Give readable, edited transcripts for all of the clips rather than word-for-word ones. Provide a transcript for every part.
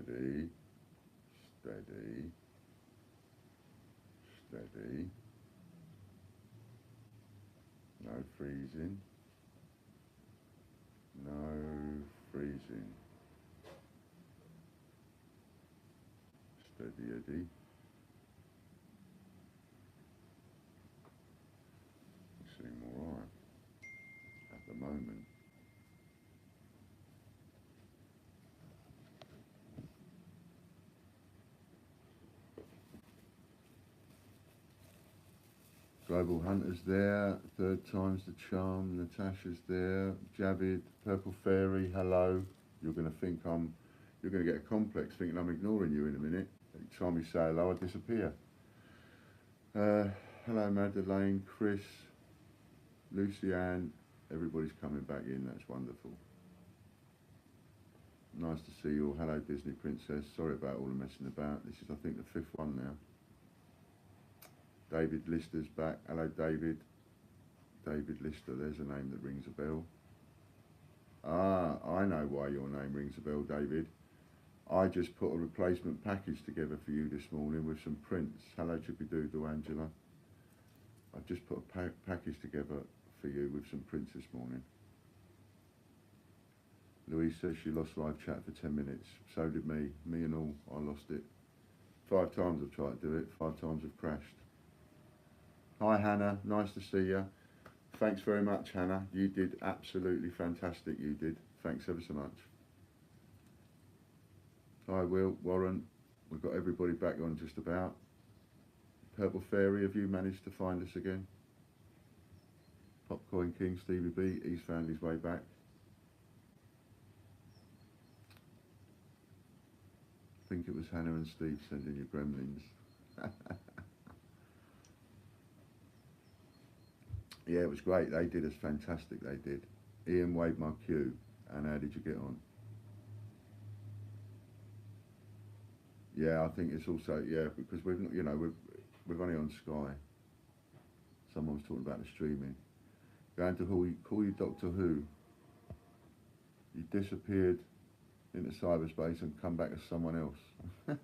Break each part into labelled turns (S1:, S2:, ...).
S1: steady, steady, steady, no freezing, no freezing, steady Eddie. You seem alright at the moment. Global Hunter's there, third time's the charm, Natasha's there, Javid, Purple Fairy, hello. You're going to think you're going to get a complex thinking I'm ignoring you in a minute. Every time you say hello, I disappear. Hello Madeleine, Chris, Lucianne, everybody's coming back in, that's wonderful. Nice to see you all. Hello Disney Princess, sorry about all the messing about. This is I think the 5th one now. David Lister's back. Hello David. David Lister, there's a name that rings a bell. Ah, I know why your name rings a bell, David. I just put a replacement package together for you this morning with some prints. Hello Chippy-Doodle Angela. I've just put a package together for you with some prints this morning. Louise says she lost live chat for 10 minutes. So did me. Me and all. I lost it. 5 times I've tried to do it. 5 times I've crashed. Hi Hannah. Nice to see you. Thanks very much Hannah. You did absolutely fantastic. You did. Thanks ever so much. Hi Will. Warren. We've got everybody back on just about. Purple Fairy, have you managed to find us again? Popcorn King, Stevie B, he's found his way back. I think it was Hannah and Steve sending you gremlins. Yeah, it was great. They did us fantastic, they did. Ian waved my cue, and how did you get on? Yeah, I think it's also, yeah, because we've, you know, we're only on Sky. Someone was talking about the streaming. Going to call you Doctor Who. You disappeared into cyberspace and come back as someone else.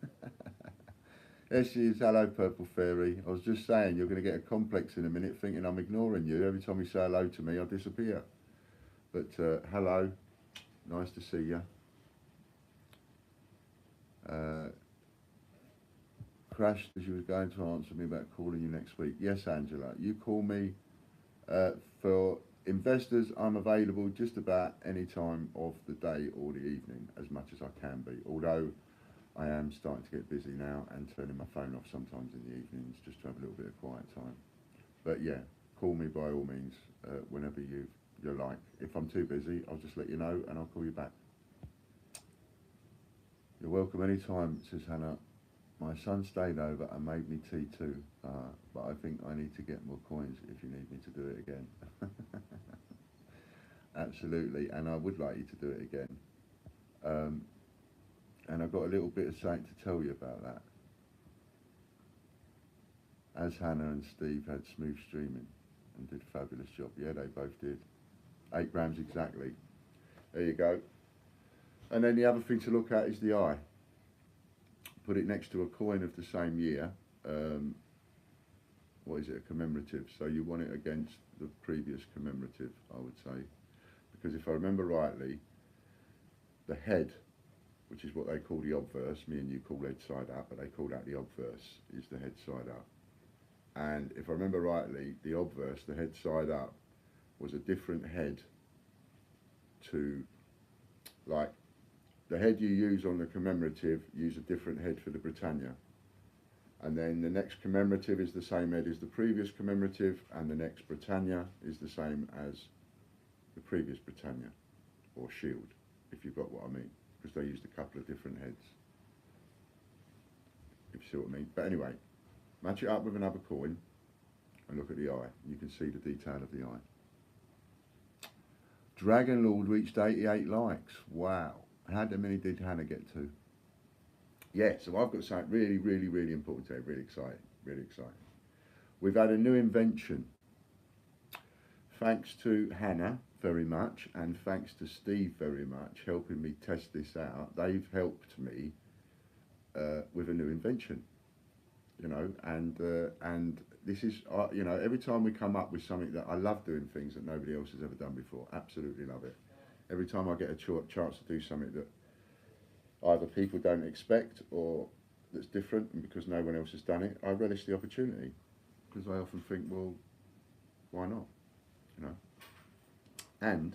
S1: There she is. Hello, Purple Fairy. I was just saying you're going to get a complex in a minute thinking I'm ignoring you. Every time you say hello to me, I disappear. But hello. Nice to see you. Crashed as you was going to answer me about calling you next week. Yes, Angela. You call me for investors. I'm available just about any time of the day or the evening, as much as I can be. Although I am starting to get busy now and turning my phone off sometimes in the evenings just to have a little bit of quiet time. But yeah, call me by all means whenever you like. If I'm too busy, I'll just let you know and I'll call you back. You're welcome anytime, says Hannah. My son stayed over and made me tea too, but I think I need to get more coins if you need me to do it again. Absolutely, and I would like you to do it again. And I've got a little bit of something to tell you about that. As Hannah and Steve had smooth streaming and did a fabulous job. Yeah, they both did. 8 grams exactly. There you go. And then the other thing to look at is the eye. Put it next to a coin of the same year. What is it, a commemorative? So you want it against the previous commemorative, I would say. Because if I remember rightly, the head, which is what they call the obverse, me and you call head side up, but they call that the obverse, is the head side up. And if I remember rightly, the obverse, the head side up, was a different head to, like, the head you use on the commemorative, use a different head for the Britannia. And then the next commemorative is the same head as the previous commemorative, and the next Britannia is the same as the previous Britannia, or shield, if you've got what I mean, because they used a couple of different heads, if you see what I mean. But anyway, match it up with another coin and look at the eye. You can see the detail of the eye. Dragon Lord reached 88 likes. Wow. How many did Hannah get to? Yeah, so I've got something really, really, really important today. Really exciting, really exciting. We've had a new invention. Thanks to Hannah very much, and thanks to Steve very much, helping me test this out. They've helped me with a new invention, you know, and this is, you know, every time we come up with something that I love doing things that nobody else has ever done before, absolutely love it. Every time I get a chance to do something that either people don't expect or that's different, and because no one else has done it, I relish the opportunity because I often think, well, why not, you know? And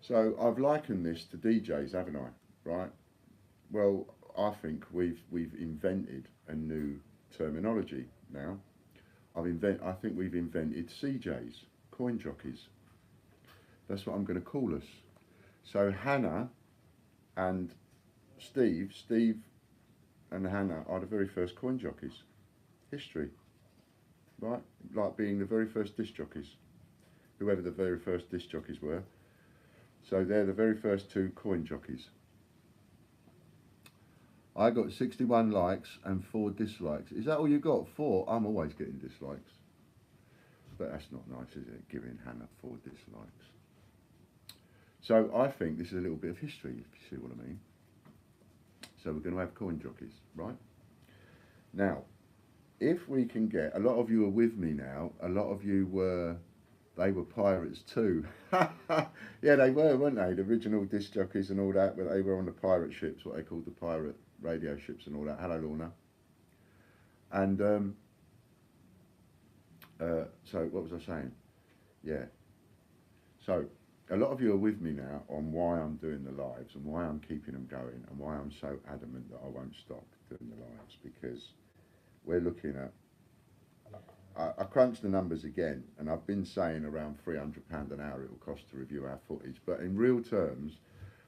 S1: so I've likened this to DJs, haven't I? Right? Well, I think we've invented a new terminology now. I think we've invented CJs, coin jockeys. That's what I'm going to call us. So Hannah and Steve and Hannah are the very first coin jockeys. History, right? Like being the very first disc jockeys, whoever the very first disc jockeys were. So they're the very first two coin jockeys. I got 61 likes and 4 dislikes. Is that all you got? 4? I'm always getting dislikes. But that's not nice, is it? Giving Hannah 4 dislikes. So I think this is a little bit of history, if you see what I mean. So we're going to have coin jockeys, right? Now, if we can get, a lot of you are with me now, a lot of you were, they were pirates too. Yeah, they were, weren't they? The original disc jockeys and all that, but they were on the pirate ships, what they called the pirate radio ships and all that. Hello, Lorna. And so what was I saying? Yeah. So a lot of you are with me now on why I'm doing the lives and why I'm keeping them going and why I'm so adamant that I won't stop doing the lives, because we're looking at, I crunched the numbers again, and I've been saying around £300 an hour it will cost to review our footage, but in real terms,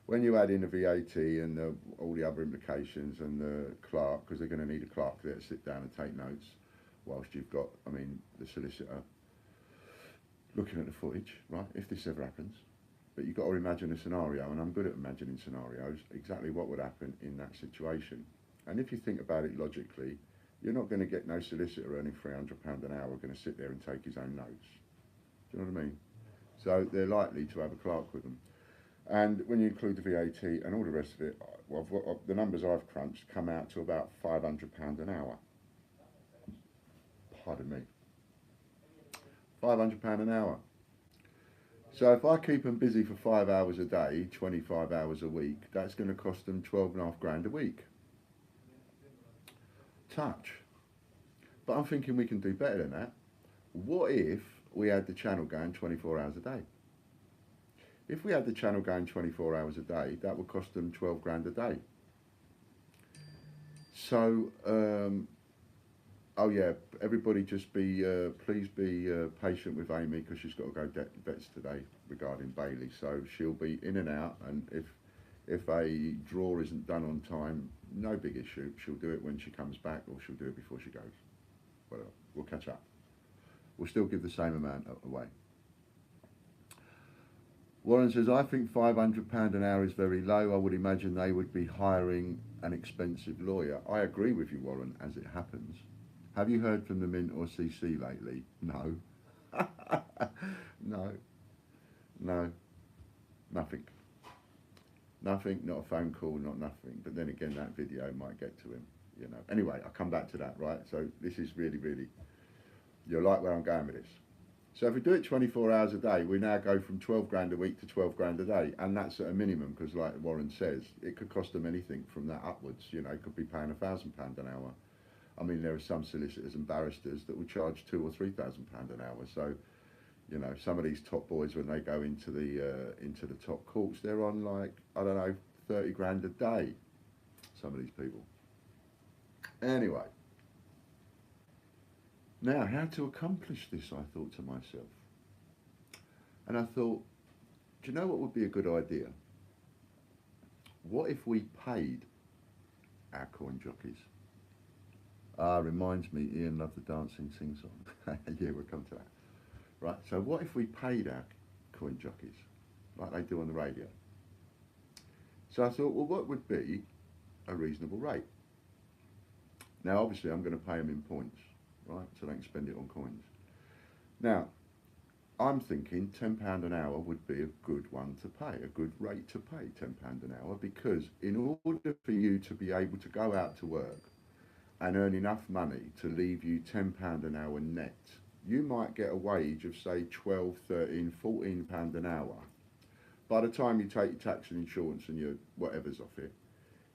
S1: when you add in the VAT and all the other implications and the clerk, because they're going to need a clerk there to sit down and take notes whilst you've got, I mean, the solicitor looking at the footage, right, if this ever happens. But you've got to imagine a scenario, and I'm good at imagining scenarios, exactly what would happen in that situation. And if you think about it logically, you're not going to get no solicitor earning £300 an hour going to sit there and take his own notes. Do you know what I mean? So they're likely to have a clerk with them. And when you include the VAT and all the rest of it, well, the numbers I've crunched come out to about £500 an hour. Pardon me. £500 an hour. So if I keep them busy for 5 hours a day, 25 hours a week, that's going to cost them 12.5 grand a week. Touch. But I'm thinking we can do better than that. What if we had the channel going 24 hours a day? If we had the channel going 24 hours a day, that would cost them 12 grand a day. So, oh yeah, everybody just be, please be patient with Amy, because she's got to go vets today regarding Bailey. So she'll be in and out, and if a draw isn't done on time, no big issue. She'll do it when she comes back, or she'll do it before she goes. Whatever, we'll catch up. We'll still give the same amount away. Warren says, I think £500 an hour is very low. I would imagine they would be hiring an expensive lawyer. I agree with you, Warren, as it happens. Have you heard from the Mint or CC lately? No. No. Nothing. Nothing, not a phone call, not nothing. But then again, that video might get to him, you know. Anyway, I'll come back to that, right? So this is really, you'll like where I'm going with this. So if we do it 24 hours a day, we now go from 12 grand a week to 12 grand a day. And that's at a minimum, because like Warren says, it could cost them anything from that upwards. You know, it could be paying £1,000 an hour. I mean, there are some solicitors and barristers that will charge £2,000 or £3,000 an hour. So, you know, some of these top boys, when they go into the top courts, they're on like, I don't know, 30 grand a day. Some of these people. Anyway. Now, how to accomplish this, I thought to myself. And I thought, do you know what would be a good idea? What if we paid our coin jockeys? Reminds me, Ian loved the dancing sing-song. Yeah, we'll come to that. Right, so what if we paid our coin jockeys, like they do on the radio? So I thought, well, what would be a reasonable rate? Now, obviously, I'm going to pay them in points, right, so they can spend it on coins. Now, I'm thinking £10 an hour would be a good one to pay, a good rate to pay £10 an hour, because in order for you to be able to go out to work and earn enough money to leave you £10 an hour net, you might get a wage of say 12, 13, £14 an hour. By the time you take your tax and insurance and your whatever's off it,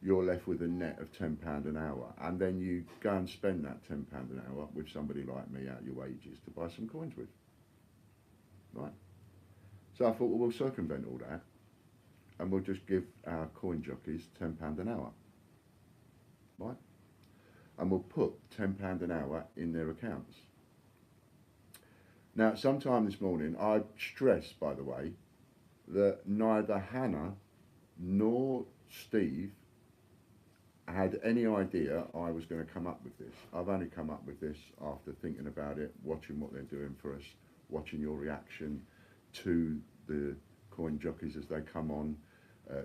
S1: you're left with a net of £10 an hour, and then you go and spend that £10 an hour with somebody like me out your wages to buy some coins with. Right? So I thought, well, we'll circumvent all that and we'll just give our coin jockeys £10 an hour. Right? And we'll put £10 an hour in their accounts. Now, sometime this morning, I stressed, by the way, that neither Hannah nor Steve had any idea I was going to come up with this. I've only come up with this after thinking about it, watching what they're doing for us, watching your reaction to the coin jockeys as they come on,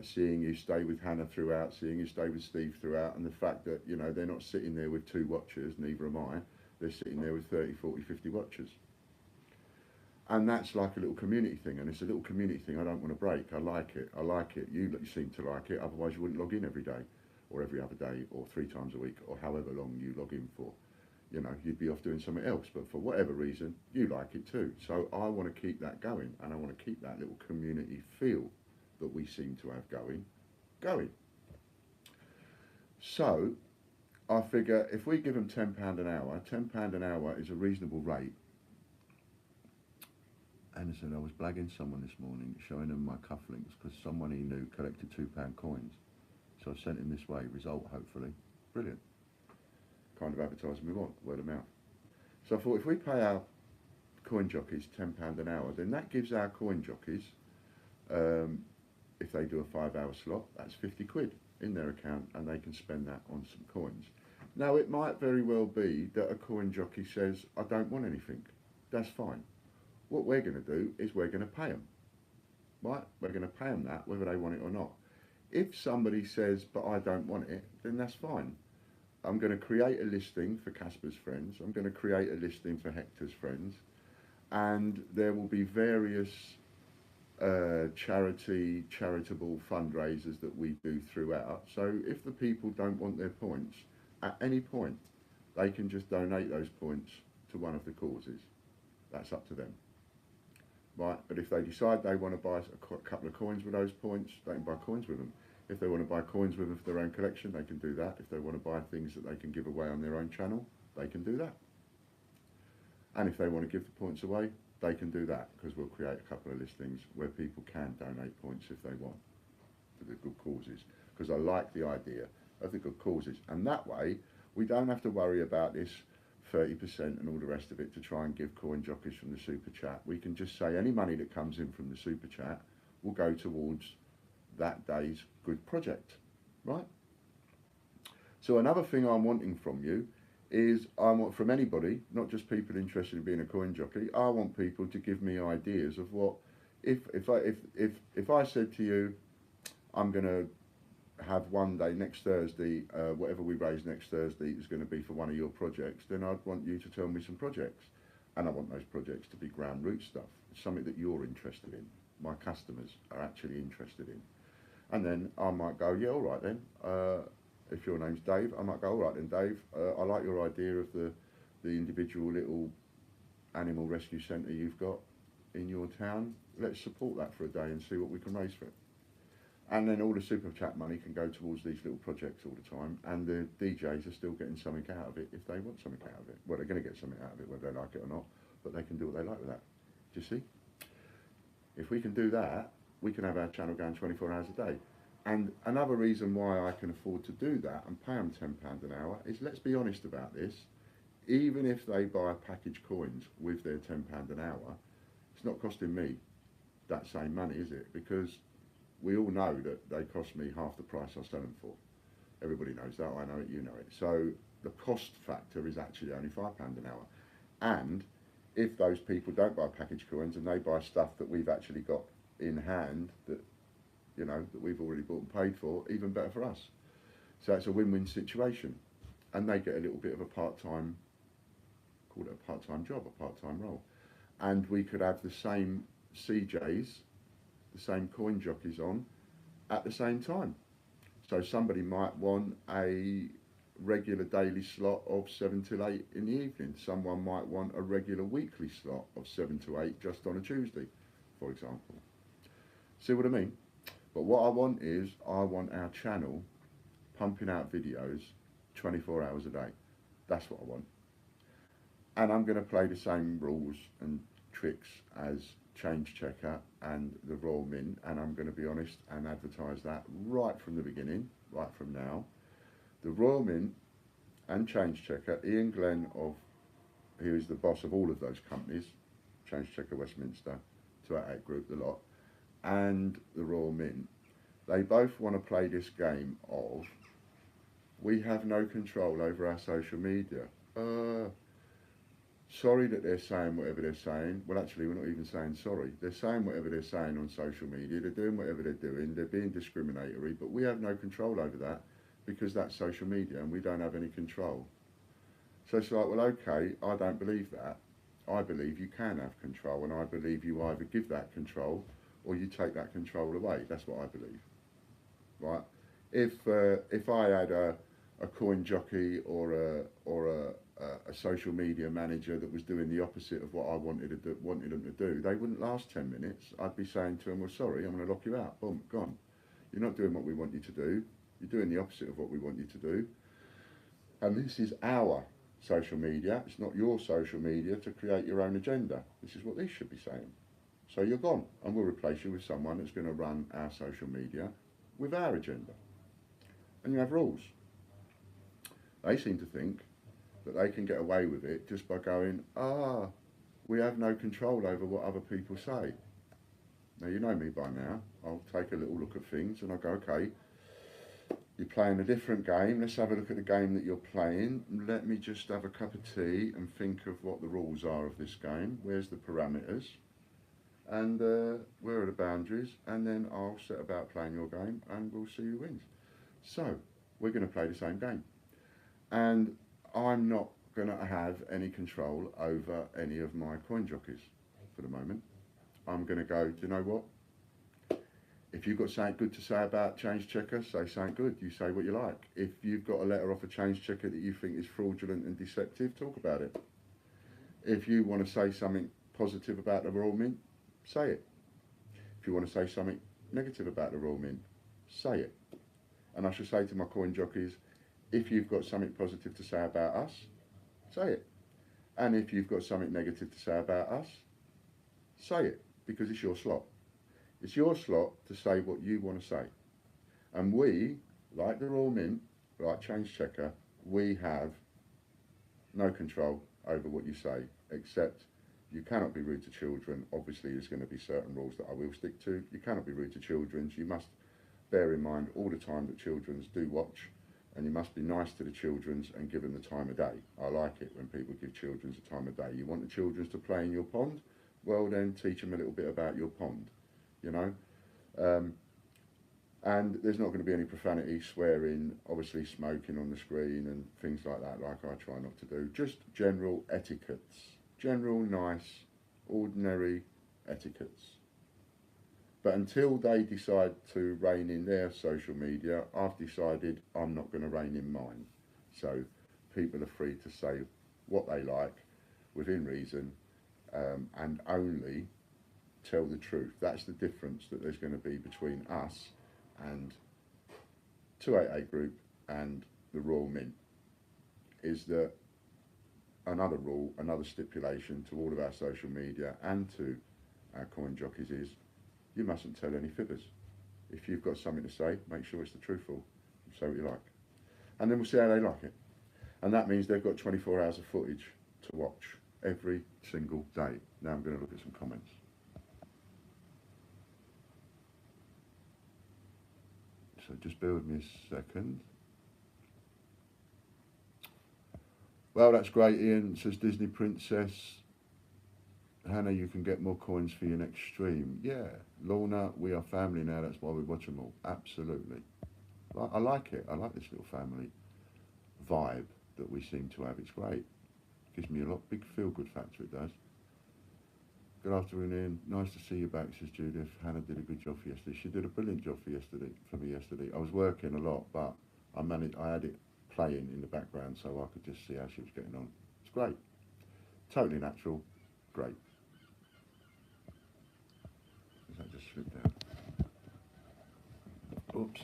S1: seeing you stay with Hannah throughout, seeing you stay with Steve throughout, and the fact that, you know, they're not sitting there with 2 watchers, neither am I, they're sitting there with 30, 40, 50 watchers. And that's like a little community thing, and it's a little community thing I don't want to break. I like it, you seem to like it, otherwise you wouldn't log in every day, or every other day, or 3 times a week, or however long you log in for. You know, you'd be off doing something else, but for whatever reason, you like it too. So I want to keep that going, and I want to keep that little community feel that we seem to have going. So I figure if we give them £10 an hour, £10 an hour is a reasonable rate. Anderson, I was blagging someone this morning, showing them my cufflinks, because someone he knew collected £2 coins. So I sent him this way, result hopefully. Brilliant. Kind of advertising we want, word of mouth. So I thought if we pay our coin jockeys £10 an hour, then that gives our coin jockeys, if they do a 5-hour slot, that's 50 quid in their account, and they can spend that on some coins. Now it might very well be that a coin jockey says, I don't want anything. That's fine. What we're going to do is we're going to pay them. Right? We're going to pay them that, whether they want it or not. If somebody says, but I don't want it, then that's fine. I'm going to create a listing for Casper's friends. I'm going to create a listing for Hector's friends. And there will be various charitable fundraisers that we do throughout. So if the people don't want their points, at any point, they can just donate those points to one of the causes. That's up to them. Right, but if they decide they want to buy a couple of coins with those points, they can buy coins with them. If they want to buy coins with them for their own collection, they can do that. If they want to buy things that they can give away on their own channel, they can do that. And if they want to give the points away, they can do that, because we'll create a couple of listings where people can donate points if they want for the good causes. Because I like the idea of the good causes. And that way, we don't have to worry about this 30% and all the rest of it to try and give coin jockeys from the super chat. We can just say any money that comes in from the super chat will go towards that day's good project, right? So another thing I'm wanting from you is, I want from anybody, not just people interested in being a coin jockey, I want people to give me ideas of what, if I said to you, I'm going to have one day next Thursday, whatever we raise next Thursday is going to be for one of your projects, then I'd want you to tell me some projects. And I want those projects to be ground root stuff, something that you're interested in, my customers are actually interested in. And then I might go, yeah, all right then. If your name's Dave, I might go, all right then, Dave, I like your idea of the individual little animal rescue centre you've got in your town. Let's support that for a day and see what we can raise for it. And then all the super chat money can go towards these little projects all the time, and the DJs are still getting something out of it if they want something out of it. Well, they're going to get something out of it whether they like it or not, but they can do what they like with that. Do you see? If we can do that, we can have our channel going 24 hours a day. And another reason why I can afford to do that and pay them £10 an hour is, let's be honest about this, even if they buy package coins with their £10 an hour, it's not costing me that same money, is it? Because we all know that they cost me half the price I sell them for. Everybody knows that, I know it, you know it. So the cost factor is actually only £5 an hour. And if those people don't buy package coins and they buy stuff that we've actually got in hand, that, you know, that we've already bought and paid for, even better for us. So it's a win-win situation. And they get a little bit of a part-time, call it a part-time job, a part-time role. and we could have the same CJs, the same coin jockeys on at the same time. So somebody might want a regular daily slot of 7 till 8 in the evening. Someone might want a regular weekly slot of 7 to 8 just on a Tuesday, for example. See what I mean? But what I want is, I want our channel pumping out videos 24 hours a day. That's what I want. And I'm going to play the same rules and tricks as Change Checker and the Royal Mint, and I'm going to be honest and advertise that right from the beginning, right from now. The Royal Mint and Change Checker, Ian Glenn, who is the boss of all of those companies, Change Checker, Westminster, 288 Group, the lot, and the Royal Mint, they both want to play this game of, we have no control over our social media. Sorry that they're saying whatever they're saying. Well, actually, we're not even saying sorry. They're saying whatever they're saying on social media. They're doing whatever they're doing. They're being discriminatory, but we have no control over that because that's social media and we don't have any control. So it's like, well, okay, I don't believe that. I believe you can have control, and I believe you either give that control or you take that control away. That's what I believe, right? If I had a coin jockey or a social media manager that was doing the opposite of what I wanted them to do, they wouldn't last 10 minutes. I'd be saying to them, well, sorry, I'm going to lock you out. Boom, gone. You're not doing what we want you to do. You're doing the opposite of what we want you to do. And this is our social media. It's not your social media to create your own agenda. This is what these should be saying. So you're gone, and we'll replace you with someone that's going to run our social media with our agenda. And you have rules. They seem to think that they can get away with it just by going, we have no control over what other people say. Now, you know me by now. I'll take a little look at things and I'll go, okay, you're playing a different game. Let's have a look at the game that you're playing. Let me just have a cup of tea and think of what the rules are of this game. Where's the parameters? And where are the boundaries? And then I'll set about playing your game and we'll see who wins. So, we're going to play the same game. And I'm not going to have any control over any of my coin jockeys for the moment. I'm going to go, do you know what? If you've got something good to say about Change Checker, say something good. You say what you like. If you've got a letter off a Change Checker that you think is fraudulent and deceptive, talk about it. If you want to say something positive about the Royal Mint, say it. If you want to say something negative about the Royal Mint, say it. And I should say to my coin jockeys, if you've got something positive to say about us, say it. And if you've got something negative to say about us, say it, because it's your slot. It's your slot to say what you want to say. And we, like the Royal Mint, like Change Checker, we have no control over what you say, except you cannot be rude to children. Obviously, there's going to be certain rules that I will stick to. You cannot be rude to children. You must bear in mind all the time that children do watch, and you must be nice to the children and give them the time of day. I like it when people give children the time of day. You want the children to play in your pond? Well, then teach them a little bit about your pond, you know. And there's not going to be any profanity, swearing, obviously smoking on the screen and things like that, like I try not to do. Just general etiquettes. General, nice, ordinary etiquettes. But until they decide to rein in their social media, I've decided I'm not going to rein in mine. So people are free to say what they like within reason, and only tell the truth. That's the difference that there's going to be between us and 288 Group and the Royal Mint, is that another rule, another stipulation to all of our social media and to our coin jockeys is, you mustn't tell any fibbers. If you've got something to say, make sure it's the truthful. Say what you like. And then we'll see how they like it. And that means they've got 24 hours of footage to watch every single day. Now I'm going to look at some comments. So just bear with me a second. Well, that's great, Ian. Says Disney Princess. Hannah, you can get more coins for your next stream. Yeah. Lorna, we are family now. That's why we watch them all. Absolutely. I like it. I like this little family vibe that we seem to have. It's great. Gives me a lot big feel-good factor, it does. Good afternoon, Ian. Nice to see you back, says Judith. Hannah did a good job for yesterday. She did a brilliant job for me yesterday. I was working a lot, but I had it playing in the background so I could just see how she was getting on. It's great. Totally natural. Great. Does that just slip down? Oops.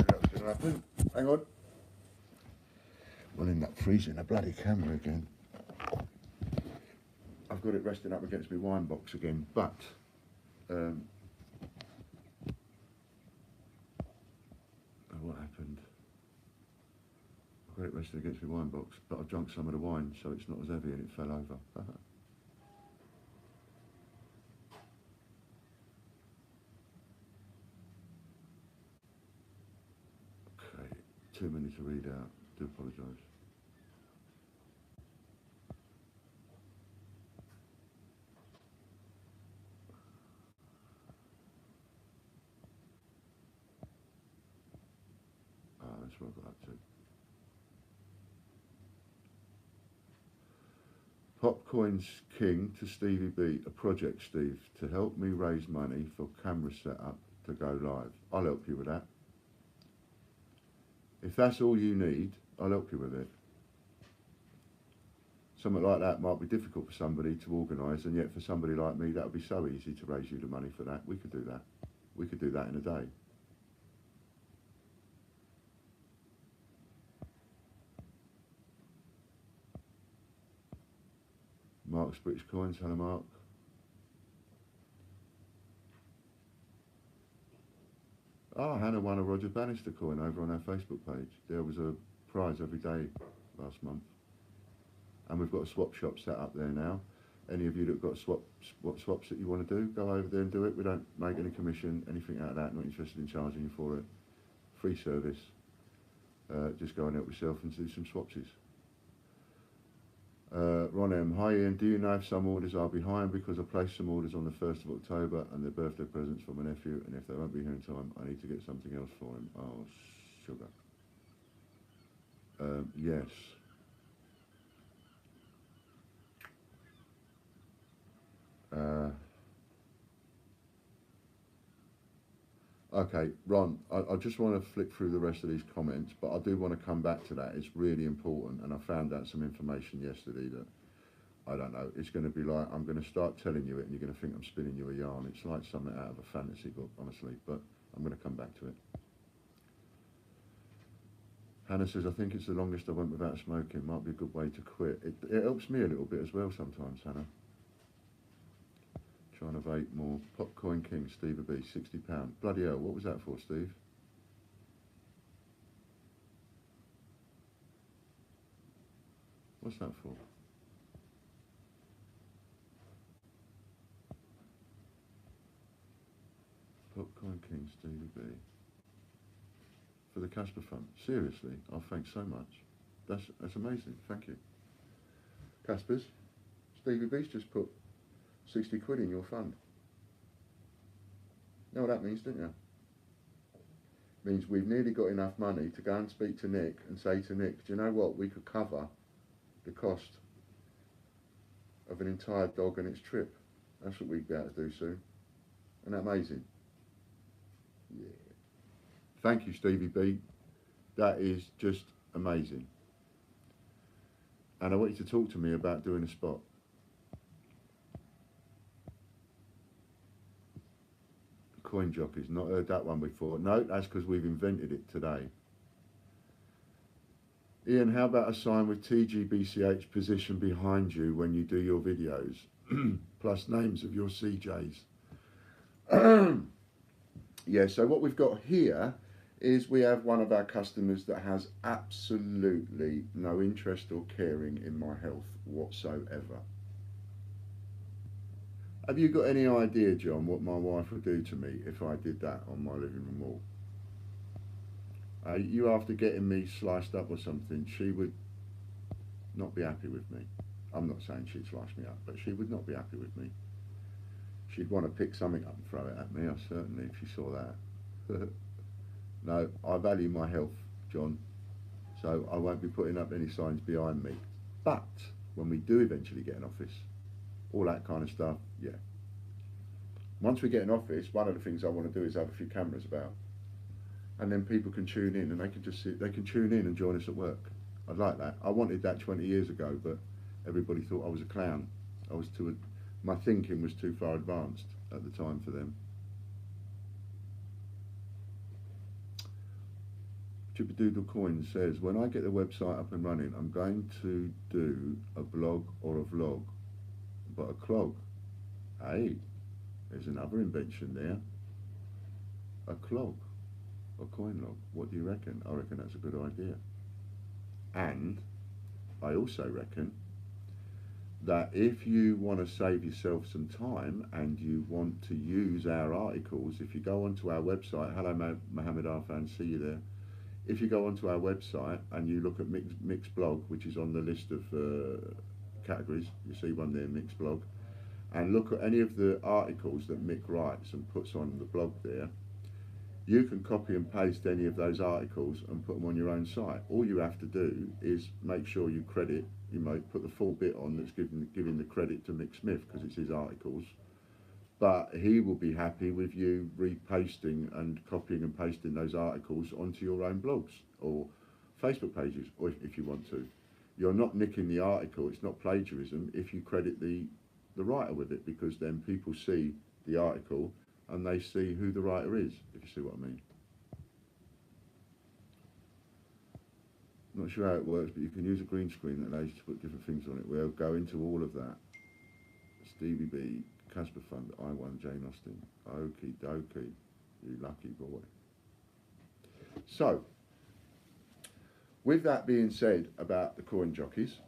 S1: That's gonna happen. Hang on. We'll end up freezing a bloody camera again. I've got it resting up against my wine box again, but what happened? I've got it resting against my wine box, but I've drunk some of the wine, so it's not as heavy and it fell over. Okay, too many to read out. Do apologise. That's what I got up to. Popcoin's King to Stevie B, a project, Steve, to help me raise money for camera setup to go live. I'll help you with that. If that's all you need, I'll help you with it. Something like that might be difficult for somebody to organise, and yet for somebody like me, that would be so easy to raise you the money for that. We could do that. We could do that in a day. Mark's British Coins, hello Mark. Oh, Hannah won a Roger Bannister coin over on our Facebook page. There was a prize every day last month. And we've got a swap shop set up there now. Any of you that have got swaps that you want to do, go over there and do it. We don't make any commission, anything out of that. Not interested in charging you for it. Free service. Just go and help yourself and do some swapsies. Ron M, hi Ian, do you know if some orders are behind because I placed some orders on the 1st of October and they're birthday presents for my nephew, and if they won't be here in time, I need to get something else for him. Oh, sugar. Yes. Okay, Ron, I just want to flick through the rest of these comments, but I do want to come back to that. It's really important, and I found out some information yesterday that, I don't know, it's going to be like, I'm going to start telling you it and you're going to think I'm spinning you a yarn. It's like something out of a fantasy book, honestly, but I'm going to come back to it. Hannah says, I think it's the longest I went without smoking. Might be a good way to quit. It helps me a little bit as well sometimes, Hannah. Trying to vape more. Popcoin King, Steve B, £60. Bloody hell, what was that for, Steve? What's that for? Popcoin King, Stevie B. For the Casper Fund. Seriously? Oh, thanks so much. That's amazing. Thank you. Caspers, Stevie B's just put 60 quid in your fund. You know what that means, don't you? It means we've nearly got enough money to go and speak to Nick and say to Nick, do you know what? We could cover the cost of an entire dog and its trip. That's what we'd be able to do soon. Isn't that amazing? Yeah. Thank you, Stevie B. That is just amazing. And I want you to talk to me about doing a spot. Coin jockeys, not heard that one before. No, that's because we've invented it today. Ian, how about a sign with TGBCH position behind you when you do your videos, plus names of your CJs? Yeah, so what we've got here is we have one of our customers that has absolutely no interest or caring in my health whatsoever. Have you got any idea, John, what my wife would do to me if I did that on my living room wall? You after getting me sliced up or something, she would not be happy with me. I'm not saying she'd slice me up, but she would not be happy with me. She'd want to pick something up and throw it at me, certainly, if she saw that. No, I value my health, John. So I won't be putting up any signs behind me. But when we do eventually get an office, all that kind of stuff, yeah. Once we get an office, one of the things I want to do is have a few cameras about. And then people can tune in and they can just sit, they can tune in and join us at work. I'd like that. I wanted that 20 years ago, but everybody thought I was a clown. I was too, my thinking was too far advanced at the time for them. Chippadoodle Coin says, when I get the website up and running, I'm going to do a blog or a vlog, but a clog. Hey, there's another invention there. A clog, a coin log. What do you reckon? I reckon that's a good idea. And I also reckon that if you want to save yourself some time and you want to use our articles, if you go onto our website, hello Mohammed Arfan, see you there. If you go onto our website and you look at Mick's blog, which is on the list of categories, you see one there, Mick's blog, and look at any of the articles that Mick writes and puts on the blog there, you can copy and paste any of those articles and put them on your own site. All you have to do is make sure you credit, you might put the full bit on that's giving the credit to Mick Smith because it's his articles. But he will be happy with you repasting and copying and pasting those articles onto your own blogs or Facebook pages, or if you want to. You're not nicking the article, it's not plagiarism if you credit the writer with it, because then people see the article and they see who the writer is, if you see what I mean. Not sure how it works, but you can use a green screen that allows you to put different things on it. We'll go into all of that. Stevie B, Casper Fund, I won Jane Austen. Okie dokie, you lucky boy. So, with that being said about the coin jockeys,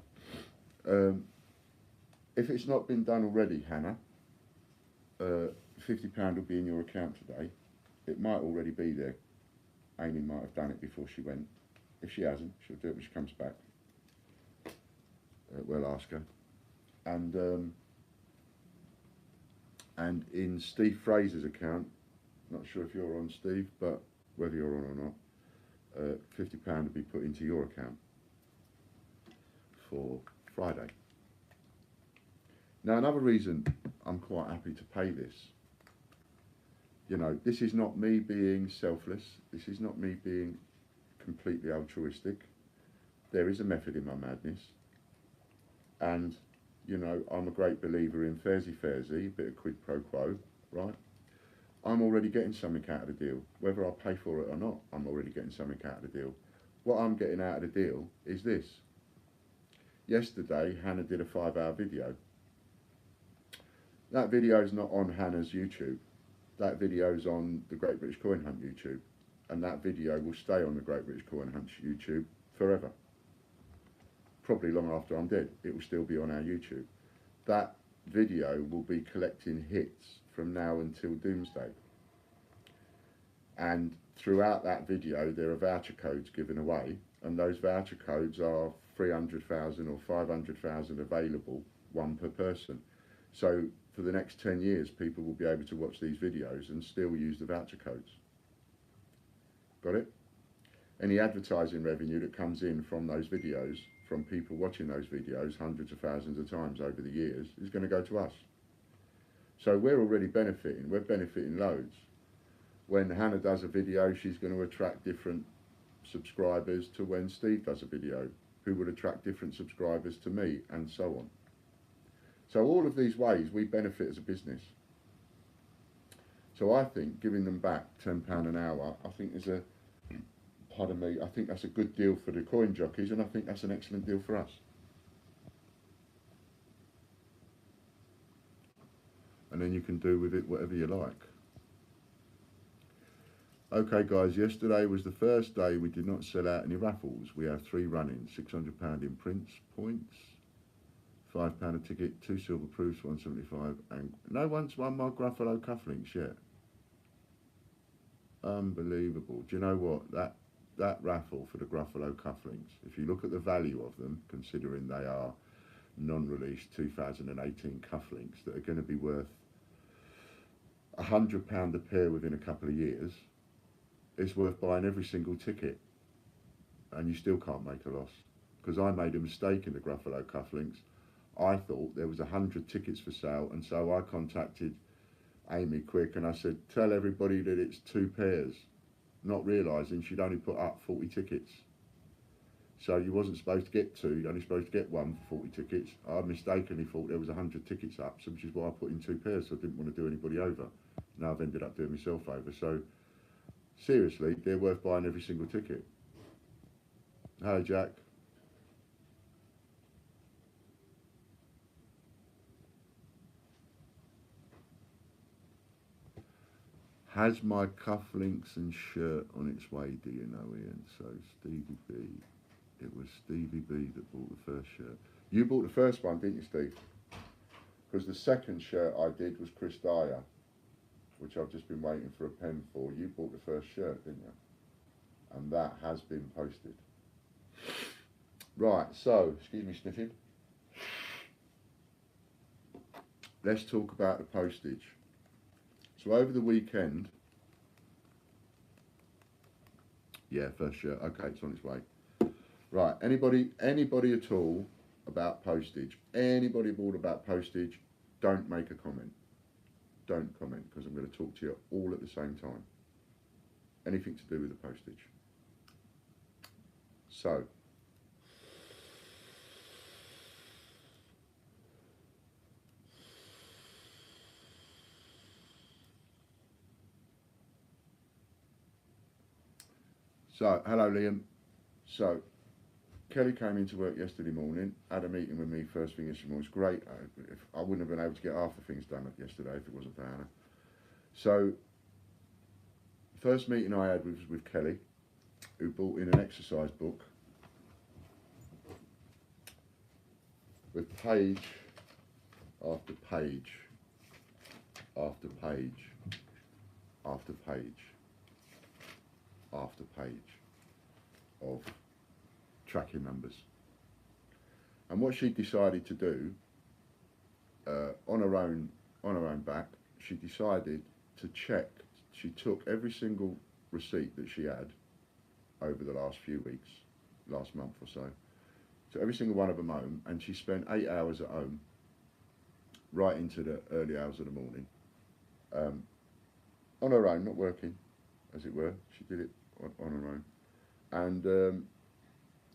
S1: if it's not been done already, Hannah, £50 will be in your account today. It might already be there. Amy might have done it before she went. If she hasn't, she'll do it when she comes back. We'll ask her. And in Steve Fraser's account, not sure if you're on, Steve, but whether you're on or not, £50 will be put into your account for Friday. Now, another reason I'm quite happy to pay this, you know, this is not me being selfless. This is not me being completely altruistic. There is a method in my madness. And you know, I'm a great believer in fairsy, a bit of quid pro quo, right? I'm already getting something out of the deal. Whether I pay for it or not, I'm already getting something out of the deal. What I'm getting out of the deal is this. Yesterday, Hannah did a 5-hour video. That video is not on Hannah's YouTube. That video is on the Great British Coin Hunt YouTube. And that video will stay on the Great British Coin Hunt YouTube forever. Probably long after I'm dead, it will still be on our YouTube. That video will be collecting hits from now until doomsday. And throughout that video, there are voucher codes given away, and those voucher codes are 300,000 or 500,000 available, one per person. So for the next 10 years, people will be able to watch these videos and still use the voucher codes. Got it? Any advertising revenue that comes in from those videos, from people watching those videos hundreds of thousands of times over the years, is going to go to us. So we're already benefiting. We're benefiting loads. When Hannah does a video, she's going to attract different subscribers to when Steve does a video, who will attract different subscribers to me, and so on. So all of these ways we benefit as a business. So I think giving them back £10 an hour, I think is a, pardon me, I think that's a good deal for the coin jockeys, and I think that's an excellent deal for us. And then you can do with it whatever you like. Okay guys, yesterday was the first day we did not sell out any raffles. We have 3 running, £600 in prints, points, £5 a ticket, 2 silver proofs, 175, and no one's won my Gruffalo cufflinks yet. Unbelievable. Do you know what? That raffle for the Gruffalo cufflinks, if you look at the value of them, considering they are non-released 2018 cufflinks that are going to be worth £100 a pair within a couple of years, it's worth buying every single ticket. and you still can't make a loss. Because I made a mistake in the Gruffalo cufflinks. I thought there was 100 tickets for sale, and so I contacted Amy quick and I said, tell everybody that it's 2 pairs, not realising she'd only put up 40 tickets. So you wasn't supposed to get 2, you're only supposed to get 1 for 40 tickets. I mistakenly thought there was 100 tickets up, so which is why I put in 2 pairs, so I didn't want to do anybody over. Now I've ended up doing myself over. So seriously, they're worth buying every single ticket. Hello, Jack. Has my cufflinks and shirt on its way, do you know, Ian? So Stevie B, it was Stevie B that bought the first shirt. You bought the first one, didn't you, Steve? Because the second shirt I did was Chris Dyer, which I've just been waiting for a pen for. You bought the first shirt, didn't you? And that has been posted. Right, so, excuse me sniffing. Let's talk about the postage. So over the weekend, yeah, first shirt, okay, it's on its way. Right, anybody at all about postage? Anybody bored about postage? Don't make a comment. Don't comment, because I'm going to talk to you all at the same time. Anything to do with the postage. So, hello Liam. So, Kelly came into work yesterday morning, had a meeting with me first thing yesterday morning. It was great. I wouldn't have been able to get half the things done yesterday if it wasn't for Hannah. So, first meeting I had was with Kelly, who brought in an exercise book with page after page after page after page after page of tracking numbers. And what she decided to do on her own back, she decided to check. She took every single receipt that she had over the last few weeks, last month or so, so every single one of them home, and she spent 8 hours at home, right into the early hours of the morning, on her own, not working, as it were. She did it on her own, and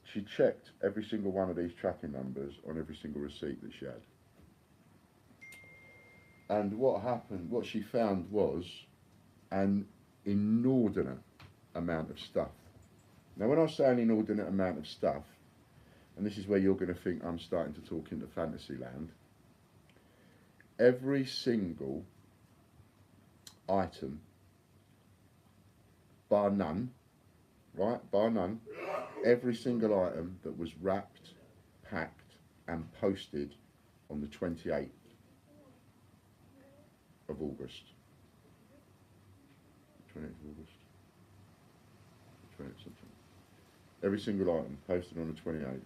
S1: she checked every single one of these tracking numbers on every single receipt that she had. And what happened, what she found was an inordinate amount of stuff. Now when I say an inordinate amount of stuff, and this is where you're going to think I'm starting to talk into fantasy land, every single item, bar none, right, bar none, every single item that was wrapped, packed and posted on the 28th of August. 28th of August. 28th something. Every single item posted on the 28th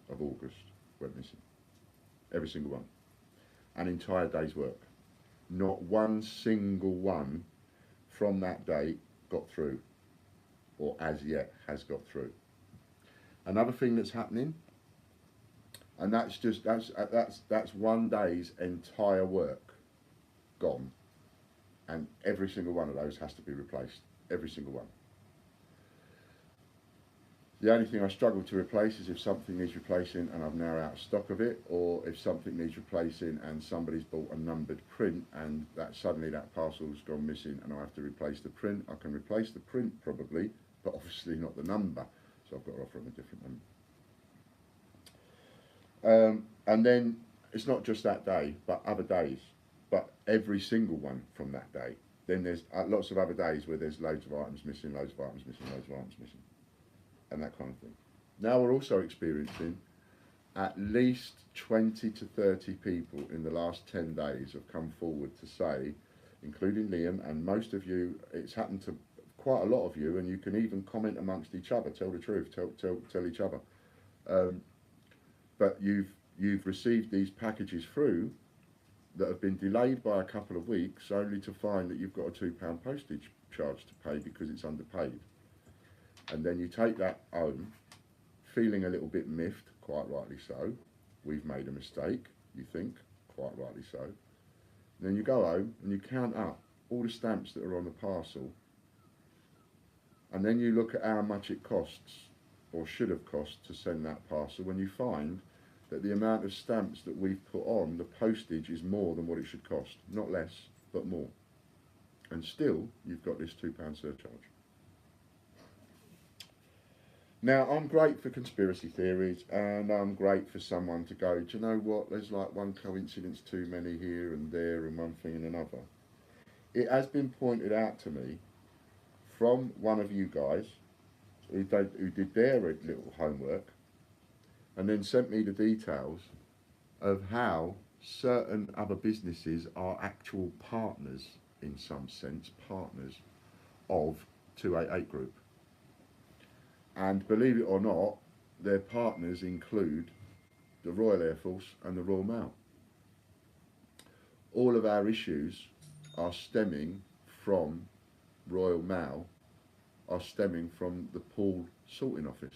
S1: of August went missing. Every single one. An entire day's work. Not one single one from that date got through, or as yet has got through. Another thing that's happening, and that's one day's entire work gone, and every single one of those has to be replaced. Every single one. The only thing I struggle to replace is if something needs replacing and I've now out of stock of it, or if something needs replacing and somebody's bought a numbered print and that suddenly that parcel's gone missing and I have to replace the print. I can replace the print probably, but obviously not the number, so I've got to offer them a different number. And then it's not just that day, but other days, but every single one from that day. Then there's lots of other days where there's loads of items missing, loads of items missing, loads of items missing, and that kind of thing. Now we're also experiencing at least 20 to 30 people in the last 10 days have come forward to say, including Liam and most of you, it's happened to quite a lot of you, and you can even comment amongst each other, tell the truth, tell each other. But you've received these packages through that have been delayed by a couple of weeks, only to find that you've got a £2 postage charge to pay because it's underpaid. And then you take that home, feeling a little bit miffed, quite rightly so. We've made a mistake, you think, quite rightly so. And then you go home and you count up all the stamps that are on the parcel, and then you look at how much it costs, or should have cost, to send that parcel, when you find that the amount of stamps that we've put on, the postage is more than what it should cost. Not less, but more. And still, you've got this £2 surcharge. Now, I'm great for conspiracy theories, and I'm great for someone to go, do you know what, there's like one coincidence too many here and there and one thing and another. It has been pointed out to me from one of you guys who did their little homework and then sent me the details of how certain other businesses are actual partners, in some sense, partners of 288 Group. And believe it or not, their partners include the Royal Air Force and the Royal Mail. All of our issues are stemming from Royal Mail, are stemming from the Poole sorting office.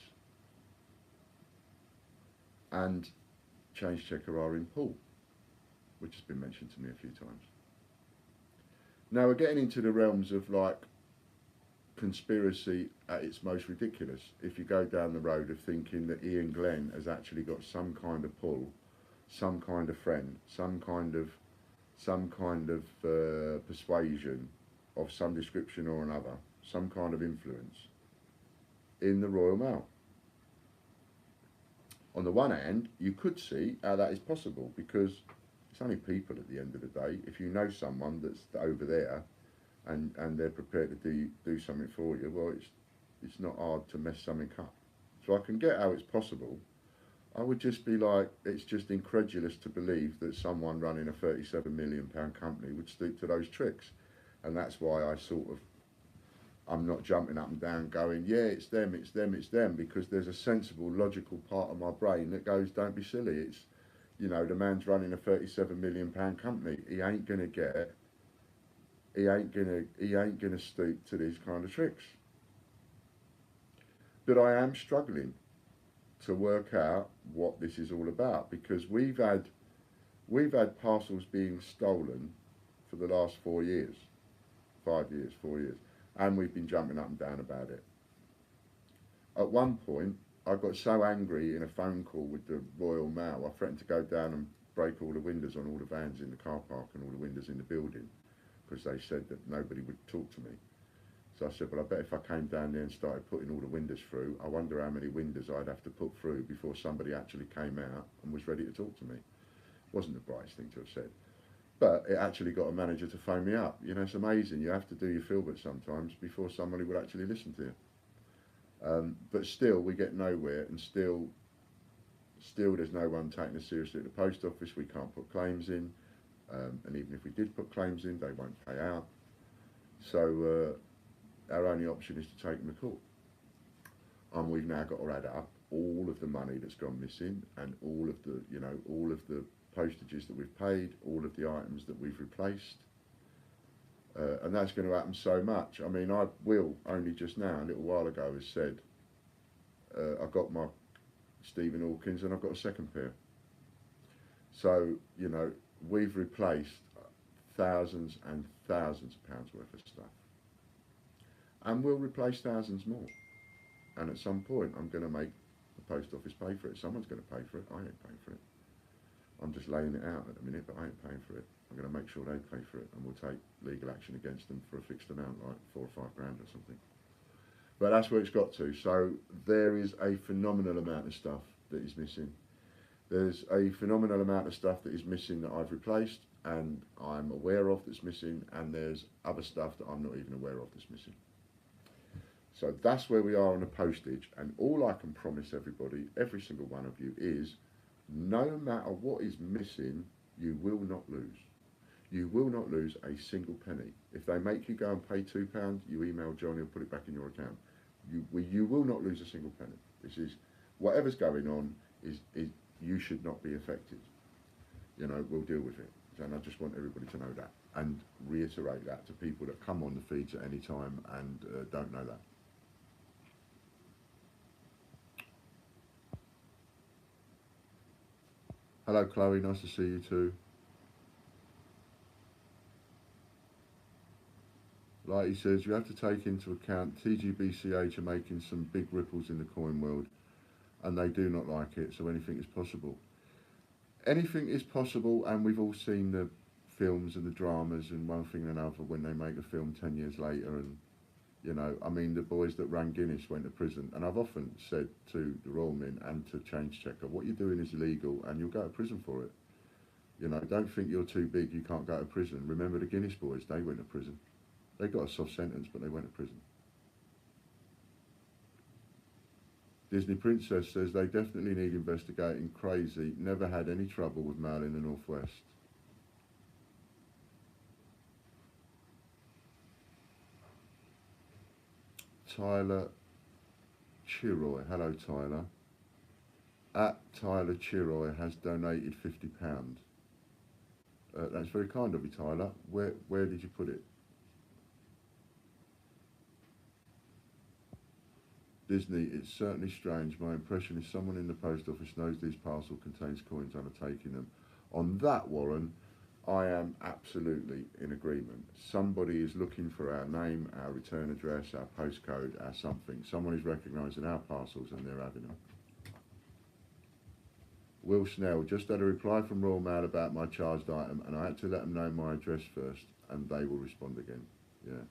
S1: And Change Checker are in Poole, which has been mentioned to me a few times. Now we're getting into the realms of like conspiracy at its most ridiculous. If you go down the road of thinking that Ian Glenn has actually got some kind of pull, some kind of friend, some kind of persuasion of some description or another, some kind of influence in the Royal Mail. On the one hand, you could see how that is possible, because it's only people at the end of the day. If you know someone that's over there and they're prepared to do something for you, well, it's not hard to mess something up. So I can get how it's possible. I would just be like, it's just incredulous to believe that someone running a £37 million company would stoop to those tricks. And that's why I'm not jumping up and down going, yeah, it's them, it's them, it's them, because there's a sensible, logical part of my brain that goes, don't be silly. It's, you know, the man's running a £37 million company. He ain't gonna stoop to these kind of tricks. But I am struggling to work out what this is all about, because we've had parcels being stolen for the last 4 years, 4 years, and we've been jumping up and down about it. At one point, I got so angry in a phone call with the Royal Mail, I threatened to go down and break all the windows on all the vans in the car park and all the windows in the building, because they said that nobody would talk to me. So I said, well, I bet if I came down there and started putting all the windows through, I wonder how many windows I'd have to put through before somebody actually came out and was ready to talk to me. Wasn't the brightest thing to have said. But it actually got a manager to phone me up. You know, it's amazing. You have to do your filbert sometimes before somebody would actually listen to you. But still, we get nowhere, and still there's no one taking us seriously at the post office. We can't put claims in, and even if we did put claims in, they won't pay out. So our only option is to take them to court. And we've now got to add up all of the money that's gone missing, and all of the postages that we've paid, all of the items that we've replaced. And that's going to happen so much. I mean, Will only just now, a little while ago, has said, I got my Stephen Hawkins and I've got a second pair. So, you know, we've replaced thousands and thousands of pounds worth of stuff. And we'll replace thousands more. And at some point, I'm going to make the post office pay for it. Someone's going to pay for it. I ain't paying for it. I'm just laying it out at the minute, but I ain't paying for it. I'm going to make sure they pay for it, and we'll take legal action against them for a fixed amount, like 4 or 5 grand or something. But that's where it's got to. So there is a phenomenal amount of stuff that is missing. There's a phenomenal amount of stuff that is missing that I've replaced and I'm aware of that's missing, and there's other stuff that I'm not even aware of that's missing. So that's where we are on the postage, and all I can promise everybody, every single one of you, is no matter what is missing, you will not lose. You will not lose a single penny. If they make you go and pay £2, you email Johnny and put it back in your account. You will not lose a single penny. This is, whatever's going on, is you should not be affected. You know, we'll deal with it. And I just want everybody to know that, and reiterate that to people that come on the feeds at any time and don't know that. Hello Chloe, nice to see you too. Like he says, you have to take into account TGBCH are making some big ripples in the coin world and they do not like it, so anything is possible. Anything is possible, and we've all seen the films and the dramas and one thing and another when they make a film 10 years later. And, you know, I mean, the boys that ran Guinness went to prison. And I've often said to the Royal Mint and to Change Checker, what you're doing is illegal and you'll go to prison for it. You know, don't think you're too big, you can't go to prison. Remember the Guinness boys, they went to prison. They got a soft sentence, but they went to prison. Disney Princess says they definitely need investigating. Crazy. Never had any trouble with mail in the Northwest. Tyler Chiroy. Hello, Tyler. At Tyler Chiroy has donated £50. That's very kind of you, Tyler. Where did you put it? Disney, it's certainly strange. My impression is someone in the post office knows these parcel contains coins undertaking them. On that, Warren, I am absolutely in agreement. Somebody is looking for our name, our return address, our postcode, our something. Someone is recognising our parcels and they're having them. Will Snell, just had a reply from Royal Mail about my charged item and I had to let them know my address first and they will respond again. Yeah.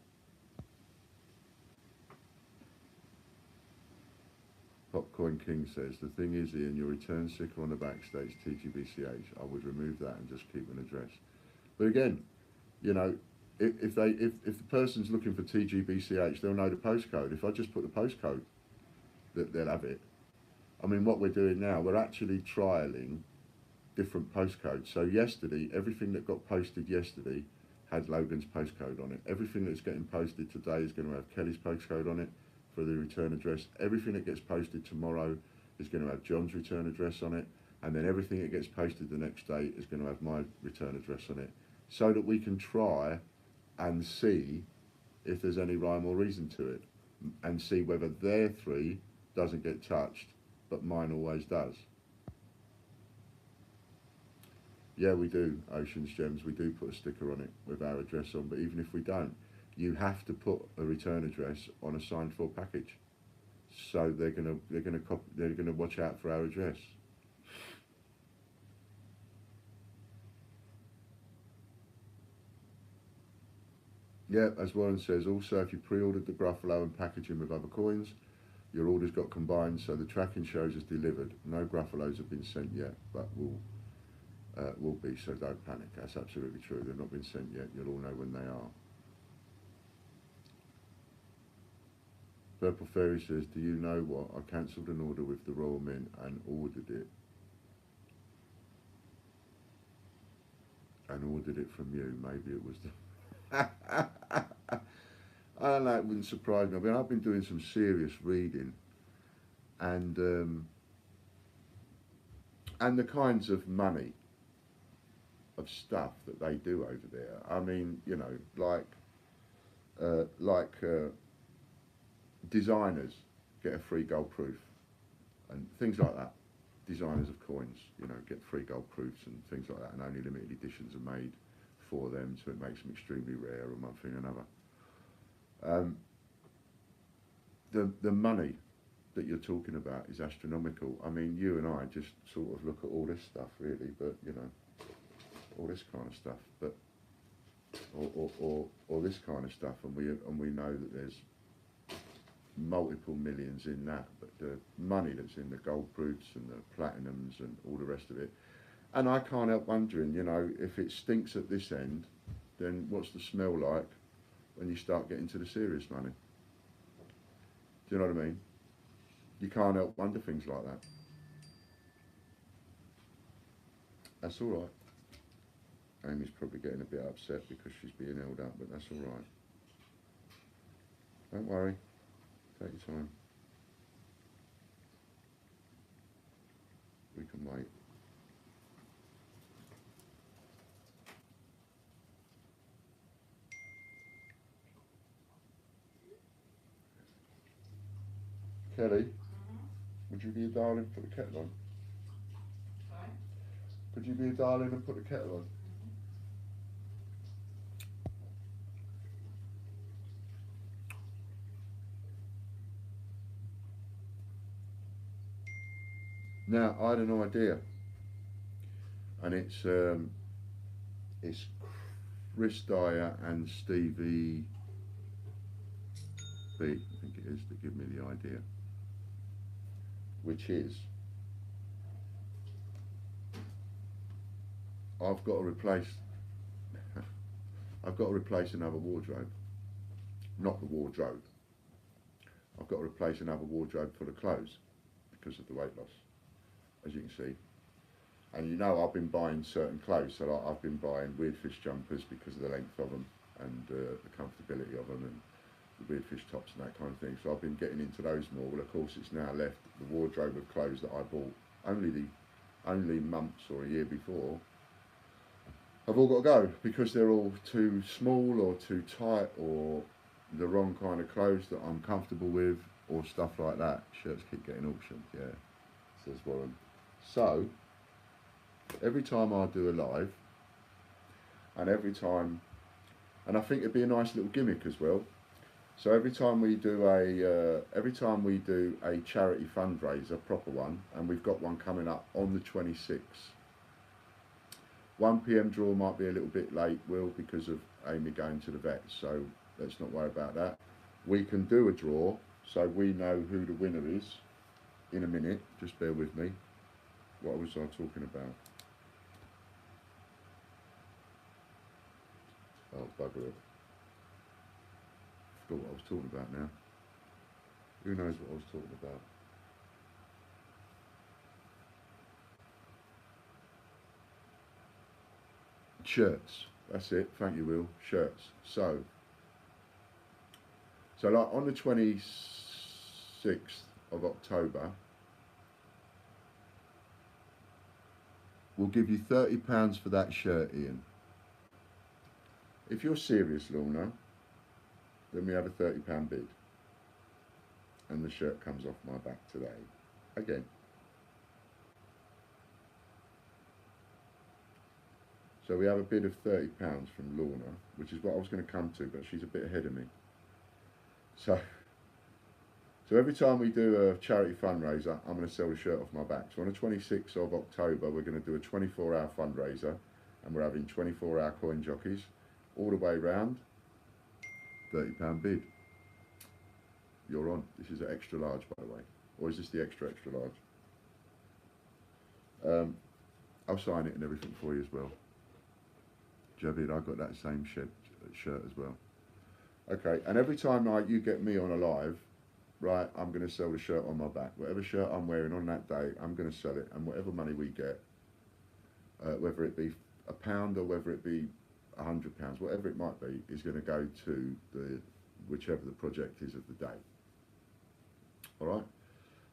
S1: Popcorn King says, the thing is, Ian, your return sticker on the back states TGBCH. I would remove that and just keep an address. But again, you know, if the person's looking for TGBCH, they'll know the postcode. If I just put the postcode, they'll have it. I mean, what we're doing now, we're actually trialling different postcodes. So yesterday, everything that got posted yesterday had Logan's postcode on it. Everything that's getting posted today is going to have Kelly's postcode on it for the return address. Everything that gets posted tomorrow is going to have John's return address on it. And then everything that gets posted the next day is going to have my return address on it. So that we can try and see if there's any rhyme or reason to it. And see whether their three doesn't get touched, but mine always does. Yeah, we do, Ocean's Gems. We do put a sticker on it with our address on, but even if we don't, you have to put a return address on a signed for package. So they're gonna watch out for our address. Yeah, as Warren says, also if you pre-ordered the Gruffalo and packaging with other coins, your orders got combined, so the tracking shows as delivered. No Gruffalos have been sent yet, but will be, so don't panic. That's absolutely true. They've not been sent yet. You'll all know when they are. Purple Fairy says, do you know what? I cancelled an order with the Royal Mint and ordered it. And ordered it from you. Maybe it was the... I don't know, it wouldn't surprise me. I mean, I've been doing some serious reading and the kinds of money of stuff that they do over there. I mean, you know, like designers get a free gold proof and things like that. Designers of coins, you know, get free gold proofs and things like that, and only limited editions are made for them, so it makes them extremely rare and one thing or another. The money that you're talking about is astronomical. I mean, you and I just sort of look at all this stuff, really, but you know, all this kind of stuff, but or this kind of stuff, and we know that there's multiple millions in that, but the money that's in the gold proofs and the platinums and all the rest of it, and I can't help wondering, you know, if it stinks at this end, then what's the smell like when you start getting to the serious money? Do you know what I mean? You can't help wonder things like that. That's all right. Amy's probably getting a bit upset because she's being held up, but that's all right. Don't worry. Take your time. We can wait. Kelly, would you be a darling? Put the kettle on. Could you be a darling and put the kettle on? Now, I had an idea, and it's Chris Dyer and Stevie B, I think it is, that give me the idea, which is I've got to replace I've got to replace another wardrobe, not the wardrobe. I've got to replace another wardrobe for the clothes because of the weight loss, as you can see. And you know, I've been buying certain clothes, so like I've been buying weird fish jumpers because of the length of them and the comfortability of them, and the weird fish tops and that kind of thing. So I've been getting into those more. Well, of course, it's now left the wardrobe of clothes that I bought only months or a year before. I've all got to go because they're all too small or too tight or the wrong kind of clothes that I'm comfortable with or stuff like that. Shirts keep getting auctioned, yeah, says Warren. So every time I do a live, and I think it'd be a nice little gimmick as well. So every time we do a charity fundraiser, proper one, and we've got one coming up on the 26th. 1 PM draw might be a little bit late, Will, because of Amy going to the vet, so let's not worry about that. We can do a draw, so we know who the winner is in a minute. Just bear with me. What was I talking about? Oh, bugger it. I forgot what I was talking about now. Who knows what I was talking about? Shirts. That's it. Thank you, Will. Shirts. So like on the 26th of October, we'll give you £30 for that shirt, Ian. If you're serious, Lorna, then we have a £30 bid. And the shirt comes off my back today. Again. So we have a bid of £30 from Lorna, which is what I was going to come to, but she's a bit ahead of me. So every time we do a charity fundraiser, I'm going to sell the shirt off my back. So on the 26th of October, we're going to do a 24-hour fundraiser, and we're having 24-hour coin jockeys all the way round. £30 bid. You're on. This is an extra large, by the way. Or is this the extra large? I'll sign it and everything for you as well. Javid, I got that same shirt as well. Okay, and every time you get me on a live, right, I'm going to sell the shirt on my back. Whatever shirt I'm wearing on that day, I'm going to sell it, and whatever money we get, whether it be £1 or whether it be £100, whatever it might be, is going to go to whichever the project is of the day. All right?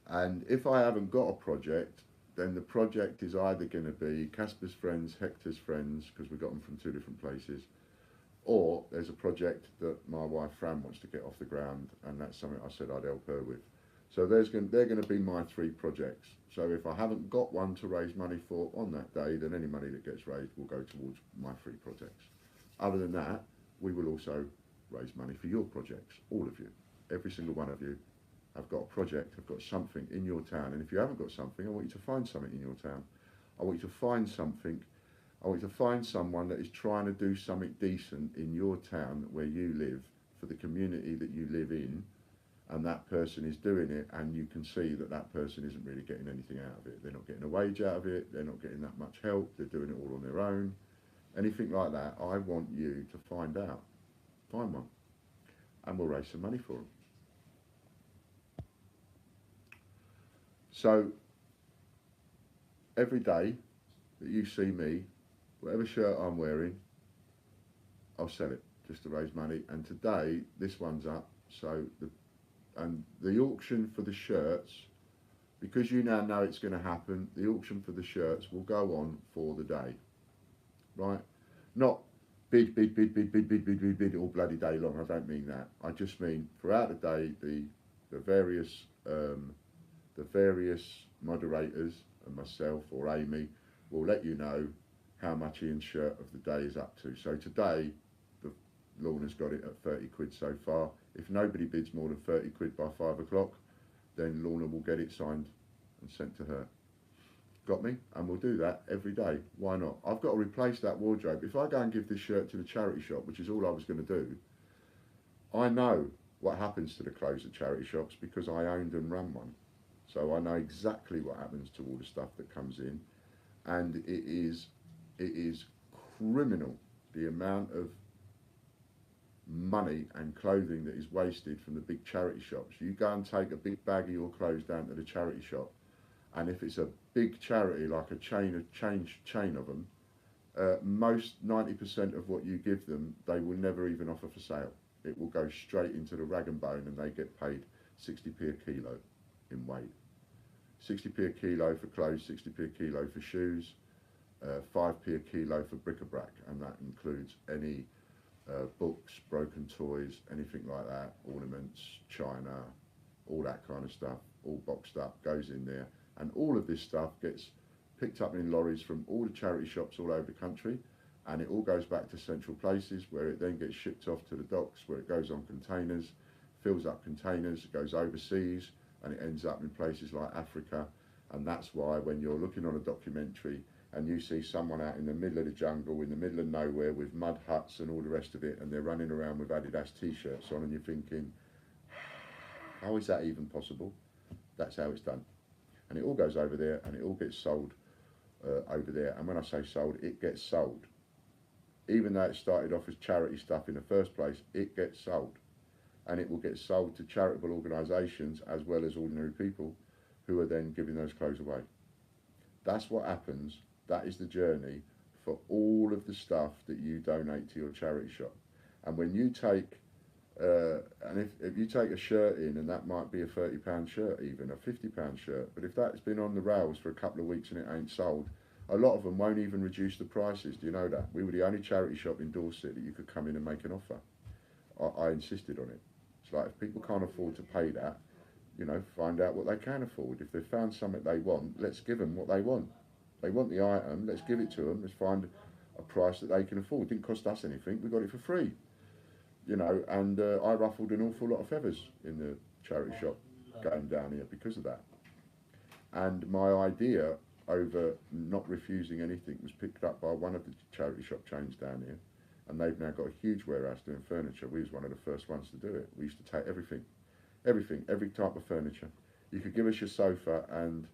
S1: And if I haven't got a project, then the project is either going to be Casper's friends, Hector's friends, because we got them from 2 different places, or there's a project that my wife Fran wants to get off the ground, and that's something I said I'd help her with. So they're going to be my 3 projects. So if I haven't got one to raise money for on that day, then any money that gets raised will go towards my 3 projects. Other than that, we will also raise money for your projects, all of you. Every single one of you have got a project, have got something in your town. And if you haven't got something, I want you to find something in your town. I want you to find something. I want you to find someone that is trying to do something decent in your town where you live, for the community that you live in, and that person is doing it, and you can see that that person isn't really getting anything out of it. They're not getting a wage out of it, they're not getting that much help, they're doing it all on their own. Anything like that, I want you to find out. Find one. And we'll raise some money for them. So, every day that you see me, whatever shirt I'm wearing, I'll sell it just to raise money. And today, this one's up. So, the auction for the shirts, because you now know it's going to happen, the auction for the shirts will go on for the day. Right? Not bid all bloody day long. I don't mean that. I just mean throughout the day, the various moderators and myself or Amy will let you know how much Ian's shirt of the day is up to. So today, the Lorna's got it at 30 quid so far. If nobody bids more than 30 quid by 5 o'clock, then Lorna will get it signed and sent to her. Got me? And we'll do that every day. Why not? I've got to replace that wardrobe. If I go and give this shirt to the charity shop, which is all I was going to do, I know what happens to the clothes at charity shops because I owned and run one. So I know exactly what happens to all the stuff that comes in, and it is criminal the amount of money and clothing that is wasted from the big charity shops. You go and take a big bag of your clothes down to the charity shop, and if it's a big charity like a chain of them, most 90% of what you give them they will never even offer for sale. It will go straight into the rag and bone, and they get paid 60p a kilo in weight. 60p a kilo for clothes, 60p a kilo for shoes, 5p a kilo for bric-a-brac, and that includes any books, broken toys, anything like that, ornaments, china, all that kind of stuff, all boxed up, goes in there. And all of this stuff gets picked up in lorries from all the charity shops all over the country, and it all goes back to central places where it then gets shipped off to the docks, where it goes on containers, fills up containers, it goes overseas, and it ends up in places like Africa. And that's why when you're looking on a documentary and you see someone out in the middle of the jungle, in the middle of nowhere, with mud huts and all the rest of it, and they're running around with Adidas t-shirts on, and you're thinking, how is that even possible? That's how it's done. And it all goes over there, and it all gets sold over there. And when I say sold, it gets sold. Even though it started off as charity stuff in the first place, it gets sold. And it will get sold to charitable organisations as well as ordinary people who are then giving those clothes away. That's what happens. That is the journey for all of the stuff that you donate to your charity shop. And when you take, and if you take a shirt in, and that might be a £30 shirt even, a £50 shirt, but if that's been on the rails for a couple of weeks and it ain't sold, a lot of them won't even reduce the prices. Do you know that? We were the only charity shop in Dorset that you could come in and make an offer. I insisted on it. It's like, if people can't afford to pay that, you know, find out what they can afford. If they've found something they want, let's give them what they want. They want the item, let's give it to them. Let's find a price that they can afford. It didn't cost us anything. We got it for free. You know, and I ruffled an awful lot of feathers in the charity shop going down here because of that. And my idea over not refusing anything was picked up by one of the charity shop chains down here, and they've now got a huge warehouse doing furniture. We was one of the first ones to do it. We used to take everything, every type of furniture. You could give us your sofa, and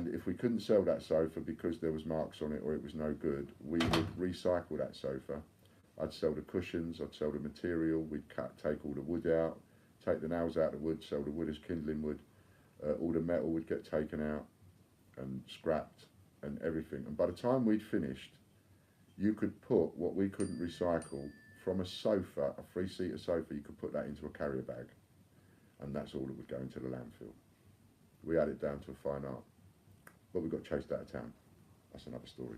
S1: if we couldn't sell that sofa because there was marks on it or it was no good, we would recycle that sofa. I'd sell the cushions, I'd sell the material, we'd take all the wood out, take the nails out of the wood, sell the wood as kindling wood, all the metal would get taken out and scrapped and everything. And by the time we'd finished, you could put what we couldn't recycle from a sofa, a 3-seater sofa, you could put that into a carrier bag, and that's all that would go into the landfill. We had it down to a fine art, but we got chased out of town. That's another story.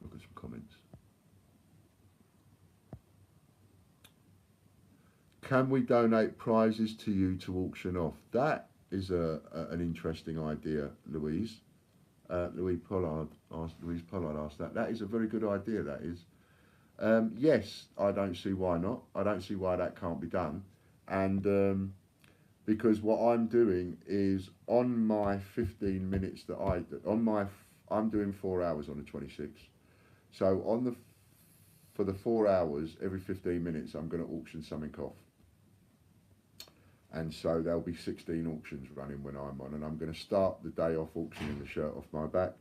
S1: Look at some comments. Can we donate prizes to you to auction off? That is an interesting idea, Louise. Louise Pollard asked that. That is a very good idea, that is. Yes, I don't see why not. I don't see why that can't be done. And because what I'm doing is, on my 15 minutes that I'm doing 4 hours on the 26th. So for the 4 hours, every 15 minutes, I'm going to auction something off. And so there'll be 16 auctions running when I'm on, and I'm going to start the day off auctioning the shirt off my back,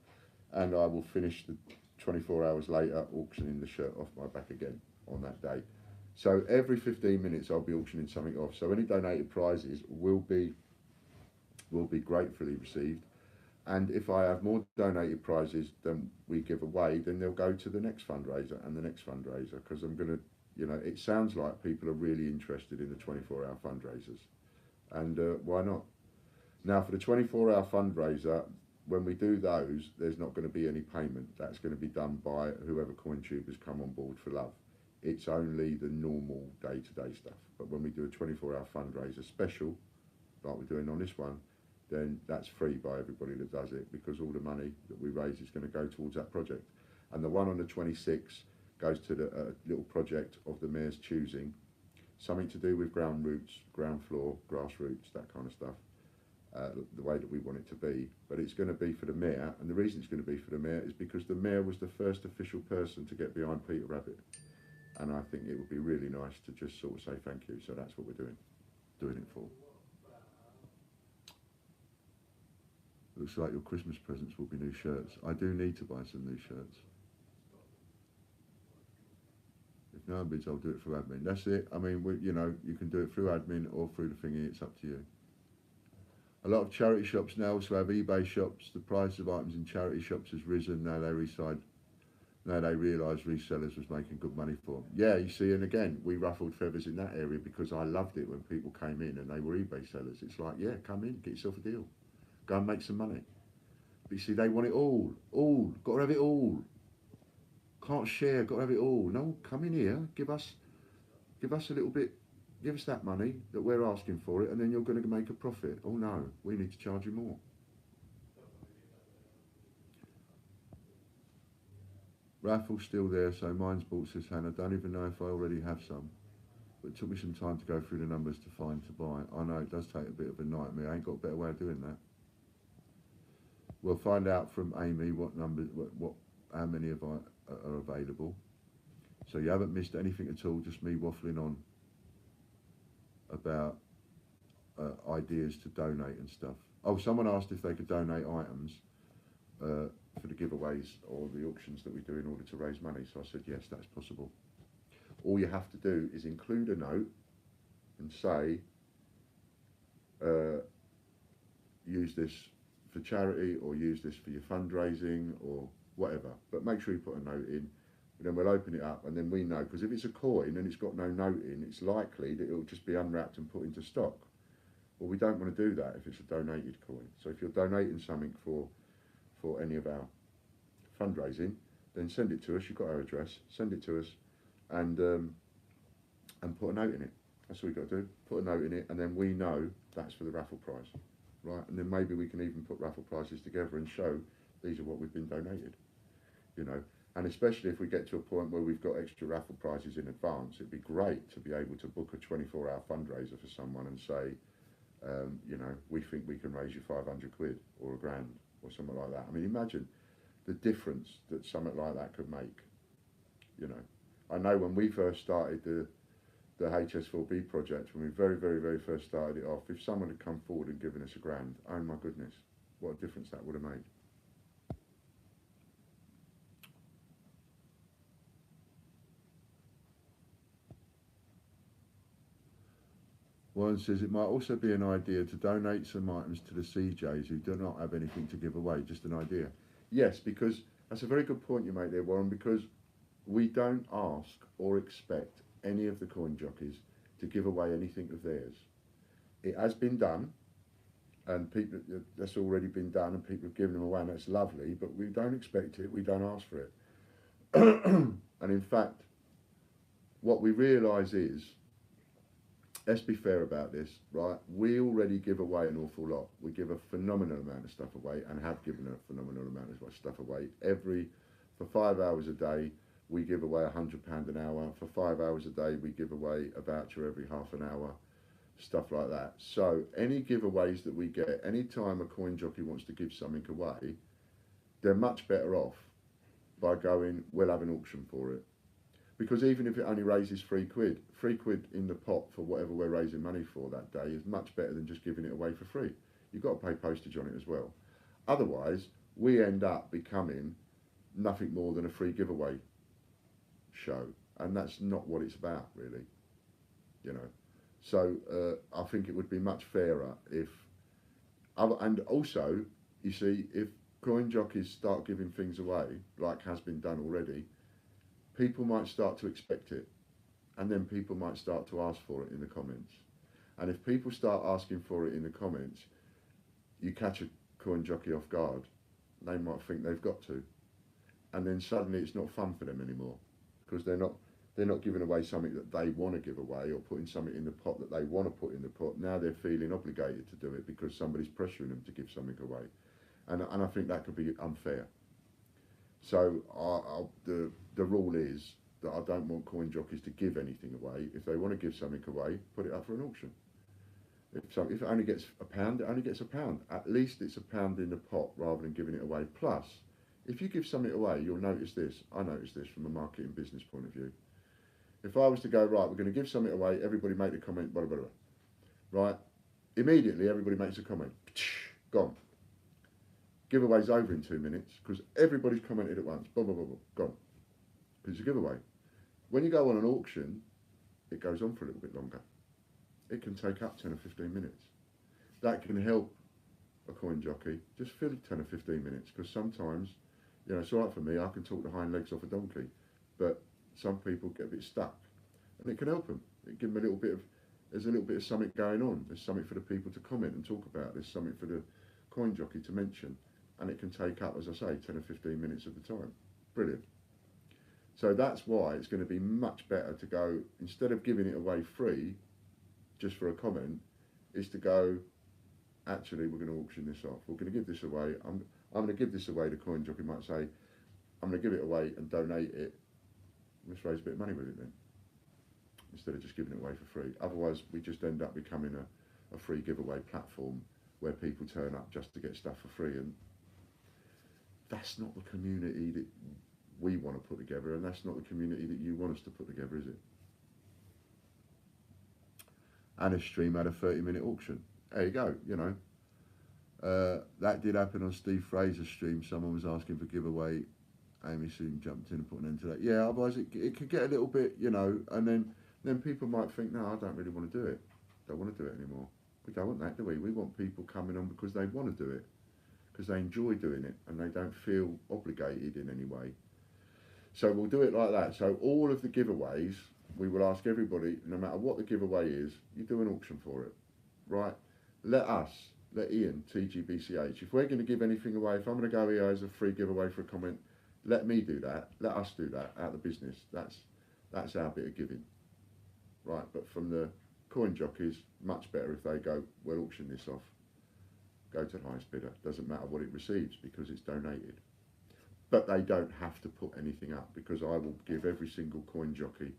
S1: and I will finish the 24 hours later auctioning the shirt off my back again on that day. So every 15 minutes I'll be auctioning something off. So any donated prizes will be gratefully received. And if I have more donated prizes than we give away, then they'll go to the next fundraiser and the next fundraiser, because I'm going to, you know, it sounds like people are really interested in the 24-hour fundraisers. And why not? Now, for the 24-hour fundraiser, when we do those, there's not going to be any payment. That's going to be done by whoever CoinTubers come on board for love. It's only the normal day-to-day stuff. But when we do a 24-hour fundraiser special, like we're doing on this one, then that's free by everybody that does it, because all the money that we raise is going to go towards that project. And the one on the 26th goes to the little project of the mayor's choosing, something to do with ground roots, ground floor, grassroots, that kind of stuff, the way that we want it to be. But it's going to be for the mayor, and the reason it's going to be for the mayor is because the mayor was the first official person to get behind Peter Rabbit, and I think it would be really nice to just sort of say thank you. So that's what we're doing it for. Looks like your Christmas presents will be new shirts. I do need to buy some new shirts. If no one bids, I'll do it through admin. That's it. I mean, you know, you can do it through admin or through the thingy. It's up to you. A lot of charity shops now also have eBay shops. The price of items in charity shops has risen. Now they realise resellers was making good money for them. Yeah, you see, and again, we ruffled feathers in that area because I loved it when people came in and they were eBay sellers. It's like, yeah, come in, get yourself a deal. Go and make some money. But you see, they want it all. Got to have it all. Can't share, got to have it all. No, come in here, give us a little bit, give us that money that we're asking for it, and then you're going to make a profit. Oh no, we need to charge you more. Raffle's still there, so mine's bought, says Hannah. Don't even know if I already have some. But it took me some time to go through the numbers to find to buy. I know it does take a bit of a nightmare. I ain't got a better way of doing that. We'll find out from Amy what numbers, how many are available. So you haven't missed anything at all, just me waffling on about ideas to donate and stuff. Oh, someone asked if they could donate items for the giveaways or the auctions that we do in order to raise money. So I said, yes, that's possible. All you have to do is include a note and say, use this for charity, or use this for your fundraising, or whatever. But make sure you put a note in, and then we'll open it up, and then we know, because if it's a coin and it's got no note in, it's likely that it'll just be unwrapped and put into stock. Well, we don't want to do that if it's a donated coin. So if you're donating something for any of our fundraising, then send it to us. You've got our address. Send it to us, and put a note in it. That's all you got to do. Put a note in it, and then we know that's for the raffle prize, right? And then maybe we can even put raffle prizes together and show these are what we've been donated, you know. And especially if we get to a point where we've got extra raffle prizes in advance, it'd be great to be able to book a 24-hour fundraiser for someone and say, you know, we think we can raise you 500 quid or £1,000 or something like that. I mean, imagine the difference that something like that could make, you know. I know when we first started the HS4B project, when we very first started it off, if someone had come forward and given us £1,000, oh my goodness, what a difference that would have made. Warren says it might also be an idea to donate some items to the CJs who do not have anything to give away. Just an idea. Yes, because that's a very good point you make there, Warren, because we don't ask or expect any of the coin jockeys to give away anything of theirs. It has been done, and people, that's already been done, and people have given them away, and that's lovely, but we don't expect it, we don't ask for it. And in fact, what we realise is, let's be fair about this, right? We already give away an awful lot. We give a phenomenal amount of stuff away, and have given a phenomenal amount of stuff away. For 5 hours a day, we give away £100 an hour. For 5 hours a day, we give away a voucher every half an hour, stuff like that. So any giveaways that we get, any time a coin jockey wants to give something away, they're much better off by going, we'll have an auction for it. Because even if it only raises £3 in the pot for whatever we're raising money for that day is much better than just giving it away for free. You've got to pay postage on it as well. Otherwise, we end up becoming nothing more than a free giveaway show, and that's not what it's about, really, you know. So I think it would be much fairer if, and also, you see, if coin jockeys start giving things away, like has been done already, people might start to expect it, and then people might start to ask for it in the comments. And if people start asking for it in the comments, you catch a coin jockey off guard. They might think they've got to, and then suddenly it's not fun for them anymore, because they're not They're not giving away something that they want to give away or putting something in the pot that they want to put in the pot. Now they're feeling obligated to do it because somebody's pressuring them to give something away. And I think that could be unfair. So the rule is that I don't want coin jockeys to give anything away. If they want to give something away, put it up for an auction. If it only gets £1, it only gets £1. At least it's £1 in the pot rather than giving it away. Plus, if you give something away, you'll notice this. I noticed this from a marketing business point of view. If I was to go, right, we're going to give something away, everybody make the comment, blah, blah, blah. Right? Immediately, everybody makes a comment. Gone. Giveaway's over in 2 minutes because everybody's commented at once. Blah, blah, blah, blah. Gone. Because it's a giveaway. When you go on an auction, it goes on for a little bit longer. It can take up 10 or 15 minutes. That can help a coin jockey just fill 10 or 15 minutes because sometimes, you know, it's all right for me, I can talk the hind legs off a donkey, but some people get a bit stuck and it can help them. It give them a little bit of, there's a little bit of something going on. There's something for the people to comment and talk about. There's something for the coin jockey to mention, and it can take up, as I say, 10 or 15 minutes of the time. Brilliant. So that's why it's going to be much better to go, instead of giving it away free just for a comment, is to go, actually, we're going to auction this off. We're going to give this away. I'm going to give this away. The coin jockey might say, I'm going to give it away and donate it. Let's raise a bit of money with it then, instead of just giving it away for free. Otherwise, we just end up becoming a free giveaway platform where people turn up just to get stuff for free, and that's not the community that we want to put together, and that's not the community that you want us to put together, is it? Anna's stream had a 30-minute auction. There you go, you know. That did happen on Steve Fraser's stream. Someone was asking for giveaway. Amy soon jumped in and put an end to that. Yeah, otherwise it could get a little bit, you know, and then people might think, no, I don't really want to do it. Don't want to do it anymore. We don't want that, do we? We want people coming on because they want to do it, because they enjoy doing it and they don't feel obligated in any way. So we'll do it like that. So all of the giveaways, we will ask everybody, no matter what the giveaway is, you do an auction for it, right? Let Ian, TGBCH, if we're going to give anything away, if I'm going to go here as a free giveaway for a comment, let me do that. Let us do that out of the business. That's our bit of giving, right? But from the coin jockeys, much better if they go, we'll auction this off. Go to the highest bidder. Doesn't matter what it receives because it's donated. But they don't have to put anything up, because I will give every single coin jockey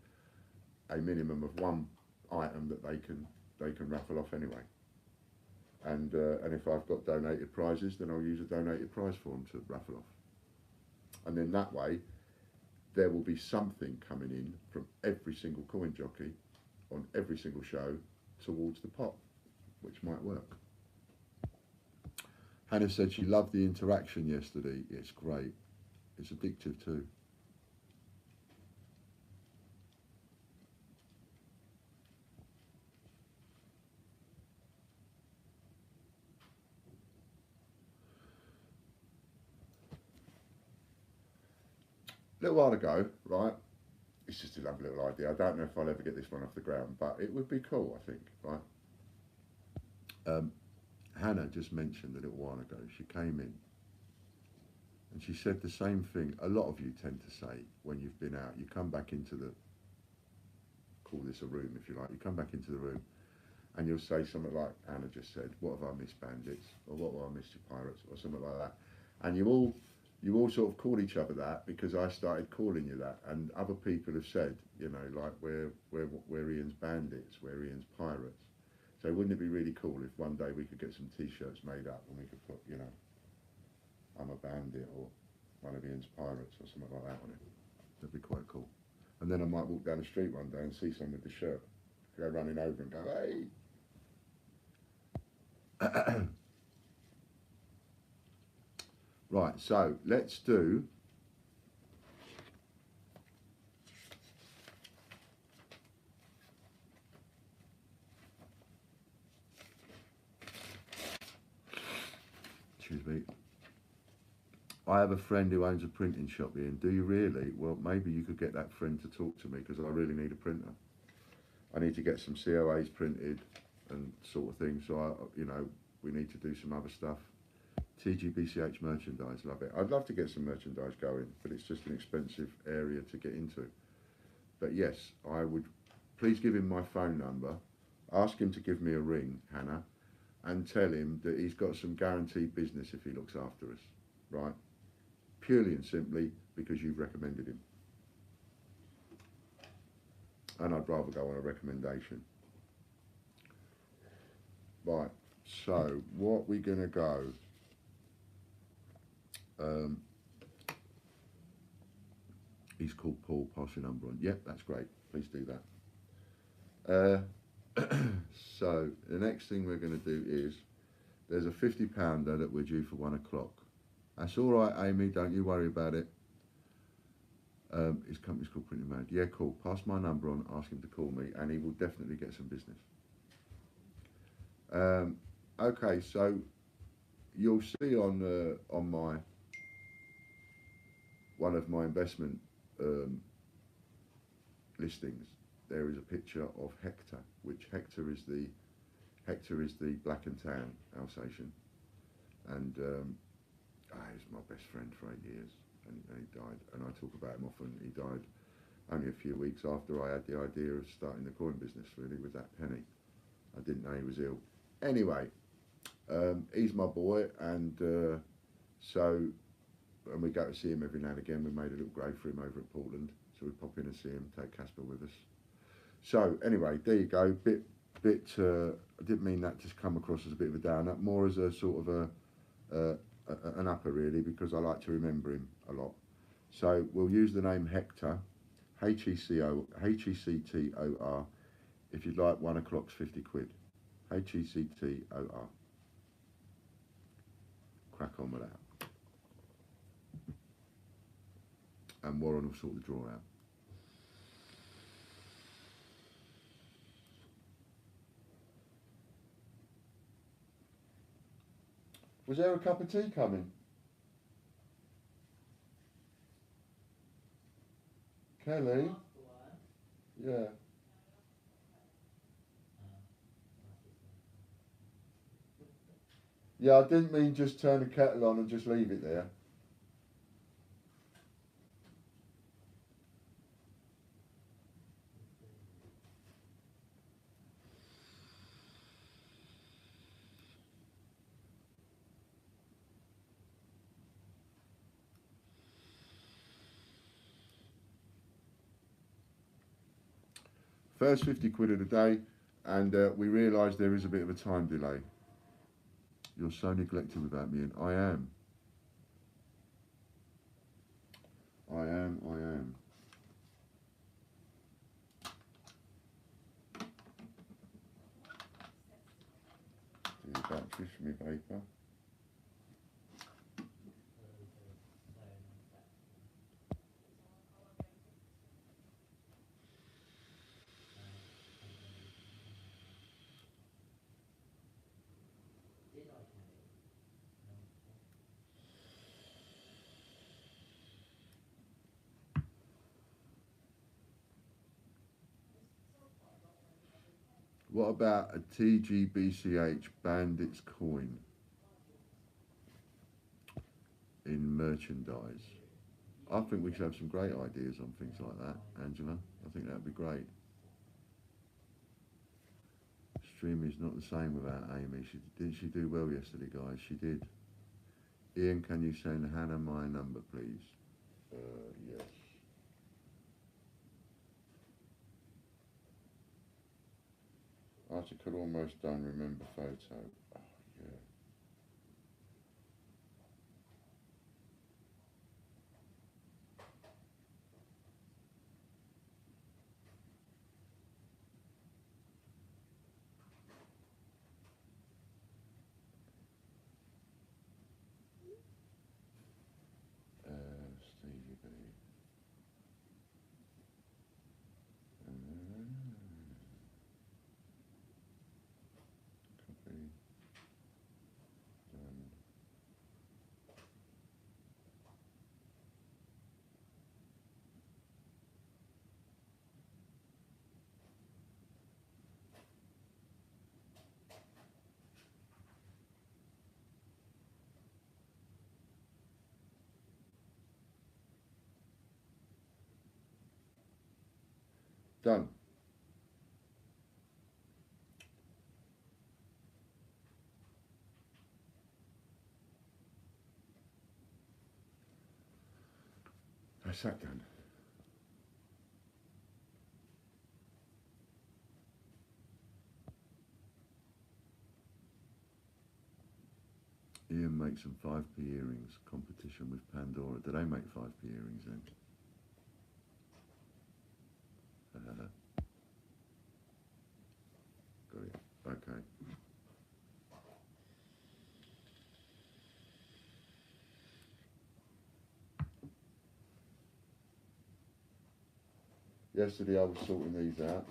S1: a minimum of one item that they can raffle off anyway. And if I've got donated prizes, then I'll use a donated prize for them to raffle off. And then that way, there will be something coming in from every single coin jockey on every single show towards the pot, which might work. Hannah said she loved the interaction yesterday. It's great. It's addictive too. A little while ago, right, it's just a lovely little idea. I don't know if I'll ever get this one off the ground, but it would be cool, I think, right? Hannah just mentioned a little while ago, she came in and she said the same thing a lot of you tend to say when you've been out. You come back into the, call this a room if you like, you come back into the room and you'll say something like Hannah just said, what have I missed, bandits? Or what have I missed, you pirates? Or something like that. And you all sort of call each other that because I started calling you that, and other people have said, you know, like we're Ian's bandits, we're Ian's pirates. So wouldn't it be really cool if one day we could get some t-shirts made up and we could put, you know, I'm a bandit or one of Ian's pirates or something like that on it? That'd be quite cool. And then I might walk down the street one day and see someone with the shirt, go running over and go, hey. Right, so let's do excuse me. I have a friend who owns a printing shop here, and do you really? Well, maybe you could get that friend to talk to me, because I really need a printer. I need to get some COAs printed and sort of thing, so I, you know, we need to do some other stuff. TGBCH merchandise, love it. I'd love to get some merchandise going, but it's just an expensive area to get into. But yes, I would please give him my phone number, ask him to give me a ring, Hannah, and tell him that he's got some guaranteed business if he looks after us, right? Purely and simply because you've recommended him. And I'd rather go on a recommendation. Right, so what we're going to go, he's called Paul, pass your number on. Yep, that's great, please do that. So the next thing we're going to do is, there's a £50 that we're due for 1 o'clock. That's all right, Amy, don't you worry about it. His company's called Printing Manager. Yeah, cool, pass my number on, ask him to call me, and he will definitely get some business. Okay, so you'll see on my one of my investment listings, there is a picture of Hector, which Hector is the black and tan Alsatian, and he's my best friend for 8 years, and he died, and I talk about him often. He died only a few weeks after I had the idea of starting the coin business, really, with that penny. I didn't know he was ill. Anyway, he's my boy, and and we go to see him every now and again. We made a little grave for him over at Portland, so we pop in and see him, take Casper with us. So anyway, there you go. I didn't mean that to come across as a bit of a downer, more as a sort of an upper, really, because I like to remember him a lot. So we'll use the name Hector, Hector. If you'd like, 1 o'clock's 50 quid. Hector. Crack on with that. And Warren will sort the draw out. Was there a cup of tea coming? Kelly? Yeah. Yeah, I didn't mean just turn the kettle on and just leave it there. First 50 quid of the day, and we realise there is a bit of a time delay. You're so neglected without me, and I am. I am. Do batteries for me paper. What about a TGBCH Bandits coin in merchandise? I think we should have some great ideas on things like that, Angela. I think that'd be great. Stream is not the same without Amy. Didn't she do well yesterday, guys? She did. Ian, can you send Hannah my number, please? Yes. Article almost done, remember photo. Oh, yeah. Stevie B. Copy. Done. That's that done. Ian makes some 5p earrings. Competition with Pandora. Do they make 5p earrings then? Got it. Okay. Yesterday I was sorting these out.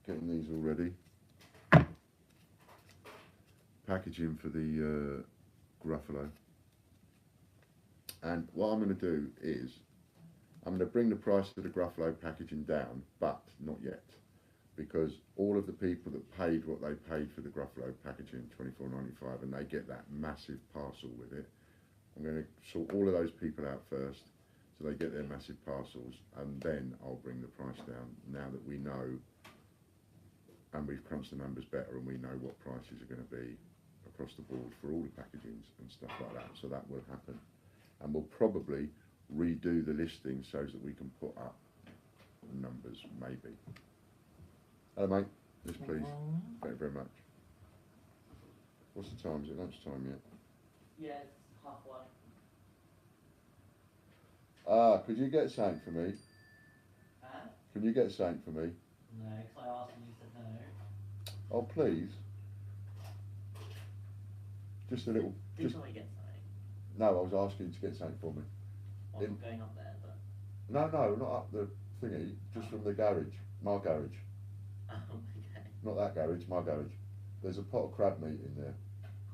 S1: Getting these all ready. Packaging for the Gruffalo. And what I'm going to do is I'm going to bring the price of the Gruffalo packaging down, but not yet, because all of the people that paid what they paid for the Gruffalo packaging, $24.95, and they get that massive parcel with it, I'm going to sort all of those people out first so they get their massive parcels, and then I'll bring the price down now that we know and we've crunched the numbers better and we know what prices are going to be across the board for all the packagings and stuff like that. So that will happen, and we'll probably redo the listing so that we can put up numbers, maybe. Hello mate, yes please. Thank you very much. What's the time? Is it lunchtime yet?
S2: Yeah, it's 1:30.
S1: Ah, could you get something for me?
S2: Huh?
S1: Can you get something for me?
S2: No, because I asked and you said no.
S1: Oh please. Just a little.
S2: Did you get something?
S1: No, I was asking you to get something for me.
S2: Well, I'm not going up there, but.
S1: No, not up the thingy. Just from the garage, my garage.
S2: Oh, okay.
S1: Not that garage, my garage. There's a pot of crab meat in there.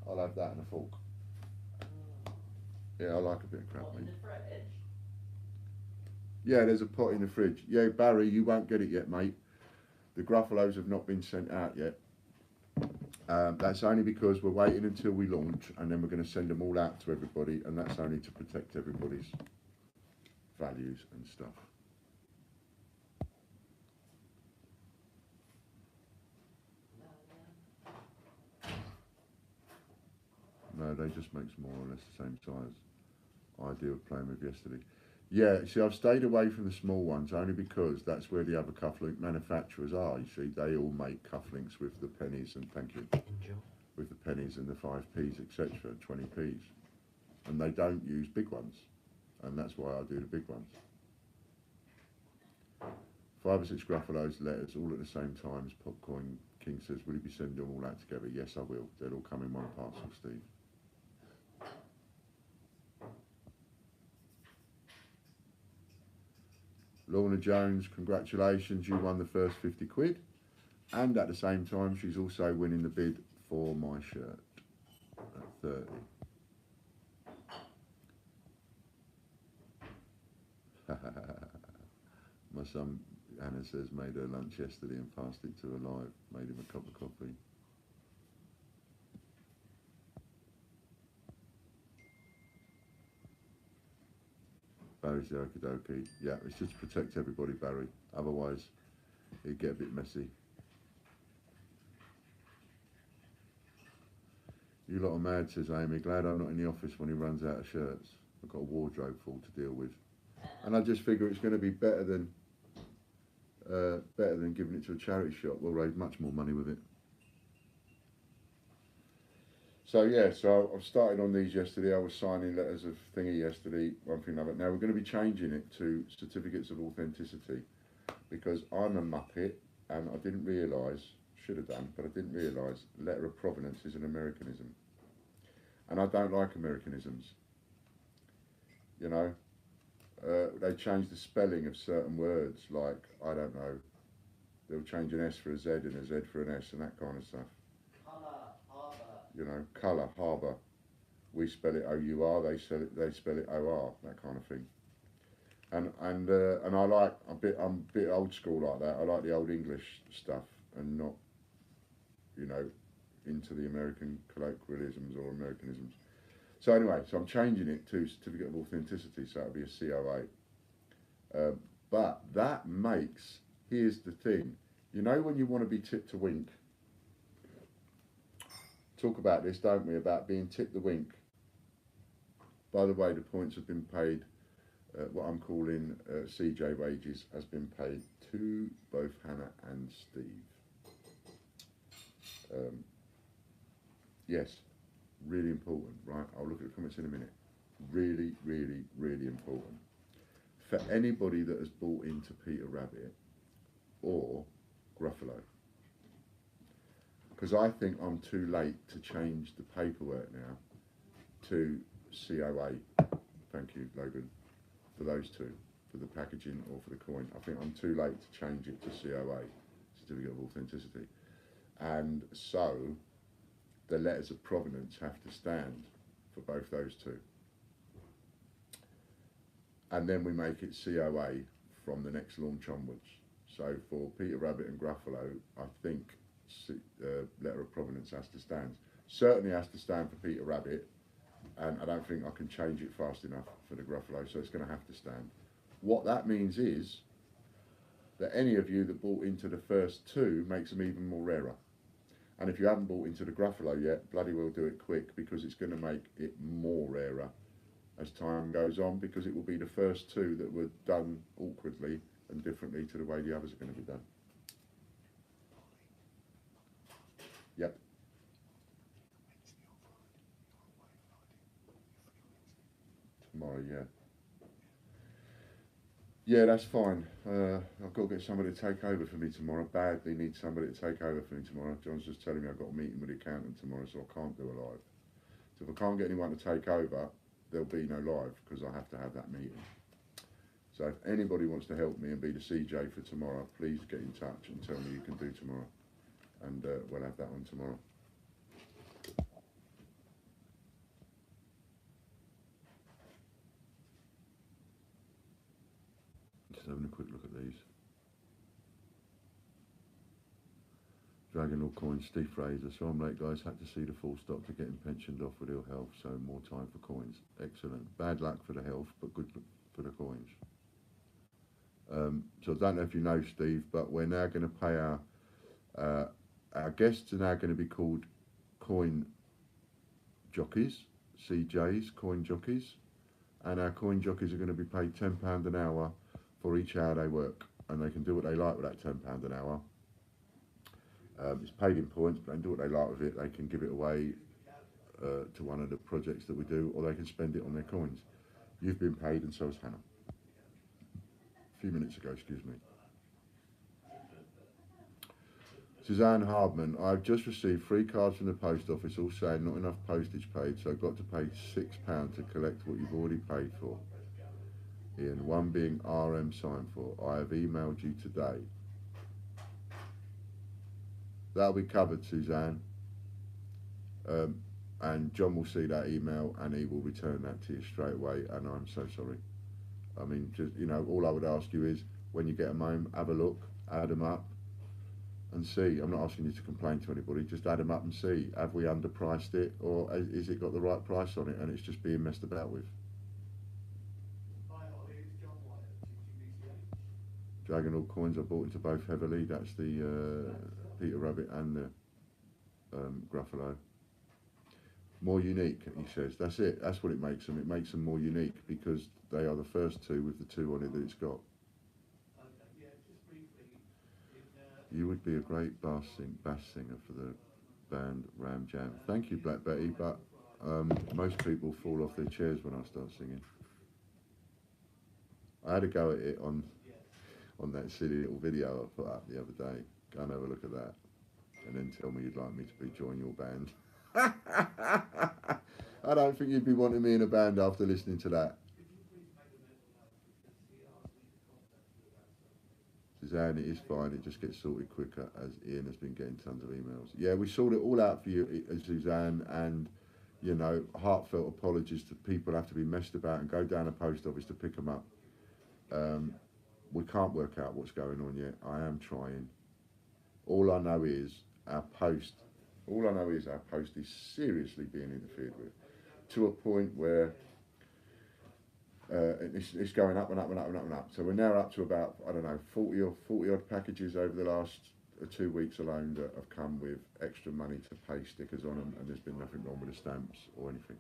S1: I'll have that and a fork.
S2: Oh.
S1: Yeah, I like a bit of crab
S2: What,
S1: meat.
S2: in the fridge?
S1: Yeah, there's a pot in the fridge. Yeah, Barry, you won't get it yet, mate. The Gruffalos have not been sent out yet. That's only because we're waiting until we launch, and then we're going to send them all out to everybody, and that's only to protect everybody's values and stuff. No, they just make more or less the same size. Idea of playing with yesterday. Yeah, see, I've stayed away from the small ones only because that's where the other cufflink manufacturers are. You see, they all make cufflinks with the pennies, and thank you,
S2: Enjoy.
S1: with the pennies and the 5p's, etc., 20p's, and they don't use big ones, and that's why I do the big ones. 5 or 6 Gruffalos letters all at the same time. As Popcorn King says, will you be sending them all out together? Yes, I will. They'll all come in one parcel, Steve. Lorna Jones, congratulations, you won the first 50 quid. And at the same time, she's also winning the bid for my shirt at 30. My son, Anna says, made her lunch yesterday and passed it to her live, made him a cup of coffee. Barry's the okie dokie. Yeah, it's just to protect everybody, Barry. Otherwise, it'd get a bit messy. You lot are mad, says Amy. Glad I'm not in the office when he runs out of shirts. I've got a wardrobe full to deal with. And I just figure it's going to be better than giving it to a charity shop. We'll raise much more money with it. So yeah, so I've started on these yesterday. I was signing letters of thingy yesterday, one thing another. Now we're going to be changing it to certificates of authenticity, because I'm a muppet and I didn't realise, should have done, but I didn't realise letter of provenance is an Americanism. And I don't like Americanisms. You know, they change the spelling of certain words, like, I don't know, they'll change an S for a Z and a Z for an S and that kind of stuff. You know, colour, harbour. We spell it O-U-R, they spell it O-R, that kind of thing. And I like, I'm a bit old school like that. I like the old English stuff and not, you know, into the American colloquialisms or Americanisms. So anyway, so I'm changing it to certificate of authenticity, so it'll be a COA. But that makes, here's the thing, you know when you want to be tipped to wink, talk about this, don't we, about being tipped the wink. By the way, the points have been paid, what I'm calling CJ wages has been paid to both Hannah and Steve. Yes, really important, right? I'll look at the comments in a minute. Really, really, really important. For anybody that has bought into Peter Rabbit or Gruffalo, because I think I'm too late to change the paperwork now to COA. Thank you, Logan, for those two, for the packaging or for the coin. I think I'm too late to change it to COA, Certificate of Authenticity. And so the letters of provenance have to stand for both those two. And then we make it COA from the next launch onwards. So for Peter Rabbit and Gruffalo, I think letter of provenance has to stand. Certainly has to stand for Peter Rabbit, and I don't think I can change it fast enough for the Gruffalo, so it's going to have to stand. What that means is that any of you that bought into the first two makes them even more rarer. And if you haven't bought into the Gruffalo yet, bloody well do it quick, because it's going to make it more rarer as time goes on, because it will be the first two that were done awkwardly and differently to the way the others are going to be done. Yep. Tomorrow, yeah. Yeah, that's fine. I've got to get somebody to take over for me tomorrow. Badly need somebody to take over for me tomorrow. John's just telling me I've got a meeting with the accountant tomorrow, so I can't do a live. So if I can't get anyone to take over, there'll be no live, because I have to have that meeting. So if anybody wants to help me and be the CJ for tomorrow, please get in touch and tell me you can do tomorrow. And we'll have that on tomorrow. Just having a quick look at these. Dragon or coins, Steve Fraser. So I'm late, guys. Had to see the full stop to getting pensioned off with ill health, so more time for coins. Excellent. Bad luck for the health, but good for the coins. So I don't know if you know, Steve, but we're now going to pay our guests are now going to be called coin jockeys, CJs, coin jockeys, and our coin jockeys are going to be paid £10 an hour for each hour they work, and they can do what they like with that £10 an hour. It's paid in points, but they can do what they like with it. They can give it away to one of the projects that we do, or they can spend it on their coins. You've been paid, and so has Hannah. A few minutes ago, excuse me. Suzanne Hardman, I've just received 3 cards from the post office, all saying not enough postage paid, so I've got to pay £6 to collect what you've already paid for. Ian, one being RM signed for. I have emailed you today. That'll be covered, Suzanne. And John will see that email and he will return that to you straight away, and I'm so sorry. I mean, just, you know, all I would ask you is, when you get them home, have a look, add them up and see. I'm not asking you to complain to anybody, just add them up and see, have we underpriced it, or is it got the right price on it and it's just being messed about with. Dragon coins I bought into both heavily. That's the Peter Rabbit and the Gruffalo. More unique, he says. That's it. That's what it makes them. It makes them more unique because they are the first two with the 2 on it that it's got. You would be a great bass singer for the band Ram Jam. Thank you, Black Betty, but most people fall off their chairs when I start singing. I had a go at it on that silly little video I put up the other day. Go and have a look at that, and then tell me you'd like me to join your band. I don't think you'd be wanting me in a band after listening to that. Suzanne, it is fine, it just gets sorted quicker, as Ian has been getting tons of emails. Yeah, we sort it all out for you, Suzanne, and, you know, heartfelt apologies to people who have to be messed about and go down a post office to pick them up. We can't work out what's going on yet. I am trying. All I know is our post is seriously being interfered with, to a point where It's going up and up and up and up and up. So we're now up to about, I don't know, 40 odd packages over the last 2 weeks alone that have come with extra money to pay stickers on them, and there's been nothing wrong with the stamps or anything.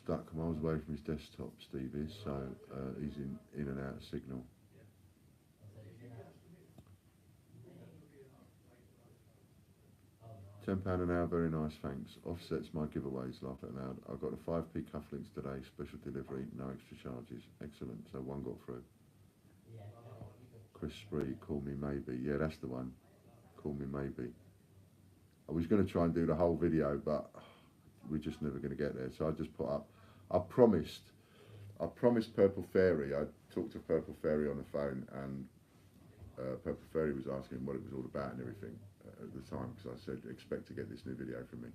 S1: Stuck miles away from his desktop, Steve is, so he's in and out of signal. £10 an hour, very nice, thanks. Offsets my giveaways, laugh out loud. I got the 5p cufflinks today, special delivery, no extra charges. Excellent, so one got through. Chris Spree, call me maybe. Yeah, that's the one. Call me maybe. I was going to try and do the whole video, but we're just never going to get there. So I just put up, I promised Purple Fairy, I talked to Purple Fairy on the phone, and Purple Fairy was asking what it was all about and everything at the time, because I said, expect to get this new video from me.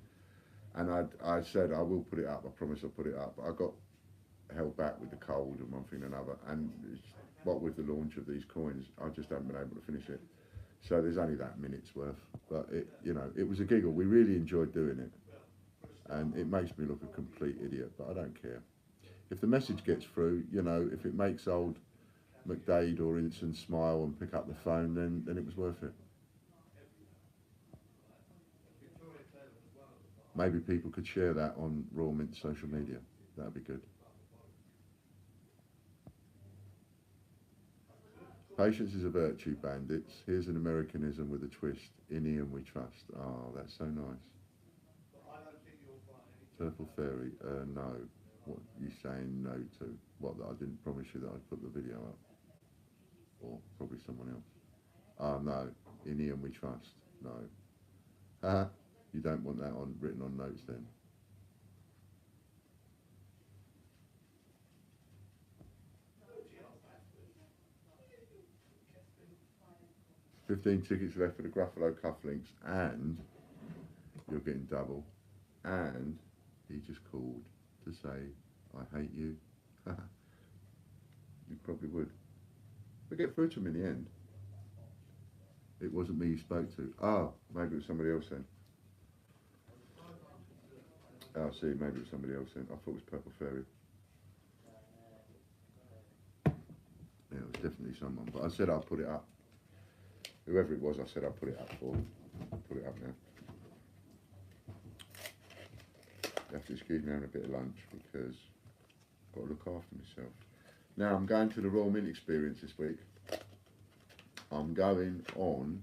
S1: And I said, I will put it up, I promise I'll put it up. But I got held back with the cold and one thing and another. And what with the launch of these coins, I just haven't been able to finish it. So there's only that minute's worth. But it, you know, it was a giggle. We really enjoyed doing it. And it makes me look a complete idiot, but I don't care. If the message gets through, you know, if it makes old McDade or Inson smile and pick up the phone, then it was worth it. Maybe people could share that on Royal Mint social media. That'd be good. Patience is a virtue, bandits. Here's an Americanism with a twist. In Ian we trust. Oh, that's so nice. Purple Fairy, no. What are you saying no to? What, that I didn't promise you that I'd put the video up? Or probably someone else. Oh, no. In Ian we trust. No. Haha. You don't want that on written on notes then. $15 tickets left for the Gruffalo cufflinks, and you're getting double. And he just called to say, I hate you. You probably would. But get through to him in the end. It wasn't me you spoke to. Oh, maybe it was somebody else then. Oh, see, maybe it was somebody else then. I thought it was Purple Fairy. Yeah, it was definitely someone. But I said I'll put it up. Whoever it was, I said I'll put it up for. I'll put it up now. You have to excuse me having a bit of lunch because I've got to look after myself. Now I'm going to the Royal Mint experience this week. I'm going on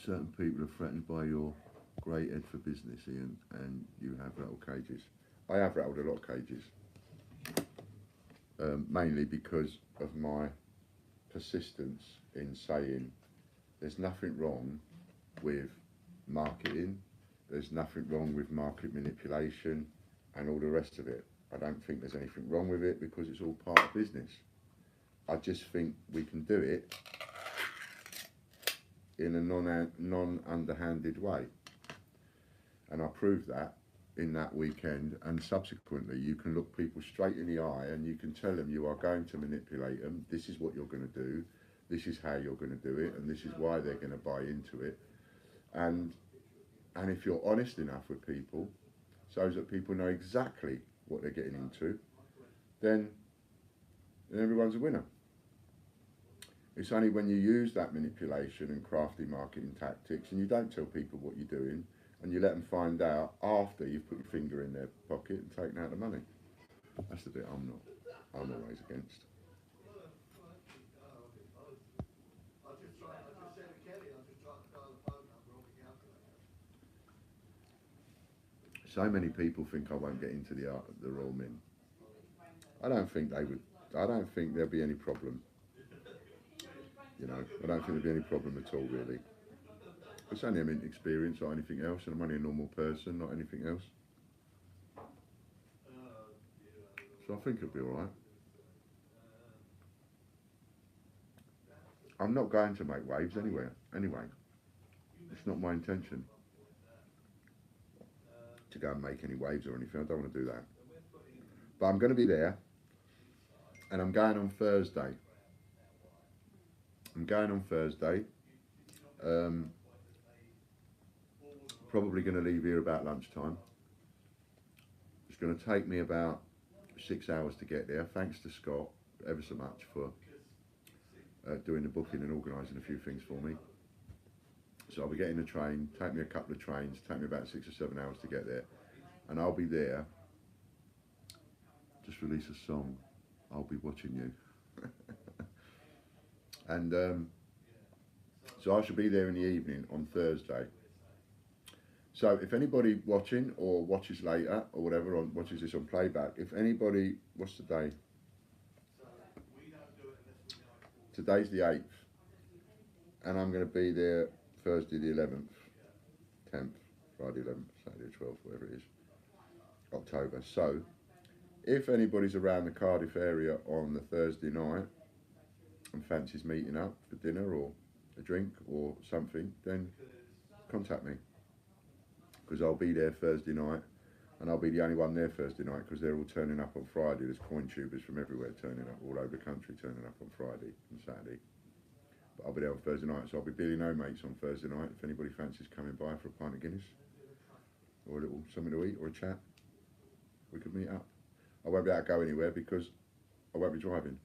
S1: certain people are threatened by your great head for business, Ian, and you have rattled cages. I have rattled a lot of cages, mainly because of my persistence in saying there's nothing wrong with marketing, there's nothing wrong with market manipulation and all the rest of it. I don't think there's anything wrong with it because it's all part of business. I just think we can do it in a non-underhanded way. And I proved that in that weekend, and subsequently you can look people straight in the eye and you can tell them you are going to manipulate them. This is what you're going to do. This is how you're going to do it, and this is why they're going to buy into it. And if you're honest enough with people, so that people know exactly what they're getting into, then everyone's a winner. It's only when you use that manipulation and crafty marketing tactics and you don't tell people what you're doing and you let them find out after you've put your finger in their pocket and taken out the money. That's the bit I'm always against. So many people think I won't get into the Royal Mint. I don't think they would. I don't think there'll be any problem. You know, I don't think there'll be any problem at all, really. It's only a mint experience or anything else, and I'm only a normal person, not anything else. So I think it'll be all right. I'm not going to make waves anyway. It's not my intention to go and make any waves or anything. I don't want to do that. But I'm going to be there, and I'm going on Thursday. I'm going on Thursday. Probably going to leave here about lunchtime. It's going to take me about 6 hours to get there. Thanks to Scott ever so much for doing the booking and organising a few things for me. So I'll be getting a train, take me a couple of trains, take me about 6 or 7 hours to get there. And I'll be there, just release a song, I'll be watching you. And so I shall be there in the evening on Thursday. So if anybody watching or watches later or whatever, or watches this on playback, if anybody, what's the day? Today's the 8th. And I'm going to be there Thursday the 11th, 10th, Friday 11th, Saturday 12th, whatever it is, October. So if anybody's around the Cardiff area on the Thursday night and fancies meeting up for dinner or a drink or something, then contact me, because I'll be there Thursday night, and I'll be the only one there Thursday night because they're all turning up on Friday. There's coin tubers from everywhere turning up, all over the country turning up on Friday and Saturday. But I'll be there on Thursday night, so I'll be billing no mates on Thursday night. If anybody fancies coming by for a pint of Guinness or a little something to eat or a chat, we could meet up. I won't be able to go anywhere because I won't be driving.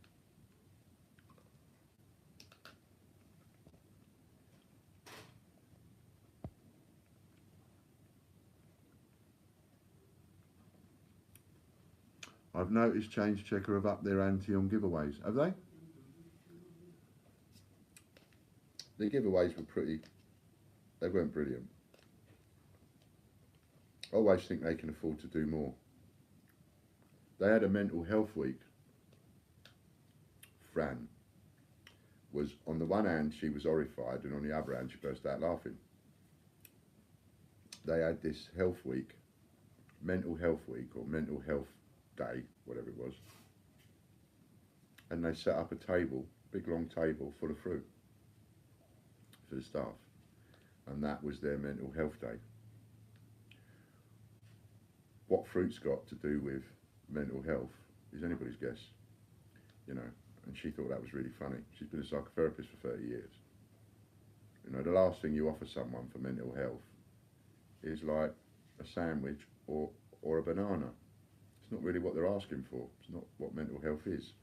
S1: I've noticed Change Checker have upped their ante on giveaways. Have they? The giveaways were they weren't brilliant. I always think they can afford to do more. They had a mental health week. Fran was, on the one hand, she was horrified, and on the other hand, she burst out laughing. They had this health week, mental health week, or mental health day, whatever it was, and they set up a table, big long table full of fruit for the staff, and that was their mental health day. What fruit's got to do with mental health is anybody's guess, you know. And she thought that was really funny. She's been a psychotherapist for 30 years. You know, the last thing you offer someone for mental health is like a sandwich or a banana. It's not really what they're asking for. It's not what mental health is.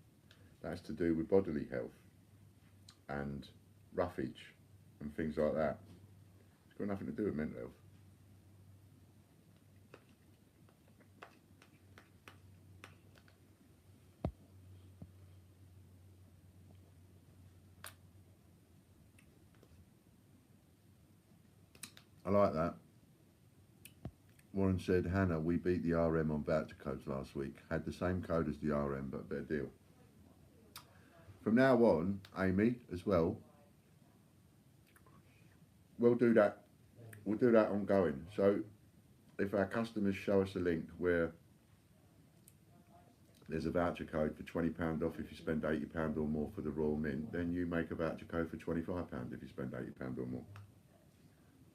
S1: That's to do with bodily health and roughage and things like that. It's got nothing to do with mental health. I like that. Warren said, Hannah, we beat the RM on voucher codes last week. Had the same code as the RM, but a better deal. From now on, Amy, as well, we'll do that. We'll do that ongoing. So if our customers show us a link where there's a voucher code for £20 off if you spend £80 or more for the Royal Mint, then you make a voucher code for £25 if you spend £80 or more.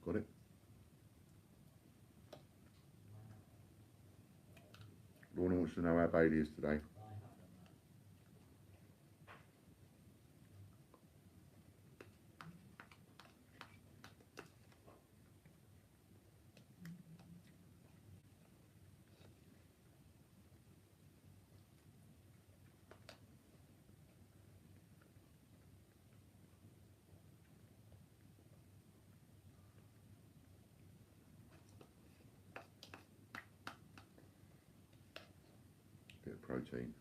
S1: Got it? Lorna wants to know how Bailey is today. Bit of protein.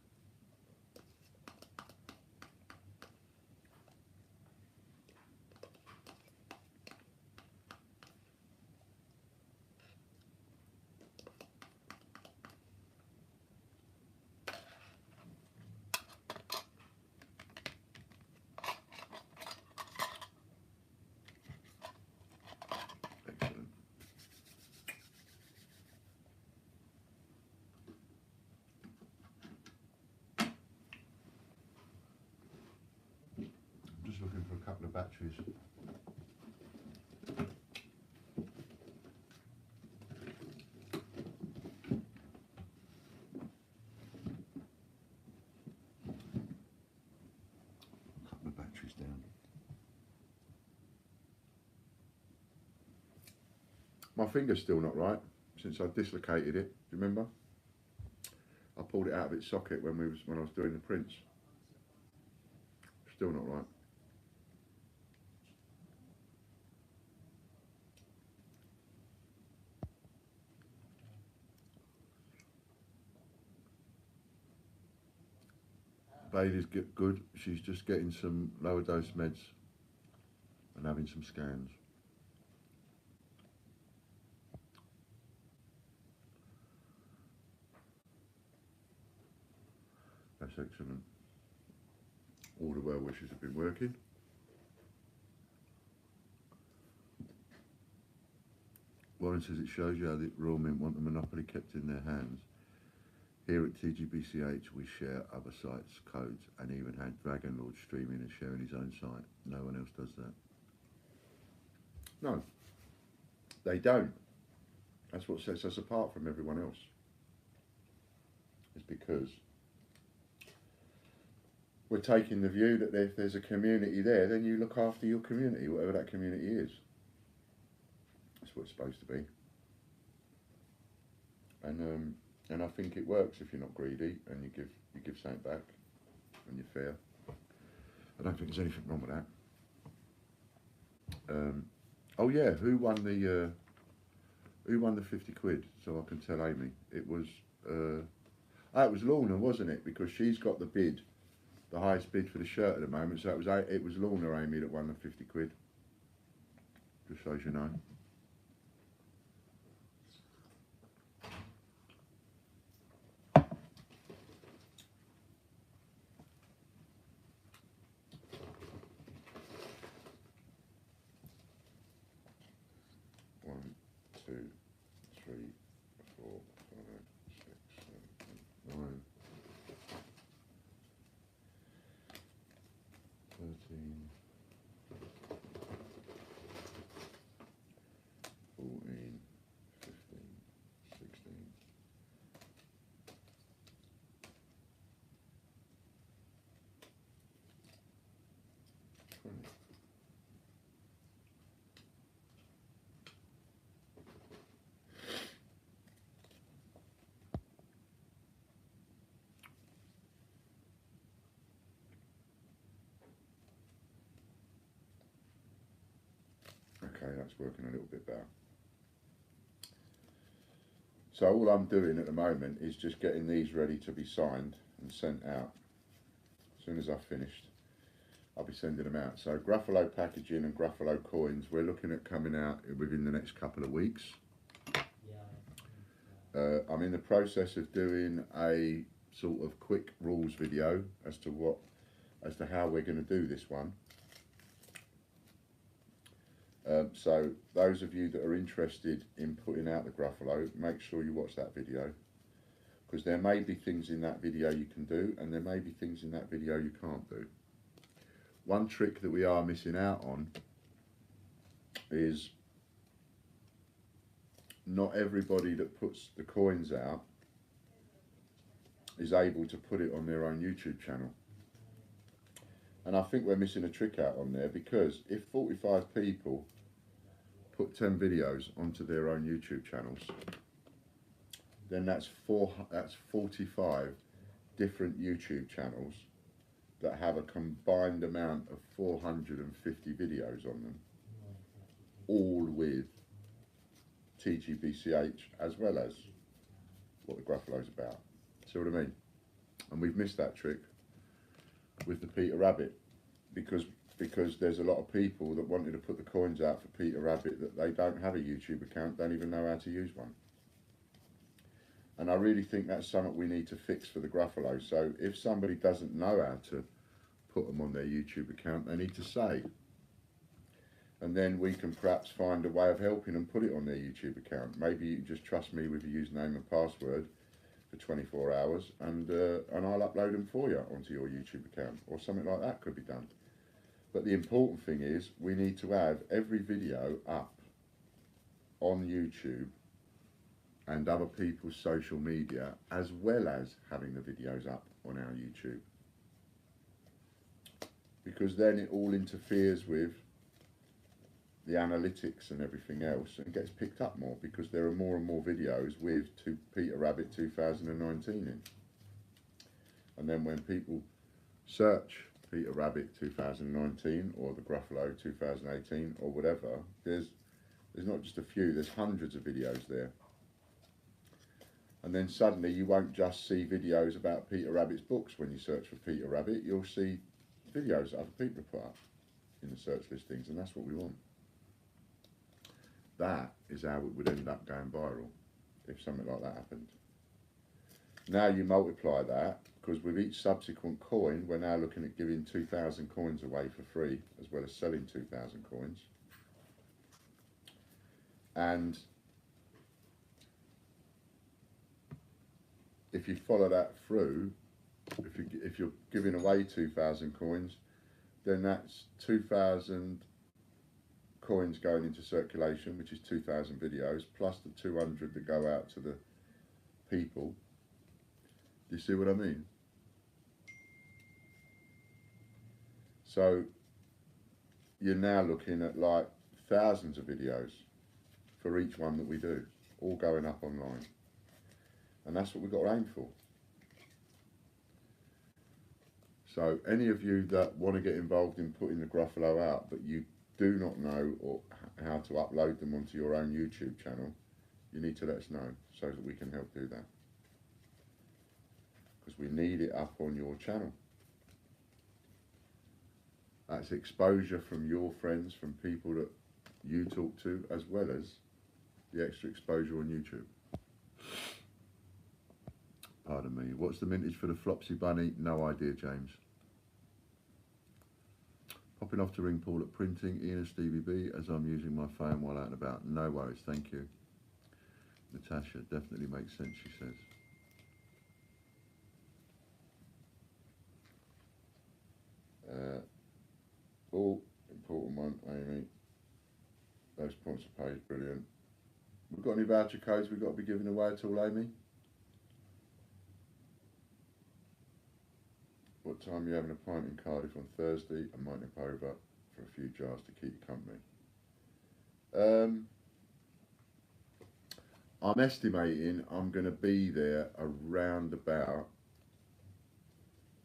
S1: Excellent. I'm just looking for a couple of batteries. My finger's still not right since I dislocated it. Do you remember? I pulled it out of its socket when I was doing the prints. Still not right. Bailey's good. She's just getting some lower dose meds and having some scans. That's excellent. All the well wishes have been working. Warren says it shows you how the Royal Mint want the monopoly kept in their hands. Here at TGBCH we share other sites' codes and even had Dragon Lord streaming and sharing his own site. No one else does that. No, they don't. That's what sets us apart from everyone else. It's because we're taking the view that if there's a community there, then you look after your community, whatever that community is. That's what it's supposed to be. And I think it works if you're not greedy and you give something back and you're fair. I don't think there's anything wrong with that. Oh yeah, who won the 50 quid? So I can tell Amy. It was it was Lorna, wasn't it? Because she's got the bid, the highest bid for the shirt at the moment. So it was Lorna, Amy, that won the 50 quid. Just so you know. Okay, that's working a little bit better. So all I'm doing at the moment is just getting these ready to be signed and sent out. As soon as I've finished, I'll be sending them out. So Gruffalo packaging and Gruffalo coins, we're looking at coming out within the next couple of weeks. I'm in the process of doing a sort of quick rules video as to how we're going to do this one. So those of you that are interested in putting out the Gruffalo, make sure you watch that video, because there may be things in that video you can do and there may be things in that video you can't do. One trick that we are missing out on is not everybody that puts the coins out is able to put it on their own YouTube channel. And I think we're missing a trick out on there, because if 45 people put 10 videos onto their own YouTube channels, then that's 45 different YouTube channels that have a combined amount of 450 videos on them, all with TGBCH as well as what the Gruffalo's about. See what I mean? And we've missed that trick with the Peter Rabbit, because there's a lot of people that wanted to put the coins out for Peter Rabbit that they don't have a YouTube account, don't even know how to use one. And I really think that's something we need to fix for the Gruffalo. So if somebody doesn't know how to put them on their YouTube account, they need to say. And then we can perhaps find a way of helping them put it on their YouTube account. Maybe you can just trust me with your username and password for 24 hours and I'll upload them for you onto your YouTube account, or something like that could be done. But the important thing is we need to have every video up on YouTube and other people's social media, as well as having the videos up on our YouTube. Because then it all interferes with the analytics and everything else, and gets picked up more because there are more and more videos with Peter Rabbit 2019 in. And then when people search Peter Rabbit 2019 or the Gruffalo 2018 or whatever, there's not just a few, there's hundreds of videos there. And then suddenly you won't just see videos about Peter Rabbit's books when you search for Peter Rabbit, you'll see videos that other people have put up in the search listings, and that's what we want. That is how it would end up going viral if something like that happened. Now you multiply that, because with each subsequent coin, we're now looking at giving 2,000 coins away for free, as well as selling 2,000 coins. And if you follow that through, if you're giving away 2,000 coins, then that's 2,000 coins going into circulation, which is 2,000 videos, plus the 200 that go out to the people. Do you see what I mean? So you're now looking at like thousands of videos for each one that we do, all going up online. And that's what we've got to aim for. So any of you that want to get involved in putting the Gruffalo out, but you do not know or how to upload them onto your own YouTube channel, you need to let us know so that we can help do that. Because we need it up on your channel. That's exposure from your friends, from people that you talk to, as well as the extra exposure on YouTube. Pardon me. What's the mintage for the Flopsy Bunny? No idea, James. Popping off to ring Paul at printing, Ian and Stevie B, as I'm using my phone while out and about. No worries, thank you. Natasha, definitely makes sense, she says. Paul, important one, Amy. Those points of pay is brilliant. We've got any voucher codes we've got to be giving away at all, Amy? What time are you having a pint in Cardiff on Thursday? I might nip over for a few jars to keep you company. I'm estimating I'm going to be there around about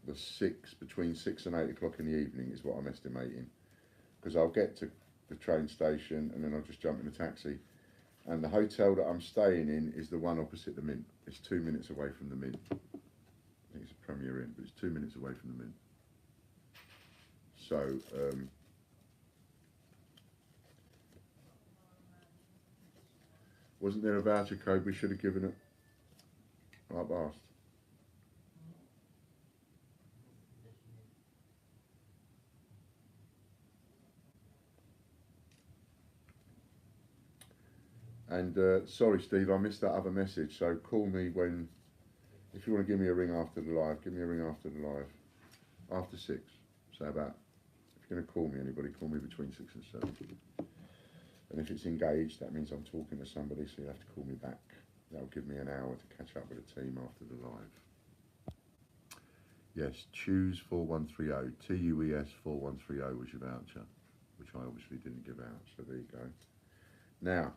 S1: the between 6 and 8 o'clock in the evening is what I'm estimating. Because I'll get to the train station and then I'll just jump in a taxi. And the hotel that I'm staying in is the one opposite the Mint. It's 2 minutes away from the Mint. I think it's a Premier Inn, but it's 2 minutes away from the Mint. So, wasn't there a voucher code we should have given it? I've asked. And sorry, Steve, I missed that other message. So call me when, if you want to give me a ring after the live, give me a ring after the live. After 6. So about, if you're going to call me, anybody, call me between 6 and 7. And if it's engaged, that means I'm talking to somebody, so you have to call me back. That'll give me an hour to catch up with the team after the live. Yes, choose 4130. TUES 4130 was your voucher, which I obviously didn't give out. So there you go. Now,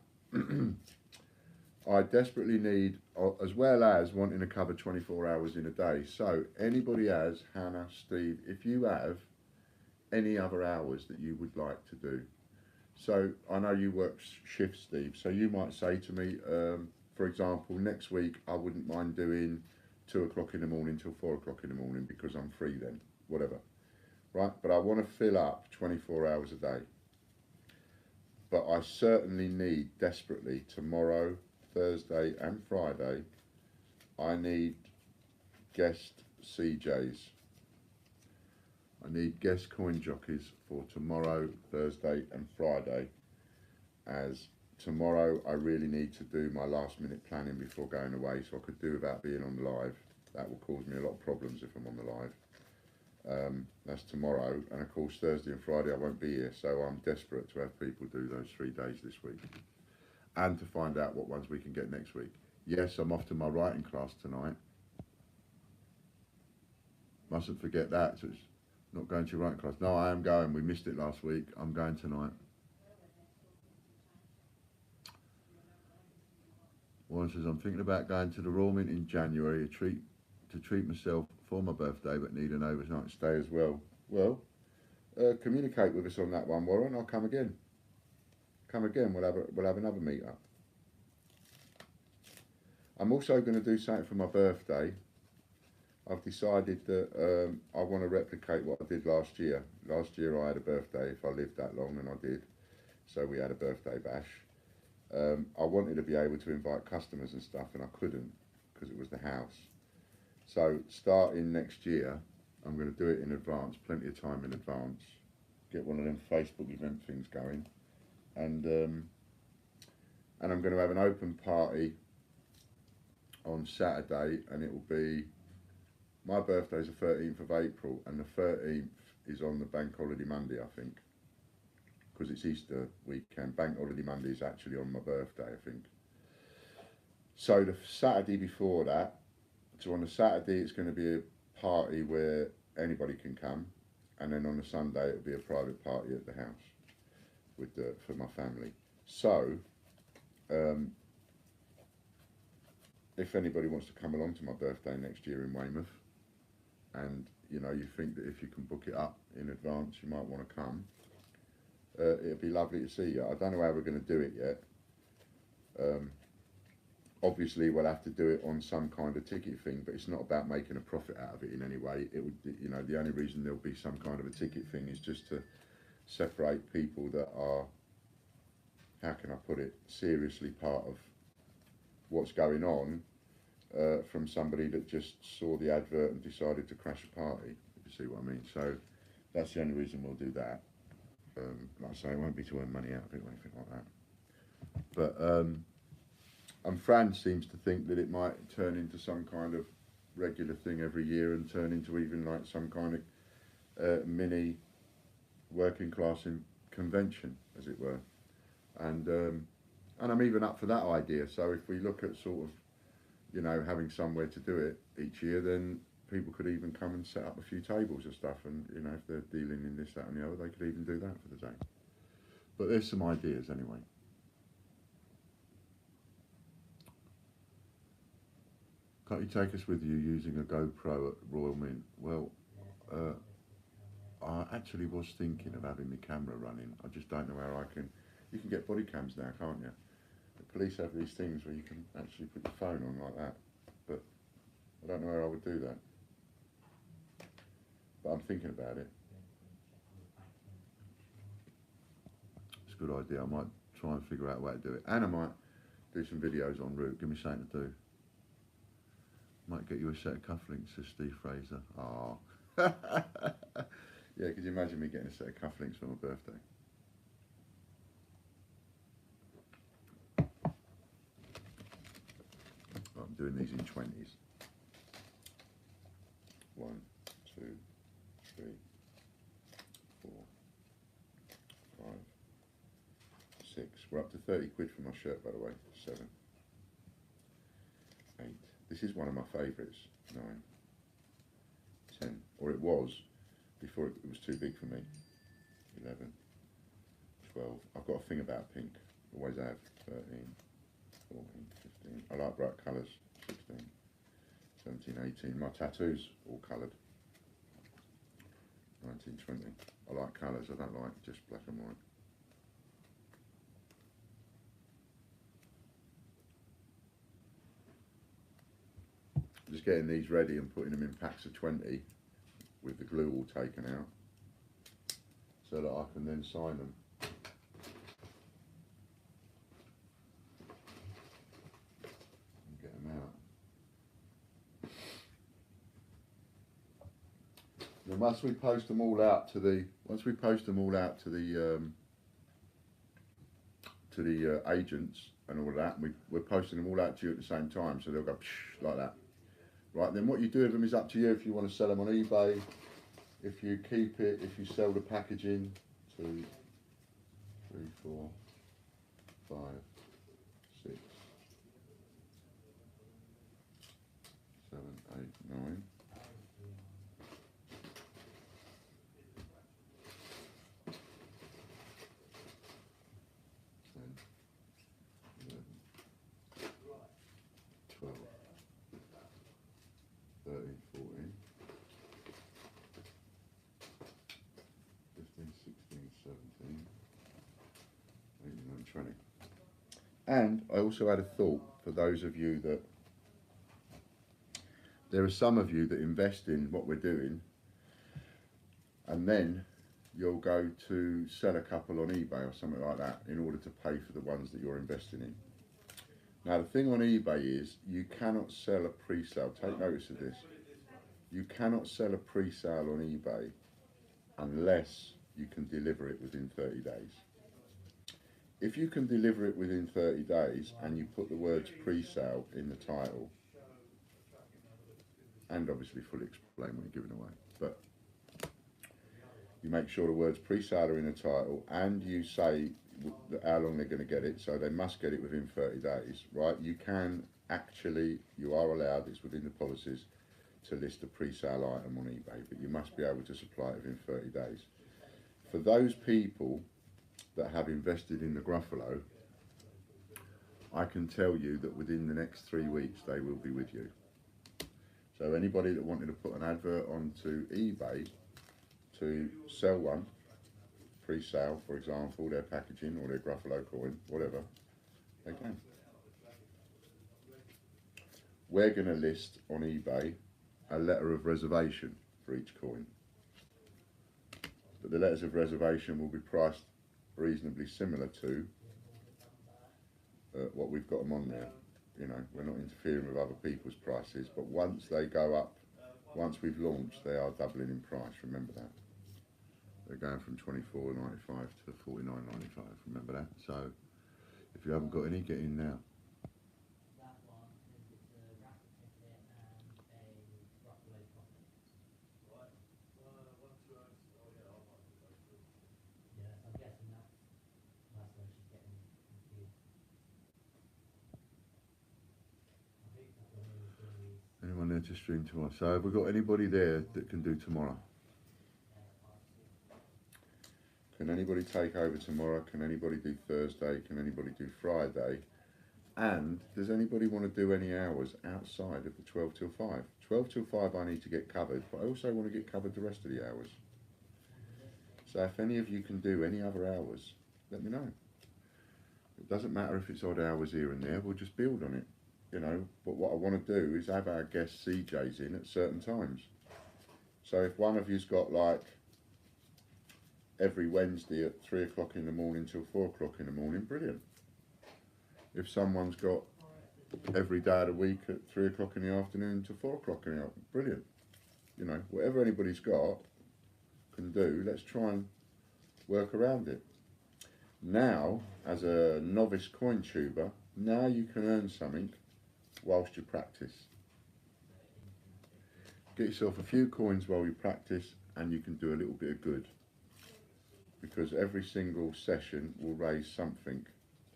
S1: I desperately need, as well as wanting to cover 24 hours in a day. So anybody has, Hannah, Steve, if you have any other hours that you would like to do. So I know you work shifts, Steve, so you might say to me, for example, next week I wouldn't mind doing 2 o'clock in the morning till 4 o'clock in the morning because I'm free then, whatever, right? But I want to fill up 24 hours a day. But I certainly need, desperately, tomorrow, Thursday and Friday, I need guest CJs. I need guest coin jockeys for tomorrow, Thursday and Friday, as tomorrow I really need to do my last minute planning before going away, so I could do without being on the live. That will cause me a lot of problems if I'm on the live. That's tomorrow, and of course Thursday and Friday I won't be here, so I'm desperate to have people do those 3 days this week and to find out what ones we can get next week. Yes, I'm off to my writing class tonight. Mustn't forget that. So it's not going to your writing class. No, I am going. We missed it last week. I'm going tonight. one says, I'm thinking about going to the Royal Mint in January to treat myself for my birthday, but need an overnight stay as well. Well, communicate with us on that one, Warren. I'll come again. Come again. We'll have another meet up. I'm also going to do something for my birthday. I've decided that I want to replicate what I did last year. Last year I had a birthday, if I lived that long, and I did. So we had a birthday bash. I wanted to be able to invite customers and stuff, and I couldn't because it was the house. So starting next year, I'm going to do it in advance, plenty of time in advance. Get one of them Facebook event things going, and I'm going to have an open party on Saturday, and it will be, my birthday is the 13th of April, and the 13th is on the Bank Holiday Monday, I think, because it's Easter weekend. Bank Holiday Monday is actually on my birthday, I think. So the Saturday before that, so on the Saturday it's going to be a party where anybody can come, and then on the Sunday it'll be a private party at the house with for my family. So if anybody wants to come along to my birthday next year in Weymouth, and you know, you think that if you can book it up in advance you might want to come, it'd be lovely to see you. I don't know how we're going to do it yet. Obviously we'll have to do it on some kind of ticket thing, but it's not about making a profit out of it in any way. It would, you know, the only reason there'll be some kind of a ticket thing is just to separate people that are, how can I put it, seriously part of what's going on, from somebody that just saw the advert and decided to crash a party, if you see what I mean. So that's the only reason we'll do that. Like I say, it won't be to earn money out of it or anything like that. But and Fran seems to think that it might turn into some kind of regular thing every year, and turn into even like some kind of mini working class convention, as it were. And I'm even up for that idea. So if we look at sort of, you know, having somewhere to do it each year, then people could even come and set up a few tables and stuff, and you know, if they're dealing in this, that and the other, they could even do that for the day. But there's some ideas anyway. Can't you take us with you using a GoPro at Royal Mint? Well, I actually was thinking of having my camera running. I just don't know how I can. You can get body cams now, can't you? The police have these things where you can actually put your phone on like that, but I don't know where I would do that. But I'm thinking about it. It's a good idea. I might try and figure out a way to do it. And I might do some videos en route. Give me something to do. Might get you a set of cufflinks, says Steve Fraser. Oh. Yeah, could you imagine me getting a set of cufflinks for my birthday? I'm doing these in 20s. 1, 2, 3, 4, 5, 6. We're up to 30 quid for my shirt, by the way. 7, 8. This is one of my favourites. 9, 10. Or it was before it was too big for me. 11, 12. I've got a thing about pink. Always have. 13, 14, 15. I like bright colours. 16, 17, 18. My tattoos all coloured. 19, 20. I like colours. I don't like just black and white. Just getting these ready and putting them in packs of 20 with the glue all taken out, so that I can then sign them. And get them out. Then once we post them all out to the agents and all that, we're posting them all out to you at the same time, so they'll go psh, like that. Right, then what you do with them is up to you. If you want to sell them on eBay, if you keep it, if you sell the packaging. 2, 3, 4, 5, 6, 7, 8, 9. 10, 11, And I also had a thought for those of you that, there are some of you that invest in what we're doing and then you'll go to sell a couple on eBay or something like that in order to pay for the ones that you're investing in. Now the thing on eBay is you cannot sell a pre-sale, take notice of this, you cannot sell a pre-sale on eBay unless you can deliver it within 30 days. If you can deliver it within 30 days and you put the words pre-sale in the title, and obviously fully explain what you're giving away, but you make sure the words pre-sale are in the title and you say how long they're going to get it, so they must get it within 30 days, right? You can actually, you are allowed, it's within the policies, to list a pre-sale item on eBay, but you must be able to supply it within 30 days. For those people that have invested in the Gruffalo, I can tell you that within the next 3 weeks they will be with you. So anybody that wanted to put an advert onto eBay to sell one, pre-sale for example, their packaging or their Gruffalo coin, whatever, they can. We're going to list on eBay a letter of reservation for each coin. But the letters of reservation will be priced reasonably similar to what we've got them on there. You know, we're not interfering with other people's prices, but once they go up, once we've launched, they are doubling in price, remember that. They're going from $24.95 to $49.95, remember that. So if you haven't got any, get in now. Anyone there to stream tomorrow? So have we got anybody there that can do tomorrow? Can anybody take over tomorrow? Can anybody do Thursday? Can anybody do Friday? And does anybody want to do any hours outside of the 12 till 5? 12 till 5 I need to get covered, but I also want to get covered the rest of the hours. So if any of you can do any other hours, let me know. It doesn't matter if it's odd hours here and there, we'll just build on it. You know, but what I want to do is have our guest CJs in at certain times. So if one of you's got like every Wednesday at 3 o'clock in the morning till 4 o'clock in the morning, brilliant. If someone's got every day of the week at 3 o'clock in the afternoon to 4 o'clock in the afternoon, brilliant. You know, whatever anybody's got, can do, let's try and work around it. Now, as a novice coin tuber, now you can earn something whilst you practice. Get yourself a few coins while you practice and you can do a little bit of good, because every single session will raise something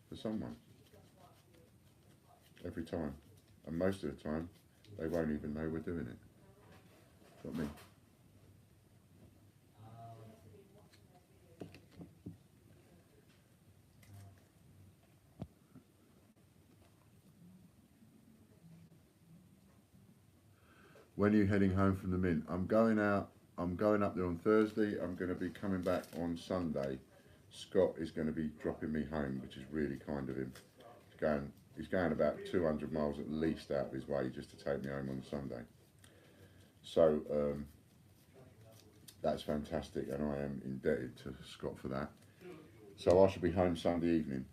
S1: for someone every time, and most of the time they won't even know we're doing it. Got me? When are you heading home from the mint? I'm going up there on Thursday. I'm going to be coming back on Sunday. Scott is going to be dropping me home, which is really kind of him. He's going about 200 miles at least out of his way just to take me home on Sunday. So that's fantastic, and I am indebted to Scott for that. So I shall be home Sunday evening.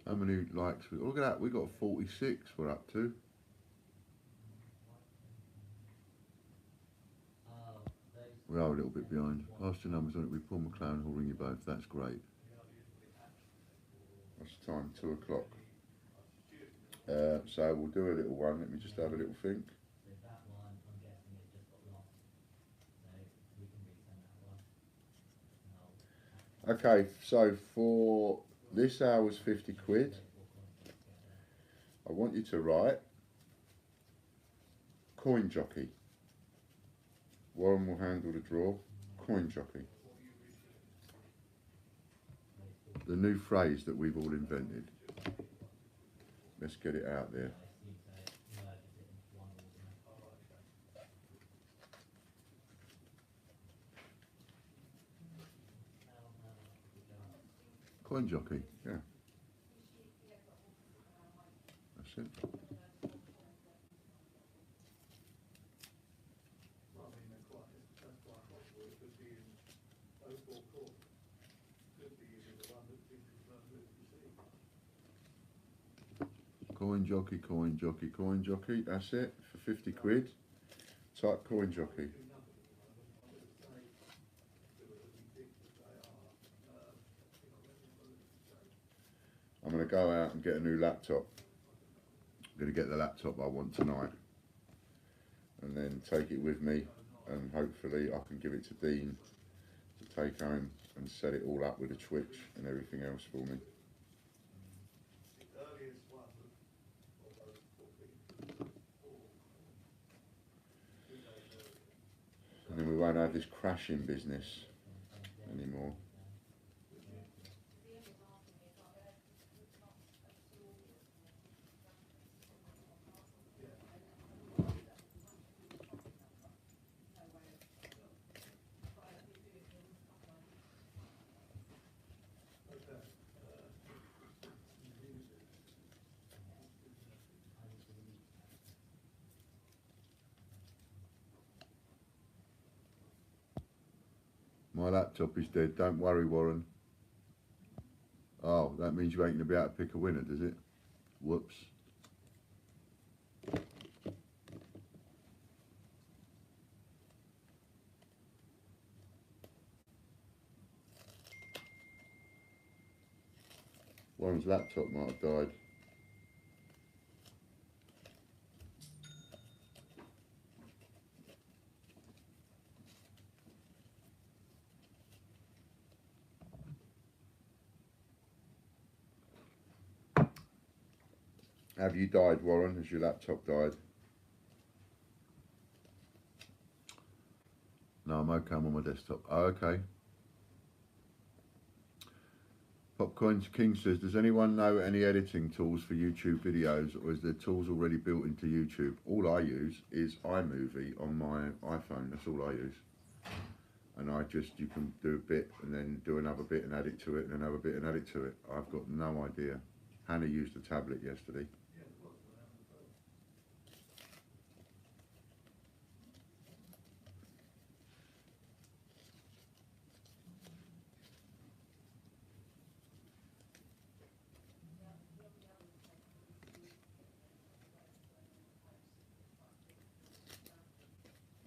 S1: How many likes? Look at that, we got 46 we're up to. We are a little bit behind. Pass your numbers on it with Paul McLaren, who'll ring you both. That's great. What's the time? 2 o'clock. So we'll do a little one. Let me just have a little think. Okay, so for this hour's 50 quid, I want you to write Coin Jockey. Warren will handle the draw. Coin Jockey. The new phrase that we've all invented. Let's get it out there. Coin Jockey, yeah. That's it. Coin Jockey, Coin Jockey, Coin Jockey. That's it for 50 quid. Type Coin Jockey. I'm going to go out and get a new laptop. I'm going to get the laptop I want tonight and then take it with me, and hopefully I can give it to Dean to take home and set it all up with a Twitch and everything else for me. And then we won't have this crashing business anymore. My laptop is dead. Don't worry, Warren. Oh, that means you ain't going to be able to pick a winner, does it? Whoops. Warren's laptop might have died. Have you died, Warren? Has your laptop died? No, I'm okay. I'm on my desktop. Oh, okay. Popcorn King says, does anyone know any editing tools for YouTube videos, or is there tools already built into YouTube? All I use is iMovie on my iPhone. That's all I use. And you can do a bit and then do another bit and add it to it and another bit and add it to it. I've got no idea. Hannah used a tablet yesterday.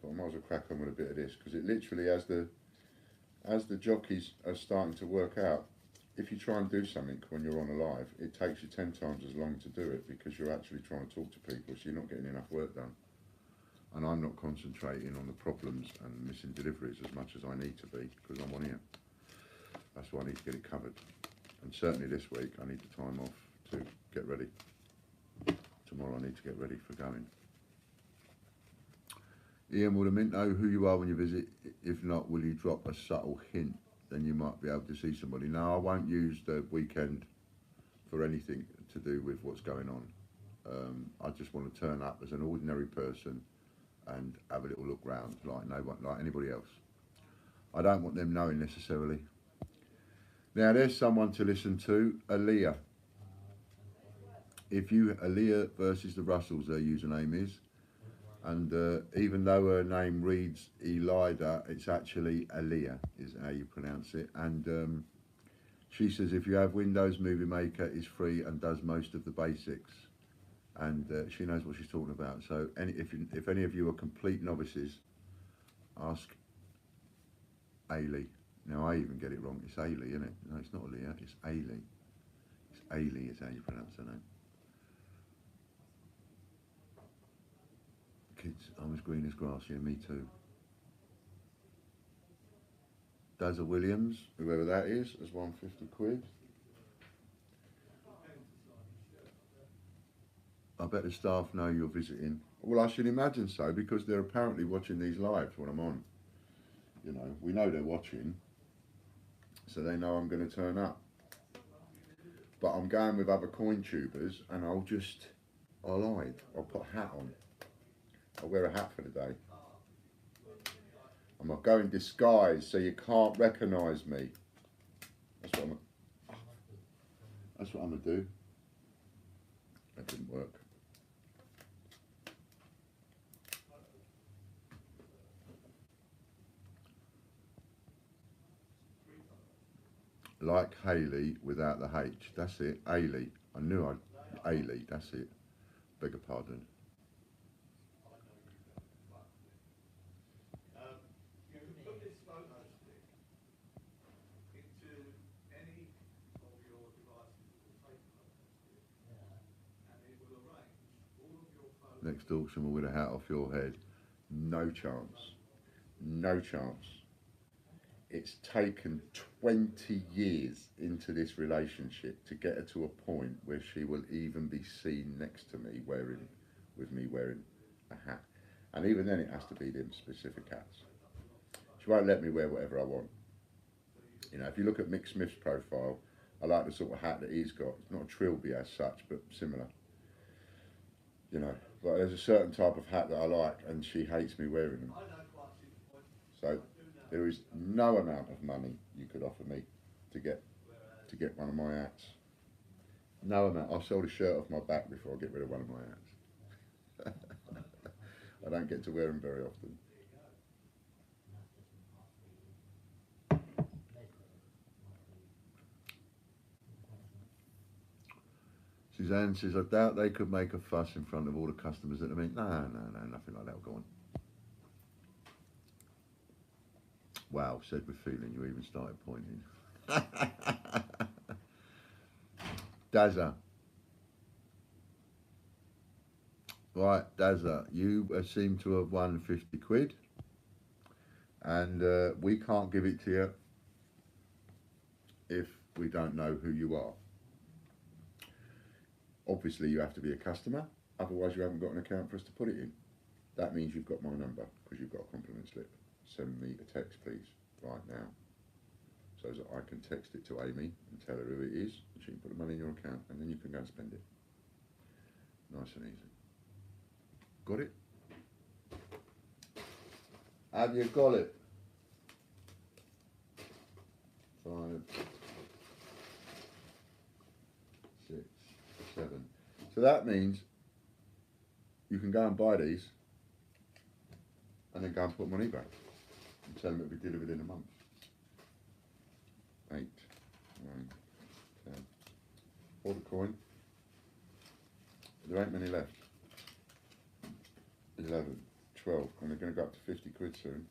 S1: But I might as well crack on with a bit of this, because it literally, as the jockeys are starting to work out, if you try and do something when you're on a live, it takes you 10 times as long to do it, because you're actually trying to talk to people, so you're not getting enough work done. And I'm not concentrating on the problems and missing deliveries as much as I need to be, because I'm on here. That's why I need to get it covered. And certainly this week I need the time off to get ready. Tomorrow I need to get ready for going. Ian, will the Mint know who you are when you visit? If not, will you drop a subtle hint? Then you might be able to see somebody. No, I won't use the weekend for anything to do with what's going on. I just want to turn up as an ordinary person and have a little look round like anybody else. I don't want them knowing necessarily. Now there's someone to listen to, Aaliyah. Aaliyah versus the Russells, her username is. And even though her name reads Elida, it's actually Aaliyah is how you pronounce it. And she says if you have Windows, Movie Maker is free and does most of the basics. And she knows what she's talking about. So if any of you are complete novices, ask Ailey. Now I even get it wrong. It's Ailey, isn't it? No, it's not Leah. It's Ailey. It's Ailey is how you pronounce her name. Kids, I'm as green as grass. Yeah, me too. Dazza Williams, whoever that is 150 quid. I bet the staff know you're visiting. Well, I should imagine so, because they're apparently watching these lives when I'm on. You know, we know they're watching, so they know I'm going to turn up. But I'm going with other coin tubers, and I'll hide. I'll put a hat on. I'll wear a hat for the day. I'm going to go in disguise so you can't recognise me. That's what I'm going to do. That didn't work. Like Hayley without the H. That's it. Ailey. I knew Ailey. That's it. Beg your pardon.
S3: You can put this photo stick into any of your devices that will take a photo stick, and it will arrange all of your photos.
S1: Next auction will win a hat off your head. No chance. No chance. It's taken 20 years into this relationship to get her to a point where she will even be seen next to me wearing a hat. And even then it has to be them specific hats. She won't let me wear whatever I want. You know, if you look at Mick Smith's profile, I like the sort of hat that he's got. It's not a trilby as such, but similar. You know, but there's a certain type of hat that I like, and she hates me wearing them. So there is no amount of money you could offer me to get one of my hats. No amount. I'll sell the shirt off my back before I get rid of one of my hats. I don't get to wear them very often. Suzanne says, I doubt they could make a fuss in front of all the customers at the meet. No, nothing like that will go on. Wow, said with feeling, you even started pointing. Dazza. Right, Dazza, you seem to have won 50 quid. And we can't give it to you if we don't know who you are. Obviously, you have to be a customer. Otherwise, you haven't got an account for us to put it in. That means you've got my number, because you've got a compliment slip. Send me a text, please, right now, so that I can text it to Amy and tell her who it is, and she can put the money in your account, and then you can go and spend it. Nice and easy. Got it? Have you got it? 5, 6, 7. So that means you can go and buy these and then go and put money back and tell them it'll be delivered in a month. 8, 9, 10. Hold the coin. There ain't many left. 11, 12, and they're going to go up to 50 quid soon.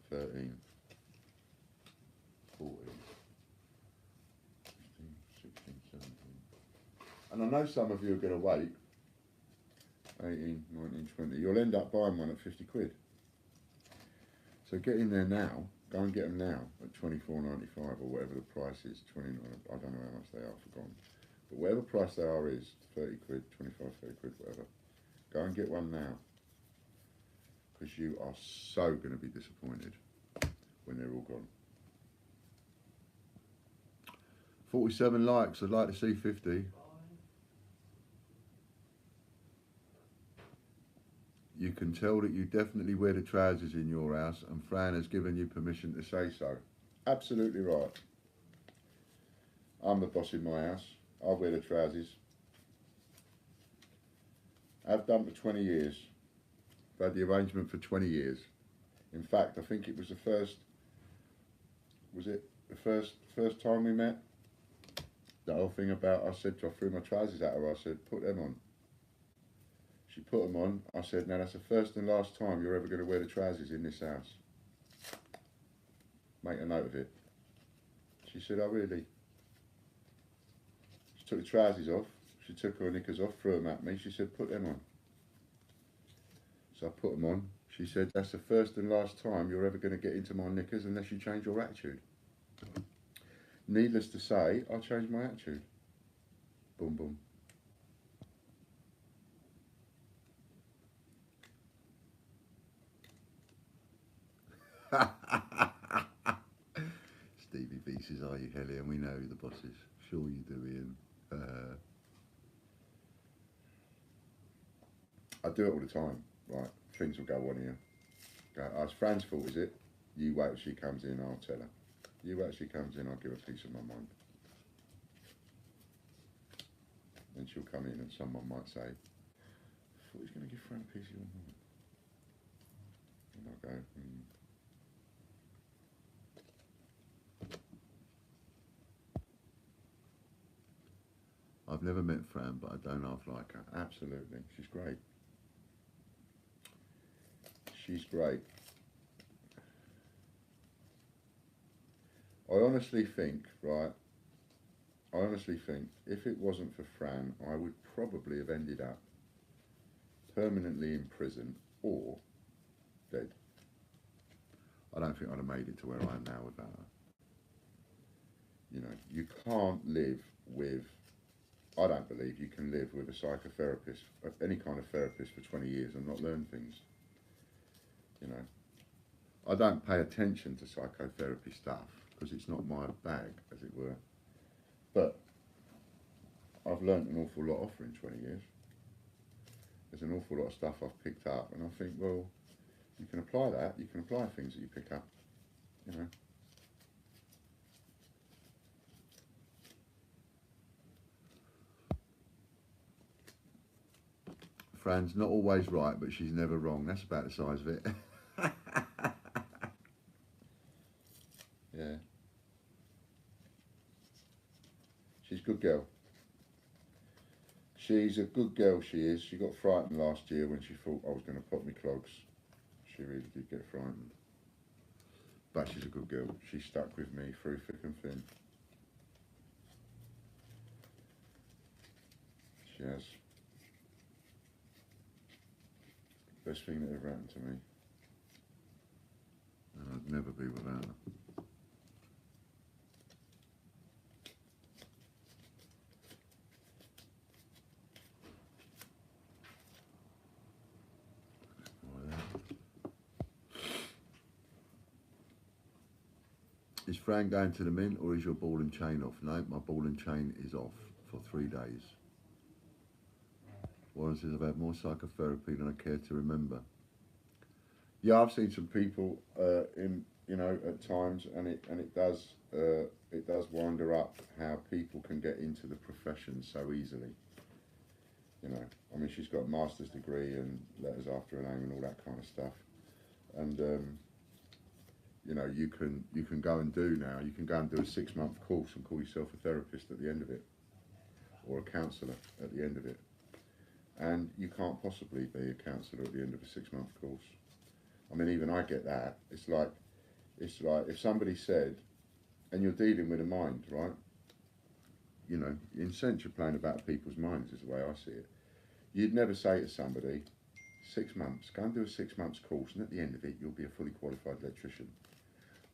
S1: 13, 14, 15, 16, 17. And I know some of you are going to wait. 18, 19, 20. You'll end up buying one at 50 quid. So get in there now. Go and get them now at 24.95 or whatever the price is. 29. I don't know how much they are. I've forgotten. But whatever price they are is 30 quid, 25, 30 quid, whatever. Go and get one now, because you are so going to be disappointed when they're all gone. 47 likes. I'd like to see 50. You can tell that you definitely wear the trousers in your house, and Fran has given you permission to say so. Absolutely right. I'm the boss in my house. I wear the trousers. I've done for 20 years. I've had the arrangement for 20 years. In fact, I think it was the first, was it the first time we met? The whole thing about, I said to her, I threw my trousers at her, I said, put them on. She put them on. I said, now that's the first and last time you're ever going to wear the trousers in this house. make a note of it. She said, oh really? She took the trousers off, she took her knickers off, threw them at me, she said, put them on. So I put them on. She said, that's the first and last time you're ever going to get into my knickers unless you change your attitude. Needless to say, I changed my attitude. Boom, boom. Stevie B says, are you Helly? And we know who the boss is. Sure you do, Ian. I do it all the time. Right, things will go on here. It's Fran's fault, is it? You wait till she comes in, I'll tell her. You wait till she comes in, I'll give her a piece of my mind. Then she'll come in and someone might say, I thought he was going to give Fran a piece of your mind. And I'll go, I've never met Fran, but I don't half like her. Absolutely, she's great. She's great. I honestly think, right, I honestly think if it wasn't for Fran, I would probably have ended up permanently in prison or dead. I don't think I'd have made it to where I am now without her. You know, you can't live with, I don't believe you can live with a psychotherapist, any kind of therapist for 20 years and not learn things. You know, I don't pay attention to psychotherapy stuff because it's not my bag, as it were. But I've learnt an awful lot off her in 20 years. There's an awful lot of stuff I've picked up, and I think, well, you can apply that. You can apply things that you pick up, you know. Fran's not always right, but she's never wrong. That's about the size of it. Yeah. She's a good girl. She's a good girl, she is. She got frightened last year when she thought I was going to pop me clogs. She really did get frightened. But she's a good girl. She stuck with me through thick and thin. She has. Best thing that ever happened to me. And I'd never be without her. Is Fran going to the mint or is your ball and chain off? No, my ball and chain is off for 3 days. Warren says, I've had more psychotherapy than I care to remember. Yeah, I've seen some people at times, and it does wind her up how people can get into the profession so easily. You know, I mean, she's got a master's degree and letters after her name and all that kind of stuff. And you know, you can go and do now. You can go and do a 6-month course and call yourself a therapist at the end of it, or a counsellor at the end of it. And you can't possibly be a counsellor at the end of a 6-month course. I mean, even I get that. It's like if somebody said, and you're dealing with a mind, right? You know, in a sense, you're playing about people's minds is the way I see it. You'd never say to somebody, 6 months, go and do a 6 months course, and at the end of it, you'll be a fully qualified electrician.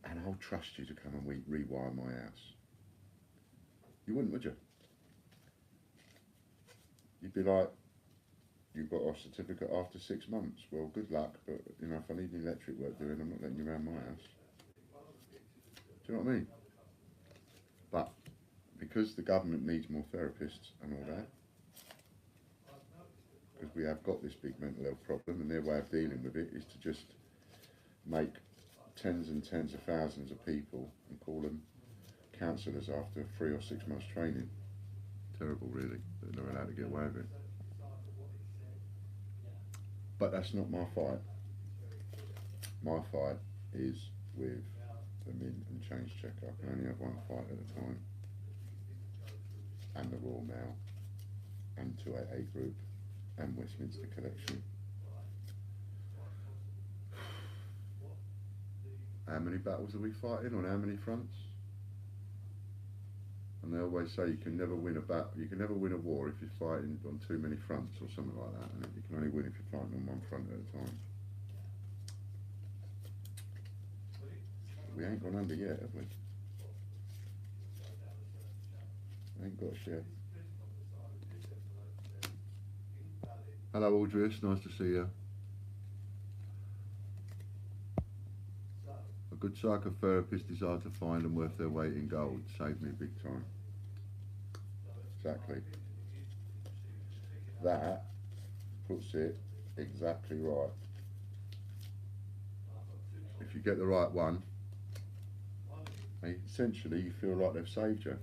S1: And I'll trust you to come and rewire my house. You wouldn't, would you? You'd be like, you've got a certificate after 6 months. Well, good luck, but you know, if I need any electric work doing, I'm not letting you around my house. Do you know what I mean? But because the government needs more therapists and all that, because we have got this big mental health problem, and their way of dealing with it is to just make tens and tens of thousands of people and call them counsellors after 3 or 6 months training. Terrible, really, that they're allowed to get away with it. But that's not my fight. My fight is with the mint and change checker. I can only have one fight at a time. And the Royal Mail, and 288 Group, and Westminster Collection. how many battles are we fighting on how many fronts? And they always say you can never win a you can never win a war if you're fighting on too many fronts or something like that, and you can only win if you're fighting on one front at a time. We ain't gone under yet, have we? I ain't got a share. Hello Aldris, nice to see you. A good psychotherapist is hard to find and worth their weight in gold. Saved me big time. Exactly. That puts it exactly right. If you get the right one, essentially you feel like they've saved you.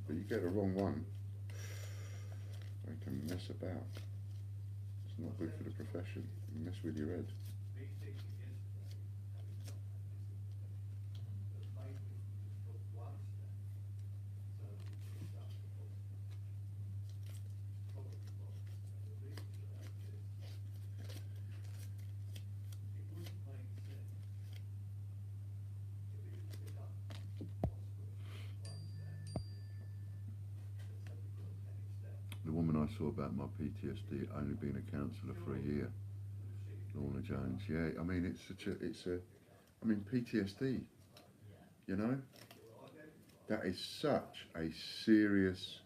S1: But you get the wrong one, they can mess about. It's not good for the profession. You mess with your head. The woman I saw about my PTSD only being a counsellor for a year, Lorna Jones. Yeah, I mean I mean PTSD, you know, that is such a serious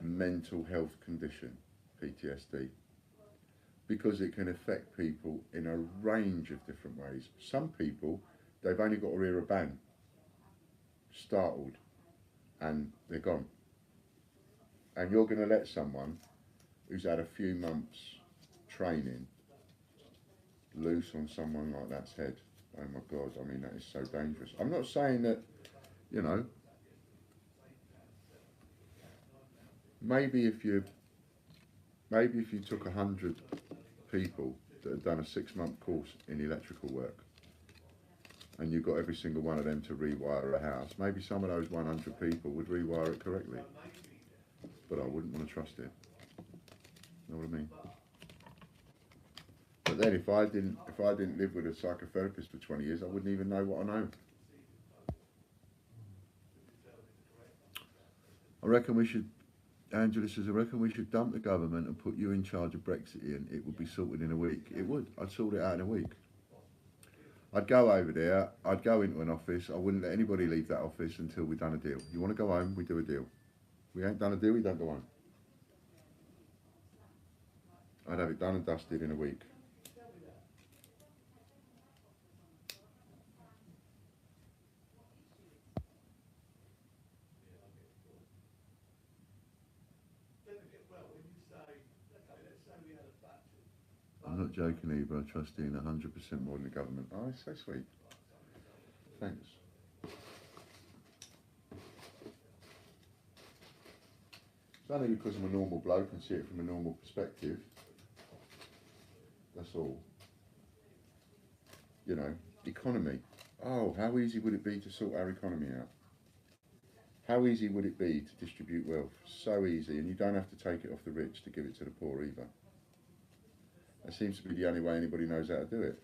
S1: mental health condition, PTSD, because it can affect people in a range of different ways. Some people, they've only got to hear a bang, startled, and they're gone. And you're going to let someone who's had a few months training loose on someone like that's head. Oh my God, I mean, that is so dangerous. I'm not saying that, you know, maybe if you took 100 people that had done a 6-month course in electrical work and you got every single one of them to rewire a house, maybe some of those 100 people would rewire it correctly. But I wouldn't want to trust it. Know what I mean? But then if I didn't live with a psychotherapist for 20 years, I wouldn't even know what I know. I reckon we should, Angela says, I reckon we should dump the government and put you in charge of Brexit and it would be sorted in a week. It would. I'd sort it out in a week. I'd go over there, I'd go into an office, I wouldn't let anybody leave that office until we've done a deal. You want to go home, we do a deal. We ain't done a deal, we don't go home. I'd have it done and dusted in a week. I'm not joking either, I trust Ian 100% more than the government. Oh, it's so sweet. Thanks. It's only because I'm a normal bloke and see it from a normal perspective. That's all. You know, economy. Oh, how easy would it be to sort our economy out? How easy would it be to distribute wealth? So easy, and you don't have to take it off the rich to give it to the poor either. That seems to be the only way anybody knows how to do it.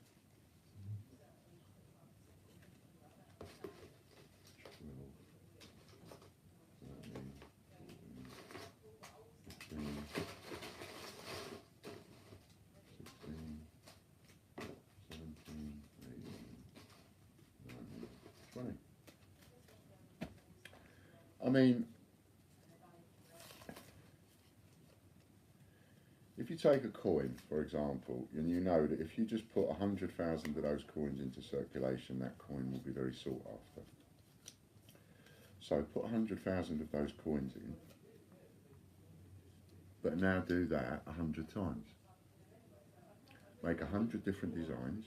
S1: I mean, if you take a coin, for example, and you know that if you just put 100,000 of those coins into circulation, that coin will be very sought after. So put 100,000 of those coins in, but now do that 100 times. Make 100 different designs.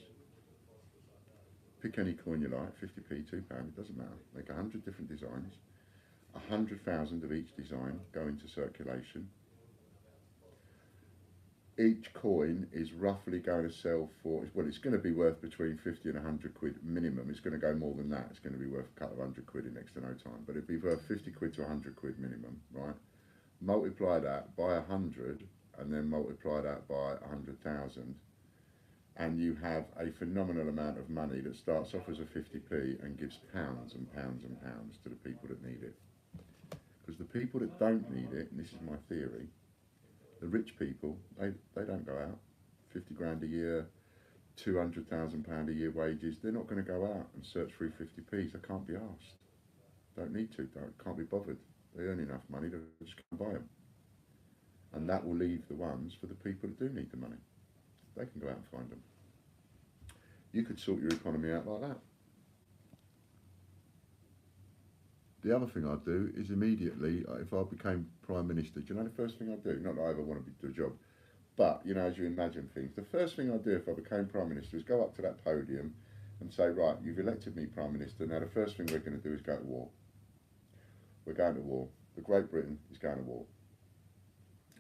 S1: Pick any coin you like, 50p, £2, it doesn't matter. Make 100 different designs. 100,000 of each design go into circulation. Each coin is roughly going to sell for, well, it's going to be worth between 50 and 100 quid minimum. It's going to go more than that. It's going to be worth a couple of £100 in next to no time. But it'd be worth 50 quid to 100 quid minimum, right? Multiply that by 100 and then multiply that by 100,000. and you have a phenomenal amount of money that starts off as a 50p and gives pounds and pounds and pounds to the people that need it. Because the people that don't need it, and this is my theory, the rich people, they don't go out. 50 grand a year, £200,000 a year wages, they're not going to go out and search through 50p's. They can't be asked. Don't need to, can't be bothered. They earn enough money to just come buy them. And that will leave the ones for the people that do need the money. They can go out and find them. You could sort your economy out like that. The other thing I'd do is immediately, if I became Prime Minister, do you know the first thing I'd do? Not that I ever want to do a job, but, you know, as you imagine things, the first thing I'd do if I became Prime Minister is go up to that podium and say, right, you've elected me Prime Minister, now the first thing we're going to do is go to war. We're going to war. The Great Britain is going to war.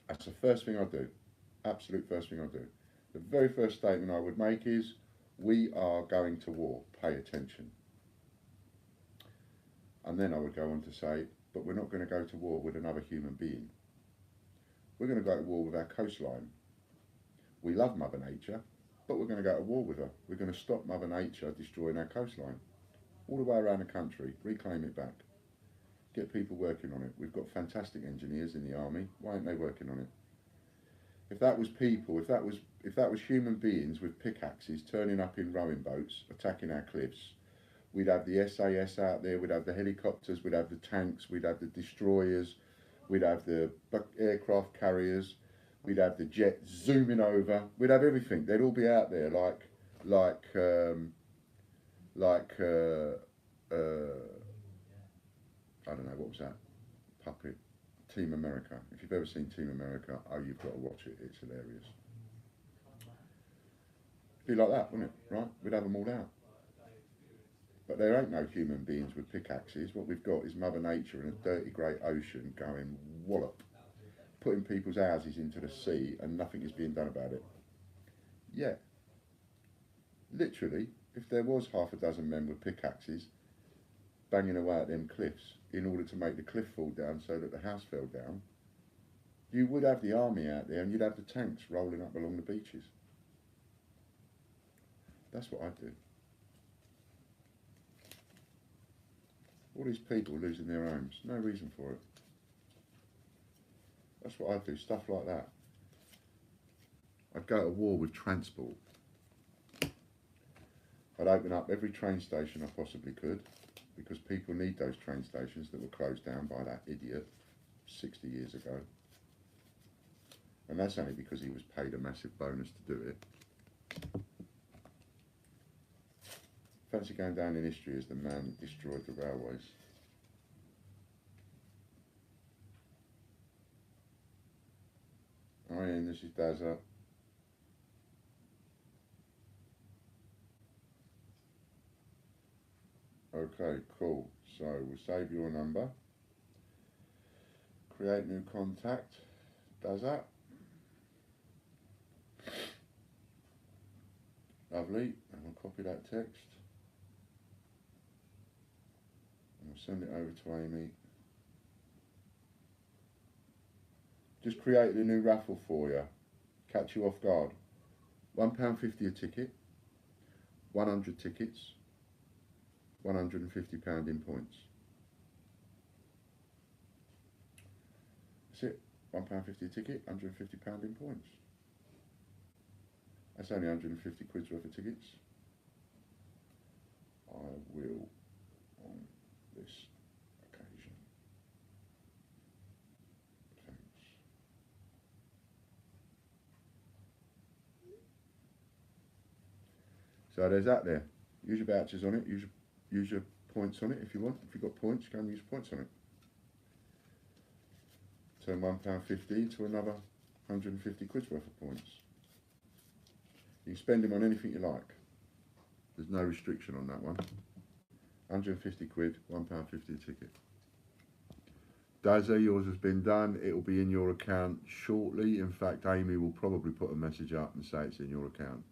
S1: That's the first thing I'd do. Absolute first thing I'd do. The very first statement I would make is, we are going to war. Pay attention. And then I would go on to say, but we're not going to go to war with another human being. We're going to go to war with our coastline. We love Mother Nature, but we're going to go to war with her. We're going to stop Mother Nature destroying our coastline. All the way around the country, reclaim it back. Get people working on it. We've got fantastic engineers in the army. Why aren't they working on it? If that was people, if that was human beings with pickaxes turning up in rowing boats, attacking our cliffs, we'd have the SAS out there, we'd have the helicopters, we'd have the tanks, we'd have the destroyers, we'd have the aircraft carriers, we'd have the jets zooming over, we'd have everything. They'd all be out there like I don't know, what was that? Puppet. Team America. If you've ever seen Team America, oh, you've got to watch it. It's hilarious. Be like that, wouldn't it? Right? We'd have them all out. But there ain't no human beings with pickaxes. What we've got is Mother Nature in a dirty great ocean going wallop, putting people's houses into the sea, and nothing is being done about it. Yeah. Literally, if there was half a dozen men with pickaxes banging away at them cliffs in order to make the cliff fall down so that the house fell down, you would have the army out there and you'd have the tanks rolling up along the beaches. That's what I'd do. All these people losing their homes, no reason for it. That's what I'd do, stuff like that. I'd go to war with transport. I'd open up every train station I possibly could, because people need those train stations that were closed down by that idiot 60 years ago. And that's only because he was paid a massive bonus to do it. Fancy going down in history as the man that destroyed the railways. Hi Ian, this is Dazza. Okay, cool. So we'll save your number. Create new contact. Does that. Lovely. And we'll copy that text. And we'll send it over to Amy. Just created a new raffle for you. Catch you off guard. £1.50 a ticket. 100 tickets. £150 in points. That's it. £1.50 a ticket, £150 in points. That's only 150 quid's worth of tickets. I will on this occasion. Thanks. So there's that there. Use your vouchers on it. Use your points on it if you want. If you've got points, go and use points on it. Turn £1.50 to another 150 quid's worth of points. You can spend them on anything you like. There's no restriction on that one. 150 quid, £1.50 a ticket. Dazza, yours has been done. It will be in your account shortly. In fact, Amy will probably put a message up and say it's in your account.